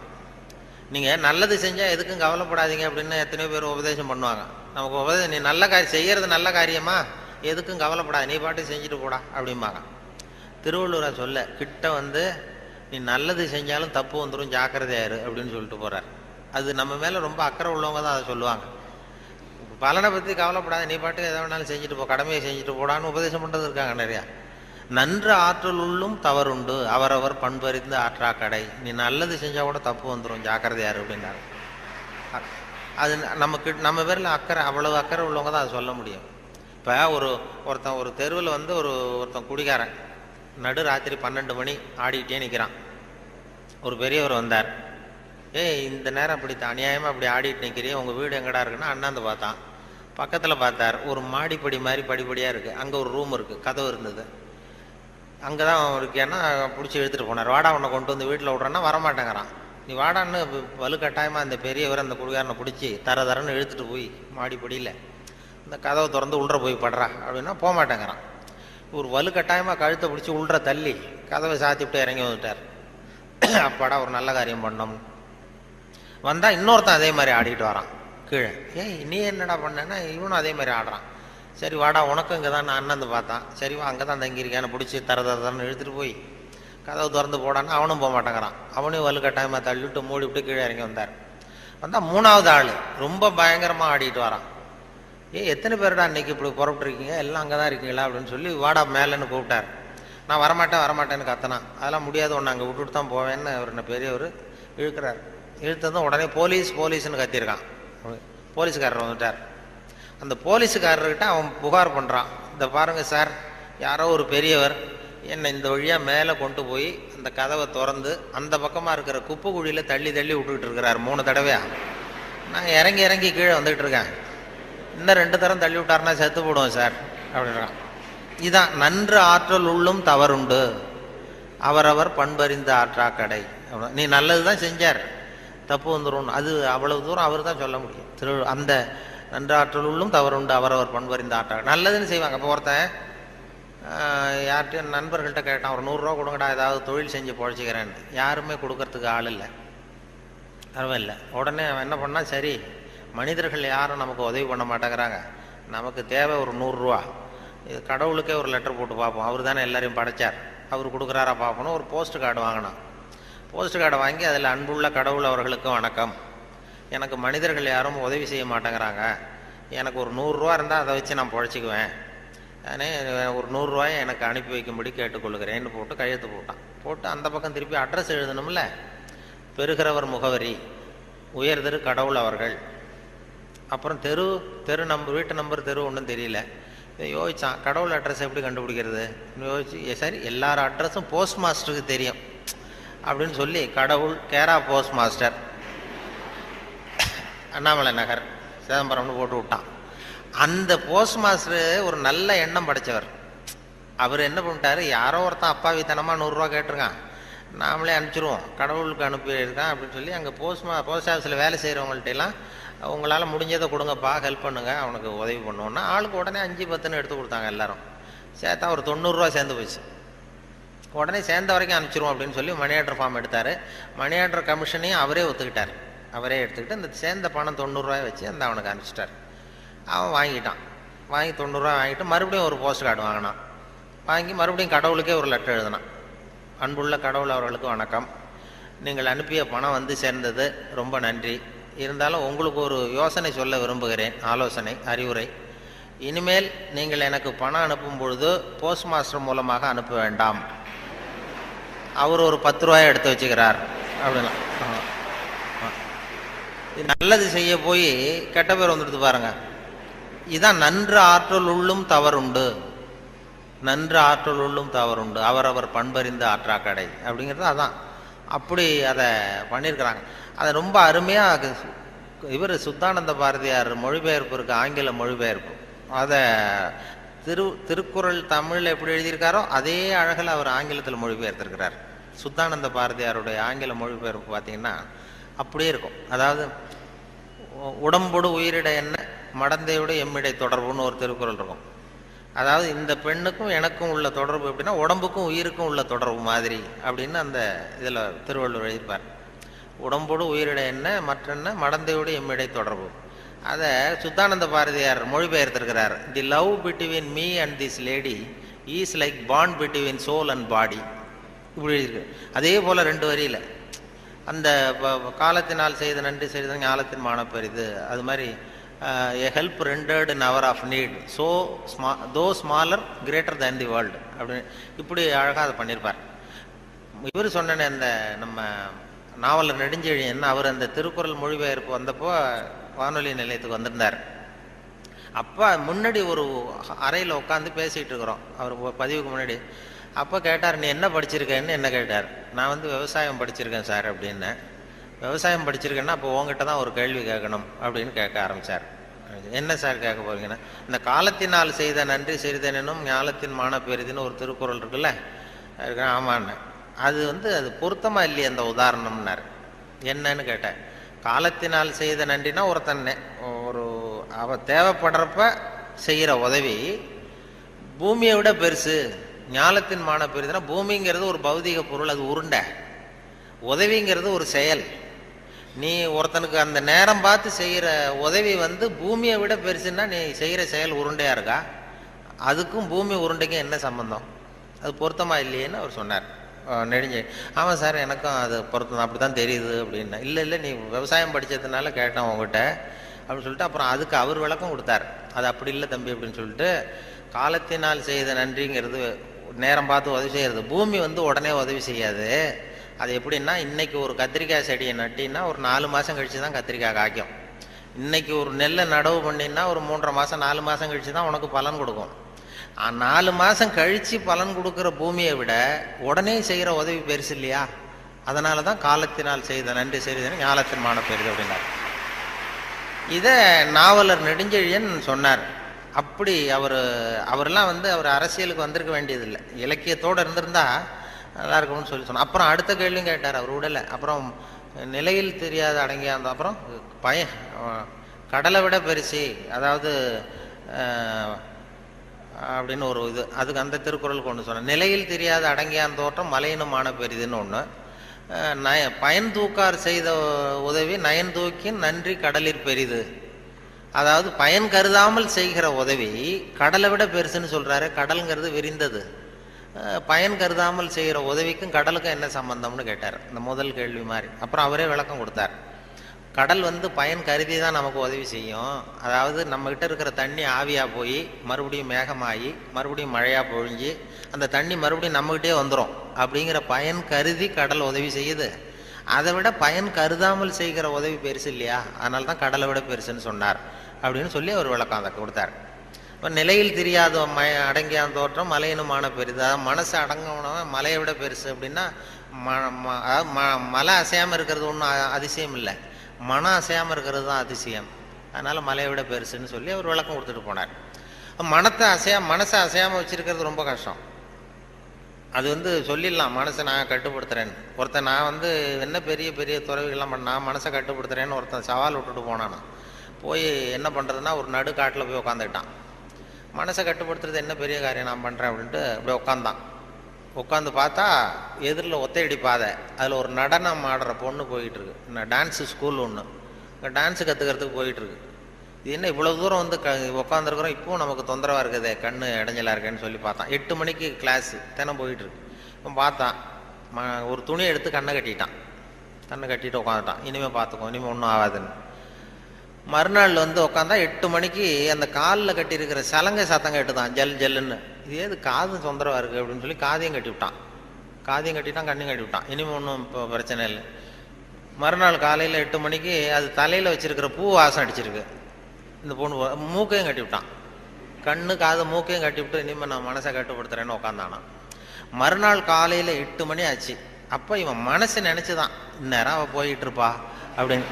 நீங்கள் நல்லது செஞ்சால் எதுக்கும் கவலைப்படாதீங்க அப்படின்னு எத்தனையோ பேர் உபதேசம் பண்ணுவாங்க. நமக்கு உபதேசம், நீ நல்ல செய்கிறது நல்ல காரியமா, எதுக்கும் கவலைப்படாது, நீ பாட்டு செஞ்சுட்டு போடா அப்படிம்பாங்க. திருவள்ளுவரை சொல்ல கிட்ட நீ நல்லது செஞ்சாலும் தப்பு வந்துடும், ஜாக்கிரதையாரு அப்படின்னு சொல்லிட்டு போகிறார். அது நம்ம மேலே ரொம்ப அக்கறை உள்ளவங்க தான் அதை சொல்லுவாங்க. பலனை பற்றி கவலைப்படாத, நீ பாட்டு எதை வேணாலும் செஞ்சுட்டு போ, கடமையை செஞ்சுட்டு போடான்னு உபதேசம் பண்ணுறது இருக்காங்க நிறையா. நன்று ஆற்றல் உள்ளும் தவறுண்டு, அவரவர் பண்பறிந்து ஆற்றா கடை, நீ நல்லது செஞ்சால் கூட தப்பு வந்துடும், ஜாக்கிரதையாரு அப்படின்னாரு. அது நம்ம பேரில் அக்கறை, அவ்வளவு அக்கறை உள்ளவங்க தான் அதை சொல்ல முடியும். இப்போ ஒருத்தன் ஒரு தெருவில் ஒருத்தன் குடிகாரன் நடு ராத்திரி 12 மணி ஆடிக்கிட்டே நிற்கிறான். ஒரு பெரியவர் வந்தார். இந்த நேரம் அப்படி அநியாயமாக அப்படி ஆடிட்டு நிற்கிறீ, உங்கள் வீடு எங்கடா இருக்குன்னா அண்ணாந்து பார்த்தான். பக்கத்தில் பார்த்தார், ஒரு மாடிப்படி மாதிரி படிப்படியாக இருக்குது. அங்கே ஒரு ரூம் இருக்குது, கதவு இருந்தது. அங்கே தான் இருக்கேன்னா பிடிச்சி எடுத்துகிட்டு போனார். வாடா உன்னை கொண்டு வீட்டில் விட்றேன்னா வரமாட்டேங்கிறான். நீ வாடான்னு வலுக்கட்டாயமாக அந்த பெரியவர் அந்த குடிகாரனை பிடிச்சி தரன்னு இழுத்துட்டு போய் மாடிப்படியில் இந்த கதவை திறந்து உள்ற போய் படுறா அப்படின்னா போக மாட்டேங்கிறான். ஒரு வலுக்கட்டாயமாக கழுத்தை பிடிச்சி உள்ற தள்ளி கதவை சாத்திவிட்டு இறங்கி வந்துட்டார். அப்பாடா ஒரு நல்ல காரியம் பண்ணோம். வந்தால் இன்னொருத்தன் அதே மாதிரி ஆடிட்டு வரான் கீழே. நீ என்னடா பண்ணேன்னா இவனும் அதே மாதிரி ஆடுறான். சரி வாடா உனக்கும் இங்கே தான் நான் அண்ணந்து பார்த்தான். சரி வா அங்கே தான் தங்கியிருக்கேன்னு பிடிச்சி தரன்னு இழுத்துட்டு போய் கதவு திறந்து போடான்னு அவனும் போக மாட்டேங்கிறான். அவனையும் வலுக்கட்டாயமாக தள்ளிவிட்டு மூடிவிட்டு கீழே இறங்கி வந்தார். வந்தால் 3வது ஆள் ரொம்ப பயங்கரமாக ஆடிட்டு வரான். எத்தனை பேருடா அன்னைக்கு இப்படி புறப்பட்டுருக்கீங்க, எல்லாம் அங்கே தான் இருக்கீங்களா அப்படின்னு சொல்லி வாடா மேலேன்னு கூப்பிட்டார். நான் வரமாட்டேன்னு கத்தினான். அதெல்லாம் முடியாது, ஒன்று அங்கே விட்டுட்டு தான் போவேன்னு அவர் என்ன பெரியவர் இழுக்கிறார். இழுத்ததும் உடனே போலீஸ்னு கத்தியிருக்கான். போலீஸ்காரர் வந்துட்டார். அந்த போலீஸுக்காரர்கிட்ட அவன் புகார் பண்ணுறான். இந்த பாருங்கள் சார், யாரோ ஒரு பெரியவர் என்னை இந்த வழியாக மேலே கொண்டு போய் அந்த கதவை திறந்து அந்த பக்கமாக இருக்கிற குப்பை குழியில் தள்ளி தள்ளி விட்டுக்கிட்டு இருக்கிறார் 3 தடவையா. நான் இறங்கி இறங்கி கீழே வந்துகிட்டு இருக்கேன். இன்னும் 2 தரம் தள்ளி விட்டாருன்னா செத்து போடுவோம் சார் அப்படின்றான். இதான் நன்று ஆற்றல் உள்ளும் தவறுண்டு, அவரவர் பண்பறிந்த ஆற்றா கடை. நீ நல்லது தான் செஞ்சார், தப்பு வந்துடும், அது அவ்வளவு தூரம் அவர் தான் சொல்ல முடியும். அந்த நன்று ஆற்றல் உள்ளும் தவறுண்டு, அவரவர் பண்பறிந்த ஆற்றா. நல்லதுன்னு செய்வாங்க. இப்போ ஒருத்தன் யார்கிட்டையும் நண்பர்கள்ட்ட கேட்டான், ஒரு 100 ரூபா கொடுங்கடா, ஏதாவது தொழில் செஞ்சு பொழைச்சிக்கிறேன்னு. யாருமே கொடுக்கறதுக்கு ஆள் இல்லை, பரவாயில்ல. உடனே அவன் என்ன பண்ணால், சரி மனிதர்கள் யாரும் நமக்கு உதவி பண்ண மாட்டேங்கிறாங்க, நமக்கு தேவை ஒரு 100 ரூபா, இது கடவுளுக்கே ஒரு லெட்டர் போட்டு பார்ப்போம், அவர் தானே எல்லாரையும் படைச்சார், அவர் கொடுக்குறாரா பார்ப்போம். ஒரு போஸ்ட் கார்டு வாங்கினான். போஸ்ட் கார்டை வாங்கி அதில் அன்புள்ள கடவுள் அவர்களுக்கு வணக்கம், எனக்கு மனிதர்கள் யாரும் உதவி செய்ய மாட்டேங்கிறாங்க, எனக்கு ஒரு 100 ரூபா இருந்தால் அதை வச்சு நான் பொழைச்சிக்குவேன், அதே ஒரு 100 ரூபாயை எனக்கு அனுப்பி வைக்கும்படி கேட்டுக்கொள்கிறேன்னு போட்டு கையெழுத்து போட்டான். போட்டு அந்த பக்கம் திருப்பி அட்ரஸ் எழுதணும்ல, பெறுகிறவர் முகவரி, உயர்திரு கடவுள் அவர்கள், அப்புறம் தெரு நம்பர், வீட்டு நம்பர், தெரு ஒன்றும் தெரியல. யோசிச்சான், கடவுள் அட்ரஸ் எப்படி கண்டுபிடிக்கிறது யோசிச்சு, சரி எல்லார் அட்ரஸும் போஸ்ட் மாஸ்டருக்கு தெரியும் அப்படின்னு சொல்லி கடவுள் கேரா போஸ்ட் மாஸ்டர் அண்ணாமலை நகர் சிதம்பரம்னு போட்டு விட்டான். அந்த போஸ்ட் மாஸ்டர் ஒரு நல்ல எண்ணம் படைச்சவர். அவர் என்ன பண்ணிட்டாரு, யாரோ ஒருத்தன் அப்பாவித்தனமாக 100 ரூபா கேட்டிருக்கான், நாமளே அனுப்பிச்சிருவோம், கடவுளுக்கு அனுப்பியிருக்கான் அப்படின்னு சொல்லி அங்கே போஸ்ட் ஆஃபீஸில் வேலை செய்கிறவங்கள்ட்டெல்லாம் உங்களால் முடிஞ்சதை கொடுங்கப்பா, ஹெல்ப் பண்ணுங்க, அவனுக்கு உதவி பண்ணுவோன்னா ஆளுக்கு உடனே 5-10 எடுத்து கொடுத்தாங்க. எல்லாரும் சேர்த்தா ஒரு 90 ரூபா சேர்ந்து போச்சு. உடனே சேர்ந்த வரைக்கும் அனுப்பிச்சிருவோம் அப்படின்னு சொல்லி மணி ஆர்டர் ஃபார்ம் எடுத்தார். மணி ஆர்டர் கமிஷனையும் அவரே ஒத்துக்கிட்டார். அவரே எடுத்துக்கிட்டு இந்த சேர்ந்த பணம் 90 ரூபாய் வச்சு அந்த அவனுக்கு அனுப்பிச்சிட்டார். அவன் வாங்கிட்டான். வாங்கி 90 ரூபா வாங்கிட்டு மறுபடியும் ஒரு போஸ்ட் கார்டு வாங்கினான். வாங்கி மறுபடியும் கடவுளுக்கே ஒரு லெட்டர் எழுதினான். அன்புள்ள கடவுள் அவர்களுக்கு வணக்கம், நீங்கள் அனுப்பிய பணம் வந்து சேர்ந்தது, ரொம்ப நன்றி. இருந்தாலும் உங்களுக்கு ஒரு யோசனை சொல்ல விரும்புகிறேன், ஆலோசனை, அறிவுரை. இனிமேல் நீங்கள் எனக்கு பணம் அனுப்பும் பொழுது போஸ்ட் மாஸ்டர் மூலமாக அனுப்ப வேண்டாம், அவர் ஒரு 10 ரூபாயை எடுத்து வச்சுக்கிறார் அப்படின்னா. நல்லது செய்ய போய் கெட்ட பேர் வந்துடுது பாருங்க. இதான் நன்று ஆற்றல் உள்ளும் தவறுண்டு, நன்று ஆற்றல் உள்ளும் தவறுண்டு, அவரவர் பண்பறிந்த ஆற்றா கடை அப்படிங்கிறது அதான். அப்படி அதை பண்ணியிருக்கிறாங்க. அதை ரொம்ப அருமையாக இவர் சுத்தானந்த பாரதியார் மொழிபெயர்ப்பு இருக்கு, ஆங்கில மொழிபெயர்ப்பு. அதை திருக்குறள் தமிழில் எப்படி எழுதியிருக்காரோ அதே அழகில் அவர் ஆங்கிலத்தில் மொழிபெயர்த்திருக்கிறார். சுத்தானந்த பாரதியாருடைய ஆங்கில மொழிபெயர்ப்பு பார்த்தீங்கன்னா அப்படியே இருக்கும். அதாவது உடம்போடு உயிரிட என்ன, மடந்தையோடு எம்மிடை தொடர்புன்னு ஒரு திருக்குறள் இருக்கும். அதாவது இந்த பெண்ணுக்கும் எனக்கும் உள்ள தொடர்பு எப்படின்னா உடம்புக்கும் உயிருக்கும் உள்ள தொடர்பு மாதிரி அப்படின்னு அந்த இதில் திருவள்ளுவர் எழுதிப்பார். உடம்போடு உயிரிட என்ன, மற்றென்ன, மடந்தையோடு எம்மிடை தொடர்பு. அதை சுத்தானந்த பாரதியார் மொழிபெயர்த்திருக்கிறார். The love between me and this lady is like bond between soul and body, இப்படி எழுதியிருக்கு. அதே போல் 2 வரியில் அந்த காலத்தினால் செய்த நன்றி செய்த ஞாலத்தின் மானப்பெரிது, அது மாதிரி a help rendered in hour of need, so though smaller greater than the world அப்படின்னு இப்படி அழகாக அதை பண்ணியிருப்பார். இவர் சொன்ன அந்த நம்ம நாவலர் நெடுஞ்செழியன், அவர் அந்த திருக்குறள் மொழிபெயர்ப்பு வந்தப்போ வானொலி நிலையத்துக்கு வந்திருந்தார். அப்போ முன்னாடி ஒரு அறையில் உட்காந்து பேசிகிட்டு இருக்கிறோம், அவர் பதிவுக்கு முன்னாடி. அப்போ கேட்டார், நீ என்ன படிச்சிருக்கேன்னு என்ன கேட்டார். நான் வந்து விவசாயம் படிச்சிருக்கேன் சார் அப்படின்னேன். விவசாயம் படிச்சிருக்கேன்னா அப்போ உங்ககிட்ட தான் ஒரு கேள்வி கேட்கணும் அப்படின்னு கேட்க ஆரம்பித்தார். என்ன சார் கேட்க போறீங்கன்னா, இந்த காலத்தினால் செய்த நன்றி சிறிதெனும் ஞாலத்தின் மானப்பெரிதுன்னு ஒரு திருக்குறள் இருக்குல்ல, ஆமான்னு. அது அது பொருத்தமாக இல்லையே அந்த உதாரணம்னார். என்னன்னு கேட்டேன். காலத்தினால் செய்த நன்றினா ஒருத்தன் அவ தேவைப்படுறப்ப செய்கிற உதவி பூமியை விட பெருசு. ஞாலத்தின் மான பெருதுன்னா பூமிங்கிறது ஒரு பௌதிக பொருள், அது உருண்டை. உதவிங்கிறது ஒரு செயல். நீ ஒருத்தனுக்கு அந்த நேரம் பார்த்து செய்கிற உதவி பூமியை விட பெருசுன்னா நீ செய்கிற செயல் உருண்டையா இருக்கா? அதுக்கும் பூமி உருண்டைக்கும் என்ன சம்பந்தம்? அது பொருத்தமா இல்லையேன்னு அவர் சொன்னார். நெடுஞ்சு, ஆமாம் சார் எனக்கும் அது பொருத்தம் அப்படி தான் தெரியுது அப்படின்னா. இல்லை நீ விவசாயம் படித்ததுனால கேட்டேன் உங்ககிட்ட அப்படின்னு சொல்லிட்டு அப்புறம் அதுக்கு அவர் விளக்கம் கொடுத்தார். அது அப்படி இல்லை தம்பி அப்படின்னு சொல்லிட்டு, காலத்தினால் செய்த நன்றிங்கிறது நேரம் பார்த்து உதவி செய்கிறது. பூமி உடனே உதவி செய்யாது. அது எப்படின்னா, இன்னைக்கு ஒரு கத்திரிக்காய் செடியை நட்டின்னா ஒரு 4 மாதம் கழிச்சு தான் கத்திரிக்காய் காய்க்கும். இன்னைக்கு ஒரு நெல்லை நடவு பண்ணின்னா ஒரு 3.5 மாதம் 4 மாதம் கழிச்சு தான் உனக்கு பலன் கொடுக்கும். 4 மாதம் கழித்து பலன் கொடுக்குற பூமியை விட உடனே செய்கிற உதவி பெருசு இல்லையா? அதனால தான் காலத்தினால் செய்த நன்றி செய்தது ஞாலத்தின் மான பெரிது அப்படின்னார். இதை நாவலர் நெடுஞ்செழியன் சொன்னார். அப்படி அவரெல்லாம் அவர் அரசியலுக்கு வந்திருக்க வேண்டியதில்லை, இலக்கியத்தோடு இருந்திருந்தா நல்லா இருக்கும்னு சொன்னார். அப்புறம் அடுத்த கேள்வியும் கேட்டார், அவர் விடலை. அப்புறம் நிலையில் தெரியாத அடங்கியா இருந்தோம். அப்புறம் கடலை விட பெருசி, அதாவது அப்படின்னு ஒரு இது, அதுக்கு அந்த திருக்குறள் கொண்டு சொன்னேன். நிலையில் தெரியாத அடங்கியான் தோற்றம் மலையினுமான பெரிதுன்னு ஒன்று. பயன் தூக்கார் செய்த உதவி நயன் தூக்கின் நன்றி கடலிற் பெரிது. அதாவது பயன் கருதாமல் செய்கிற உதவி கடலை விட பெருசுன்னு சொல்றாரு. கடலுங்கிறது விரிந்தது. பயன் கருதாமல் செய்கிற உதவிக்கும் கடலுக்கும் என்ன சம்பந்தம்னு கேட்டார், இந்த முதல் கேள்வி மாதிரி. அப்புறம் அவரே விளக்கம் கொடுத்தார். கடல் பயன் கருதி தான் நமக்கு உதவி செய்யும். அதாவது நம்மகிட்ட இருக்கிற தண்ணி ஆவியாக போய் மறுபடியும் மேகமாகி மறுபடியும் மழையாக பொழிஞ்சு அந்த தண்ணி மறுபடியும் நம்மகிட்டே வந்துடும் அப்படிங்கிற பயன் கருதி கடல் உதவி செய்யுது. அதை விட பயன் கருதாமல் செய்கிற உதவி பெருசு இல்லையா? அதனால தான் கடலை விட பெருசுன்னு சொன்னார் அப்படின்னு சொல்லி அவர் விளக்கம் அதை கொடுத்தார். இப்போ நிலையில் தெரியாத அடங்கியான் தோற்றம் மலையினுமான பெரிது. அதாவது மனசு அடங்கினவன் மலையை விட பெருசு அப்படின்னா மலை அசையாமல் இருக்கிறது ஒன்றும் அதிசயம் இல்லை, மனம் அசையாமல் இருக்கிறது தான் அதிசயம். அதனால் மலையை விட பெருசுன்னு சொல்லி அவர் விளக்கம் கொடுத்துட்டு போனார். மனசை அசையாமல் வச்சுருக்கிறது ரொம்ப கஷ்டம். அது சொல்லிடலாம், மனசை நான் கட்டுப்படுத்துகிறேன்னு. ஒருத்தன் நான் என்ன பெரிய பெரிய துறவிகள்லாம் நான் மனசை கட்டுப்படுத்துகிறேன்னு ஒருத்தன் சவால் விட்டுட்டு போனானா, போய் என்ன பண்ணுறதுன்னா ஒரு நடு காட்டில் போய் உட்காந்துக்கிட்டான். மனசை கட்டுப்படுத்துறது என்ன பெரிய காரியம் நான் பண்ணுறேன் அப்படின்ட்டு அப்படியே உட்காந்து பார்த்தா எதிரில் ஒத்தையடி பாதை, அதில் ஒரு நடனம் ஆடுற பொண்ணு போயிட்டுருக்கு. டான்ஸு ஸ்கூல் ஒன்று, டான்ஸு கற்றுக்கிறதுக்கு போயிட்டுருக்கு. இது என்ன இவ்வளோ தூரம் உட்காந்துருக்குறோம், இப்போவும் நமக்கு தொந்தரவாக இருக்குதே, கண்ணு இடைஞ்சலாக இருக்கேன்னு சொல்லி பார்த்தான். 8 மணிக்கு கிளாஸு தினம் போயிட்டுருக்கு. இப்போ பார்த்தான், ஒரு துணியை எடுத்து கண்ணை கட்டிட்டு உட்காந்துட்டான். இனிமேல் பார்த்துக்கோ, இனிமேல் ஒன்றும் ஆகாதுன்னு. மறுநாள் உட்காந்தா 8 மணிக்கு அந்த காலில் கட்டியிருக்கிற சலங்கை சத்தம் கேட்டுதான், ஜல் ஜல்லுன்னு. இது ஏது காது தொந்தரவாக இருக்குது அப்படின்னு சொல்லி காதையும் கட்டிவிட்டான், கண்ணையும் கட்டிவிட்டான். இனிமேல் ஒன்றும் இப்போ பிரச்சனை இல்லை. மறுநாள் காலையில் 8 மணிக்கு அது தலையில் வச்சிருக்கிற பூ வாசம் அடிச்சிருக்கு. இந்த பொண்ணு மூக்கையும் கட்டிவிட்டான், கண்ணு காது மூக்கையும் கட்டிவிட்டு இனிமேல் நான் மனசை கட்டுப்படுத்துறேன்னு உட்காந்தானா. மறுநாள் காலையில் 8 மணி ஆச்சு. அப்போ இவன் மனசு நினச்சிதான், இந்நேரம் அவள் போயிட்டு இருப்பா அப்படின்னு.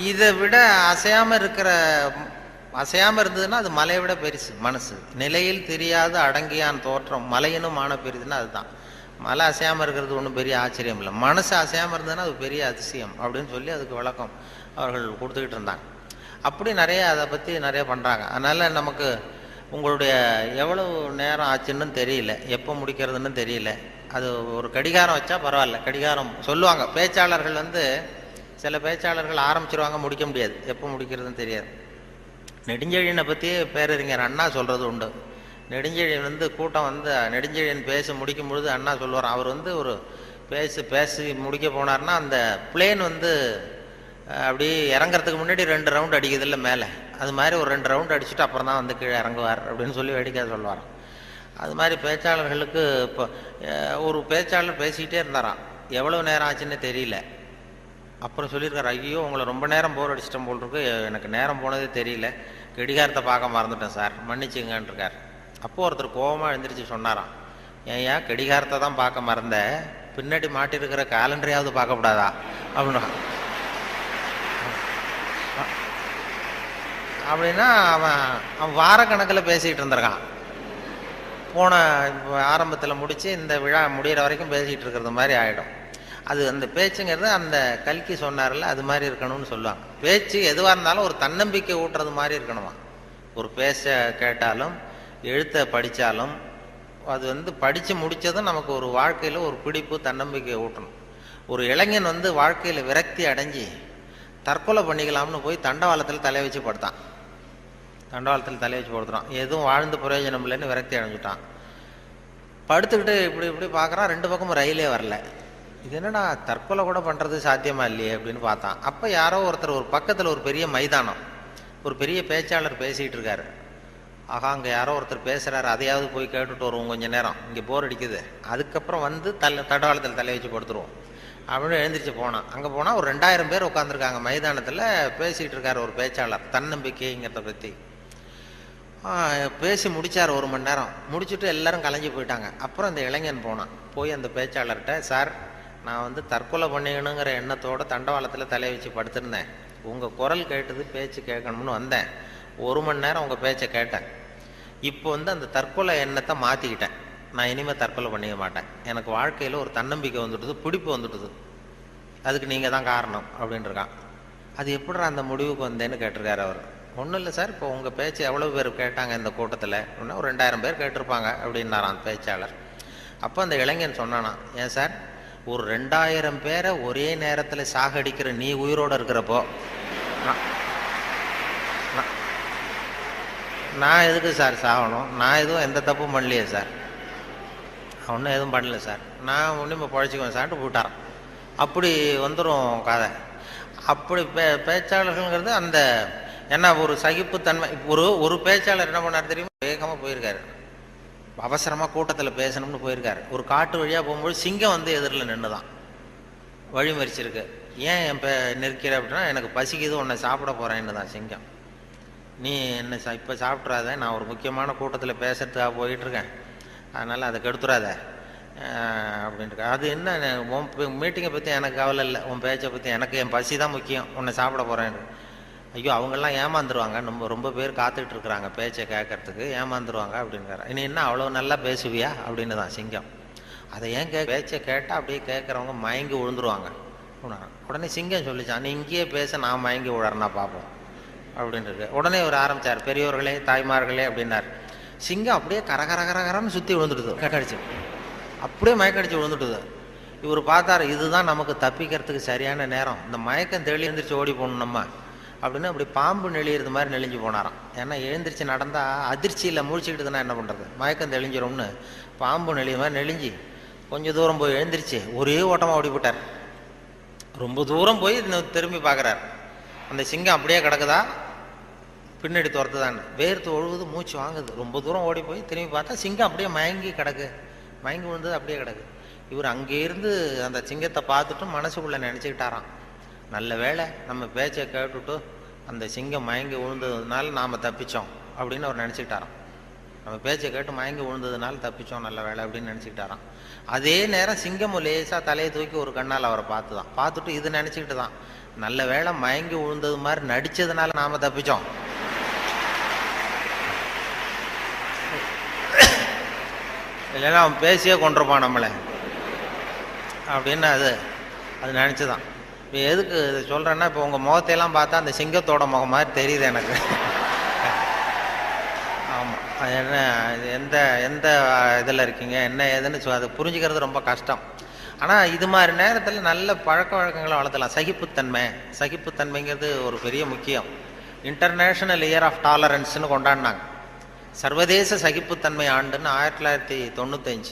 இதை விட அசையாமல் இருந்ததுன்னா அது மலையை விட பெருசு மனசு. நிலையில் தெரியாத அடங்கியான் தோற்றம் மலையினும் மான பெரிதுன்னா அதுதான். மலை அசையாமல் இருக்கிறது ஒன்றும் பெரிய ஆச்சரியம் இல்லை, மனசு அசையாமல் இருந்ததுன்னா அது பெரிய அதிசயம் அப்படின்னு சொல்லி அதுக்கு விளக்கம் அவர்கள் கொடுத்துக்கிட்டு இருந்தாங்க. அப்படி அதை பற்றி நிறைய பண்ணுறாங்க. அதனால் நமக்கு உங்களுடைய எவ்வளவு நேரம் ஆச்சுன்னு தெரியல, எப்போ முடிக்கிறதுன்னு தெரியல. அது ஒரு கடிகாரம் வச்சா பரவாயில்ல. கடிகாரம் சொல்லுவாங்க பேச்சாளர்கள், சில பேச்சாளர்கள் ஆரம்பிச்சிருவாங்க, முடிக்க முடியாது, எப்போ முடிக்கிறதுன்னு தெரியாது. நெடுஞ்செழியனை பற்றி பேரறிஞர் அண்ணா சொல்கிறது உண்டு. நெடுஞ்செழியன் கூட்டம் நெடுஞ்செழியன் பேச முடிக்கும் பொழுது அண்ணா சொல்லுவார், அவர் ஒரு பேசி முடிக்க போனார்னா அந்த பிளேன் அப்படி இறங்குறதுக்கு முன்னாடி 2 ரவுண்ட் அடிக்குது இல்லை மேலே, அது மாதிரி ஒரு 2 ரவுண்ட் அடிச்சுட்டு அப்புறம் தான் கீழே இறங்குவார் அப்படின்னு சொல்லி வேடிக்கை சொல்லுவார். அது மாதிரி பேச்சாளர்களுக்கு இப்போ ஒரு பேச்சாளர் பேசிக்கிட்டே இருந்தாராம், எவ்வளோ நேரம் ஆச்சுன்னு தெரியல. அப்புறம் சொல்லியிருக்காரு, ஐயோ உங்களை ரொம்ப நேரம் போர் அடிச்சிட்டேன் போல் இருக்கு, எனக்கு நேரம் போனதே தெரியல, கடிகாரத்தை பார்க்க மறந்துட்டேன் சார், மன்னிச்சுங்கன்னு இருக்கார். அப்போது ஒருத்தர் கோபமாக எழுந்திரிச்சு சொன்னாராம், ஏன் கடிகாரத்தை தான் பார்க்க மறந்த, பின்னாடி மாட்டிருக்கிற காலண்டரையாவது பார்க்கக்கூடாதா அப்படின்னு. அப்படின்னா அவன் வாரக்கணக்கில் பேசிக்கிட்டு இருந்திருக்கான். போன ஆரம்பத்தில் முடித்து இந்த விழா முடிகிற வரைக்கும் பேசிகிட்டு இருக்கிறது மாதிரி ஆகிடும். அது அந்த பேச்சுங்கிறது அந்த கல்கி சொன்னார்ல, அது மாதிரி இருக்கணும்னு சொல்லுவாங்க. பேச்சு எதுவாக இருந்தாலும் ஒரு தன்னம்பிக்கை ஊட்டுறது மாதிரி இருக்கணுமா. ஒரு பேச கேட்டாலும் எழுத்தை படித்தாலும் அது படித்து முடித்ததும் நமக்கு ஒரு வாழ்க்கையில் ஒரு பிடிப்பு தன்னம்பிக்கை ஊட்டணும். ஒரு இளைஞன் வாழ்க்கையில் விரக்தி அடைஞ்சி தற்கொலை பண்ணிக்கலாம்னு போய் தண்டவாளத்தில் தலையை வச்சு படுத்தான். படுத்துறான், எதுவும் வாழ்ந்து பிரயோஜனம் இல்லைன்னு விரக்தி அடைஞ்சிட்டான். படுத்துக்கிட்டு இப்படி பார்க்குறான், 2 பக்கமும் ரயிலே வரல. இது என்னடா தற்கொலை கூட பண்ணுறது சாத்தியமா இல்லையே அப்படின்னு பார்த்தான். அப்போ யாரோ ஒருத்தர் ஒரு பக்கத்தில் ஒரு பெரிய மைதானம், ஒரு பெரிய பேச்சாளர் பேசிகிட்டு இருக்காரு. ஆகா, அங்கே யாரோ ஒருத்தர் பேசுகிறாரு, அதையாவது போய் கேட்டுட்டு வருவோம் கொஞ்சம் நேரம், இங்கே போர் அடிக்குது, அதுக்கப்புறம் தண்டவாளத்தில் தலையை வச்சு படுத்துருவோம். அப்படின்னு எழுந்திரிச்சு போனான். அங்கே போனால் ஒரு 2000 பேர் உட்காந்துருக்காங்க மைதானத்தில். பேசிகிட்டு இருக்கார் ஒரு பேச்சாளர் தன்னம்பிக்கைங்கிறத பற்றி. பேசி முடித்தார் 1 மணி நேரம். முடிச்சுட்டு எல்லாரும் கலைஞ்சி போயிட்டாங்க. அப்புறம் இந்த இளைஞன் போனான். போய் அந்த பேச்சாளர்கிட்ட, சார் நான் தற்கொலை பண்ணிக்கணுங்கிற எண்ணத்தோடு தண்டவாளத்தில் தலையை வச்சு படுத்திருந்தேன். உங்கள் குரல் கேட்டது, பேச்சு கேட்கணும்னு வந்தேன். 1 மணி நேரம் உங்கள் பேச்சை கேட்டேன். இப்போ அந்த தற்கொலை எண்ணத்தை மாற்றிக்கிட்டேன். நான் இனிமேல் தற்கொலை பண்ணிக்க மாட்டேன். எனக்கு வாழ்க்கையில் ஒரு தன்னம்பிக்கை வந்துட்டுது, பிடிப்பு வந்துட்டுது. அதுக்கு நீங்கள் தான் காரணம் அப்படின்ட்டுருக்கான். அது எப்படிடா அந்த முடிவுக்கு வந்தேன்னு கேட்டிருக்காரு அவர். ஒன்றும் இல்லை சார், இப்போ உங்கள் பேச்சு எவ்வளோ பேர் கேட்டாங்க இந்த கூட்டத்தில் அப்படின்னா ஒரு 2000 பேர் கேட்டிருப்பாங்க அப்படின்னாரான் பேச்சாளர். அப்போ அந்த இளைஞன் சொன்னானா, ஏன் சார் ஒரு 2000 பேரை ஒரே நேரத்தில் சாகடிக்கிற நீ உயிரோடு இருக்கிறப்போ நான் எதுக்கு சார் சாகணும்? நான் எதுவும் எந்த தப்பும் பண்ணலையே சார், ஒன்றும் எதுவும் பண்ணல சார், நான் ஒன்றுமே பழச்சிக்குவேன் சார்ட்டு போட்டாரான். அப்படி வந்துடும் கதை. அப்படி பேச்சாளர்கள்ங்கிறது அந்த ஏன்னா ஒரு சகிப்புத்தன்மை. ஒரு பேச்சாளர் என்ன பண்ணார் தெரியுமா, வேகமாக போயிருக்காரு, அவசரமாக கூட்டத்தில் பேசணும்னு போயிருக்காரு. ஒரு காட்டு வழியாக போகும்போது சிங்கம் எதிரில் நின்று தான் வழி மறிச்சிருக்கு. ஏன் என் நிற்கிற அப்படின்னா, எனக்கு பசிக்குது, உன்னை சாப்பிட போகிறேன்னு தான் சிங்கம். நீ என்ன இப்போ சாப்பிட்றாத, நான் ஒரு முக்கியமான கூட்டத்தில் பேசுறதுக்காக போயிட்டுருக்கேன், அதனால் அதை கெடுத்துறாத அப்படின்ட்டு. அது என்ன, உன் மீட்டிங்கை பற்றி எனக்கு கவலை இல்லை, உன் பேச்சை பற்றி எனக்கு, என் பசி தான் முக்கியம், உன்னை சாப்பிட போகிறேன்னு. ஐயோ அவங்கெல்லாம் ஏமாந்துருவாங்க, ரொம்ப பேர் காத்துக்கிட்டு இருக்கிறாங்க பேச்சை கேட்கறதுக்கு, ஏமாந்துருவாங்க அப்படிங்கிறார். இனி என்ன அவ்வளோ நல்லா பேசுவியா அப்படின்னு தான் சிங்கம். அதை ஏன் பேச்சை கேட்டால் அப்படியே கேட்குறவங்க மயங்கி விழுந்துருவாங்க. உடனே சிங்கம் சொல்லிச்சான், நீ இங்கேயே பேச, நான் மயங்கி விழறேன்னா பார்ப்போம் அப்படின்ட்டு. உடனே அவர் ஆரம்பித்தார், பெரியோர்களே தாய்மார்களே அப்படின்னார். சிங்கம் அப்படியே கரகரகரகரன்னு சுற்றி விழுந்துடுது, கடிச்சு அப்படியே மயக்கடிச்சு விழுந்துட்டுது. இவர் பார்த்தார், இதுதான் நமக்கு தப்பிக்கிறதுக்கு சரியான நேரம், இந்த மயக்கம் தெளி எழுந்திரிச்சு ஓடி போகணும் நம்ம அப்படின்னு. அப்படி பாம்பு நெளியிறது மாதிரி நெளிஞ்சு போனாராம். ஏன்னா எழுந்திரிச்சு நடந்தால் அதிர்ச்சியில் முழிச்சுக்கிட்டுதுன்னா என்ன பண்ணுறது, மயக்கம் தெளிஞ்சிரும்னு பாம்பு நெளிய மாதிரி நெளிஞ்சு கொஞ்சம் தூரம் போய் எழுந்திரிச்சு ஒரே ஓட்டமாக ஓடி போட்டார். ரொம்ப தூரம் போய் திரும்பி பார்க்குறார், அந்த சிங்கம் அப்படியே கிடக்குதா பின்னாடி துரத்துதான், வேர்த்து ஒழுகுது, மூச்சு வாங்குது. ரொம்ப தூரம் ஓடி போய் திரும்பி பார்த்தா சிங்கம் அப்படியே மயங்கி கிடக்கு, மயங்கி விழுந்தது அப்படியே கிடக்கு. இவர் அங்கேருந்து அந்த சிங்கத்தை பார்த்துட்டு மனசுக்குள்ளே நினச்சிக்கிட்டாராம், நல்ல வேளை நம்ம பேச்சை கேட்டுட்டு அந்த சிங்கம் மயங்கி விழுந்ததுனால நாம் தப்பித்தோம் அப்படின்னு அவர் நினச்சிக்கிட்டாராம். நம்ம பேச்சை கேட்டு மயங்கி விழுந்ததுனால தப்பித்தோம், நல்ல வேலை அப்படின்னு நினச்சிக்கிட்டாராம். அதே நேரம் சிங்கம் லேசாக தலையை தூக்கி ஒரு கண்ணால் அவரை பார்த்துட்டு இது நினச்சிக்கிட்டு தான், நல்ல வேளை மயங்கி விழுந்தது மாதிரி நடித்ததுனால நாம் தப்பித்தோம், இல்லைன்னா அவன் பேசியே கொண்டிருப்பான் நம்மளை அப்படின்னு அது நினச்சிதான். இப்போ எதுக்கு இது சொல்கிறேன்னா, இப்போ உங்கள் முகத்தையெல்லாம் பார்த்தா அந்த சிங்கத்தோட முகம் மாதிரி தெரியுது எனக்கு. ஆமாம், அது என்ன, எந்த எந்த இதில் இருக்கீங்க என்ன ஏதுன்னு அது புரிஞ்சுக்கிறது ரொம்ப கஷ்டம். ஆனால் இது மாதிரி நேரத்தில் நல்ல பழக்க வழக்கங்களை வளர்த்தலாம். சகிப்புத்தன்மைங்கிறது ஒரு பெரிய முக்கியம். இன்டர்நேஷ்னல் இயர் ஆஃப் டாலரன்ஸ்னு கொண்டாடினாங்க. சர்வதேச சகிப்புத்தன்மை ஆண்டுன்னு 1995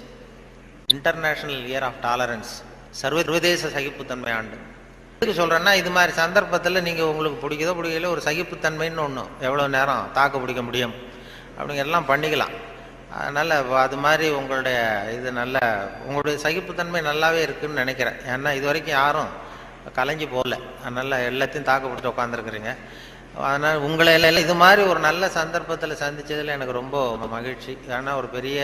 இன்டர்நேஷ்னல் இயர் ஆஃப் டாலரன்ஸ், சர்வதேச சகிப்புத்தன்மை ஆண்டு. எதுக்கு சொல்கிறேன்னா, இது மாதிரி சந்தர்ப்பத்தில் நீங்கள் உங்களுக்கு பிடிக்கல ஒரு சகிப்புத்தன்மைன்னு ஒன்று எவ்வளோ நேரம் தாக்கு பிடிக்க முடியும் அப்படிங்கிறதெல்லாம் பண்ணிக்கலாம். அதனால் அது மாதிரி உங்களுடைய உங்களுடைய சகிப்புத்தன்மை நல்லாவே இருக்குதுன்னு நினைக்கிறேன். ஏன்னா இது வரைக்கும் யாரும் கலைஞ்சி போகல, அதனால் எல்லாத்தையும் தாக்கு பிடிச்சி உட்காந்துருக்குறீங்க. அதனால் உங்களை எல்லாம் இது மாதிரி ஒரு நல்ல சந்தர்ப்பத்தில் சந்தித்ததில் எனக்கு ரொம்ப மகிழ்ச்சி. ஏன்னா ஒரு பெரிய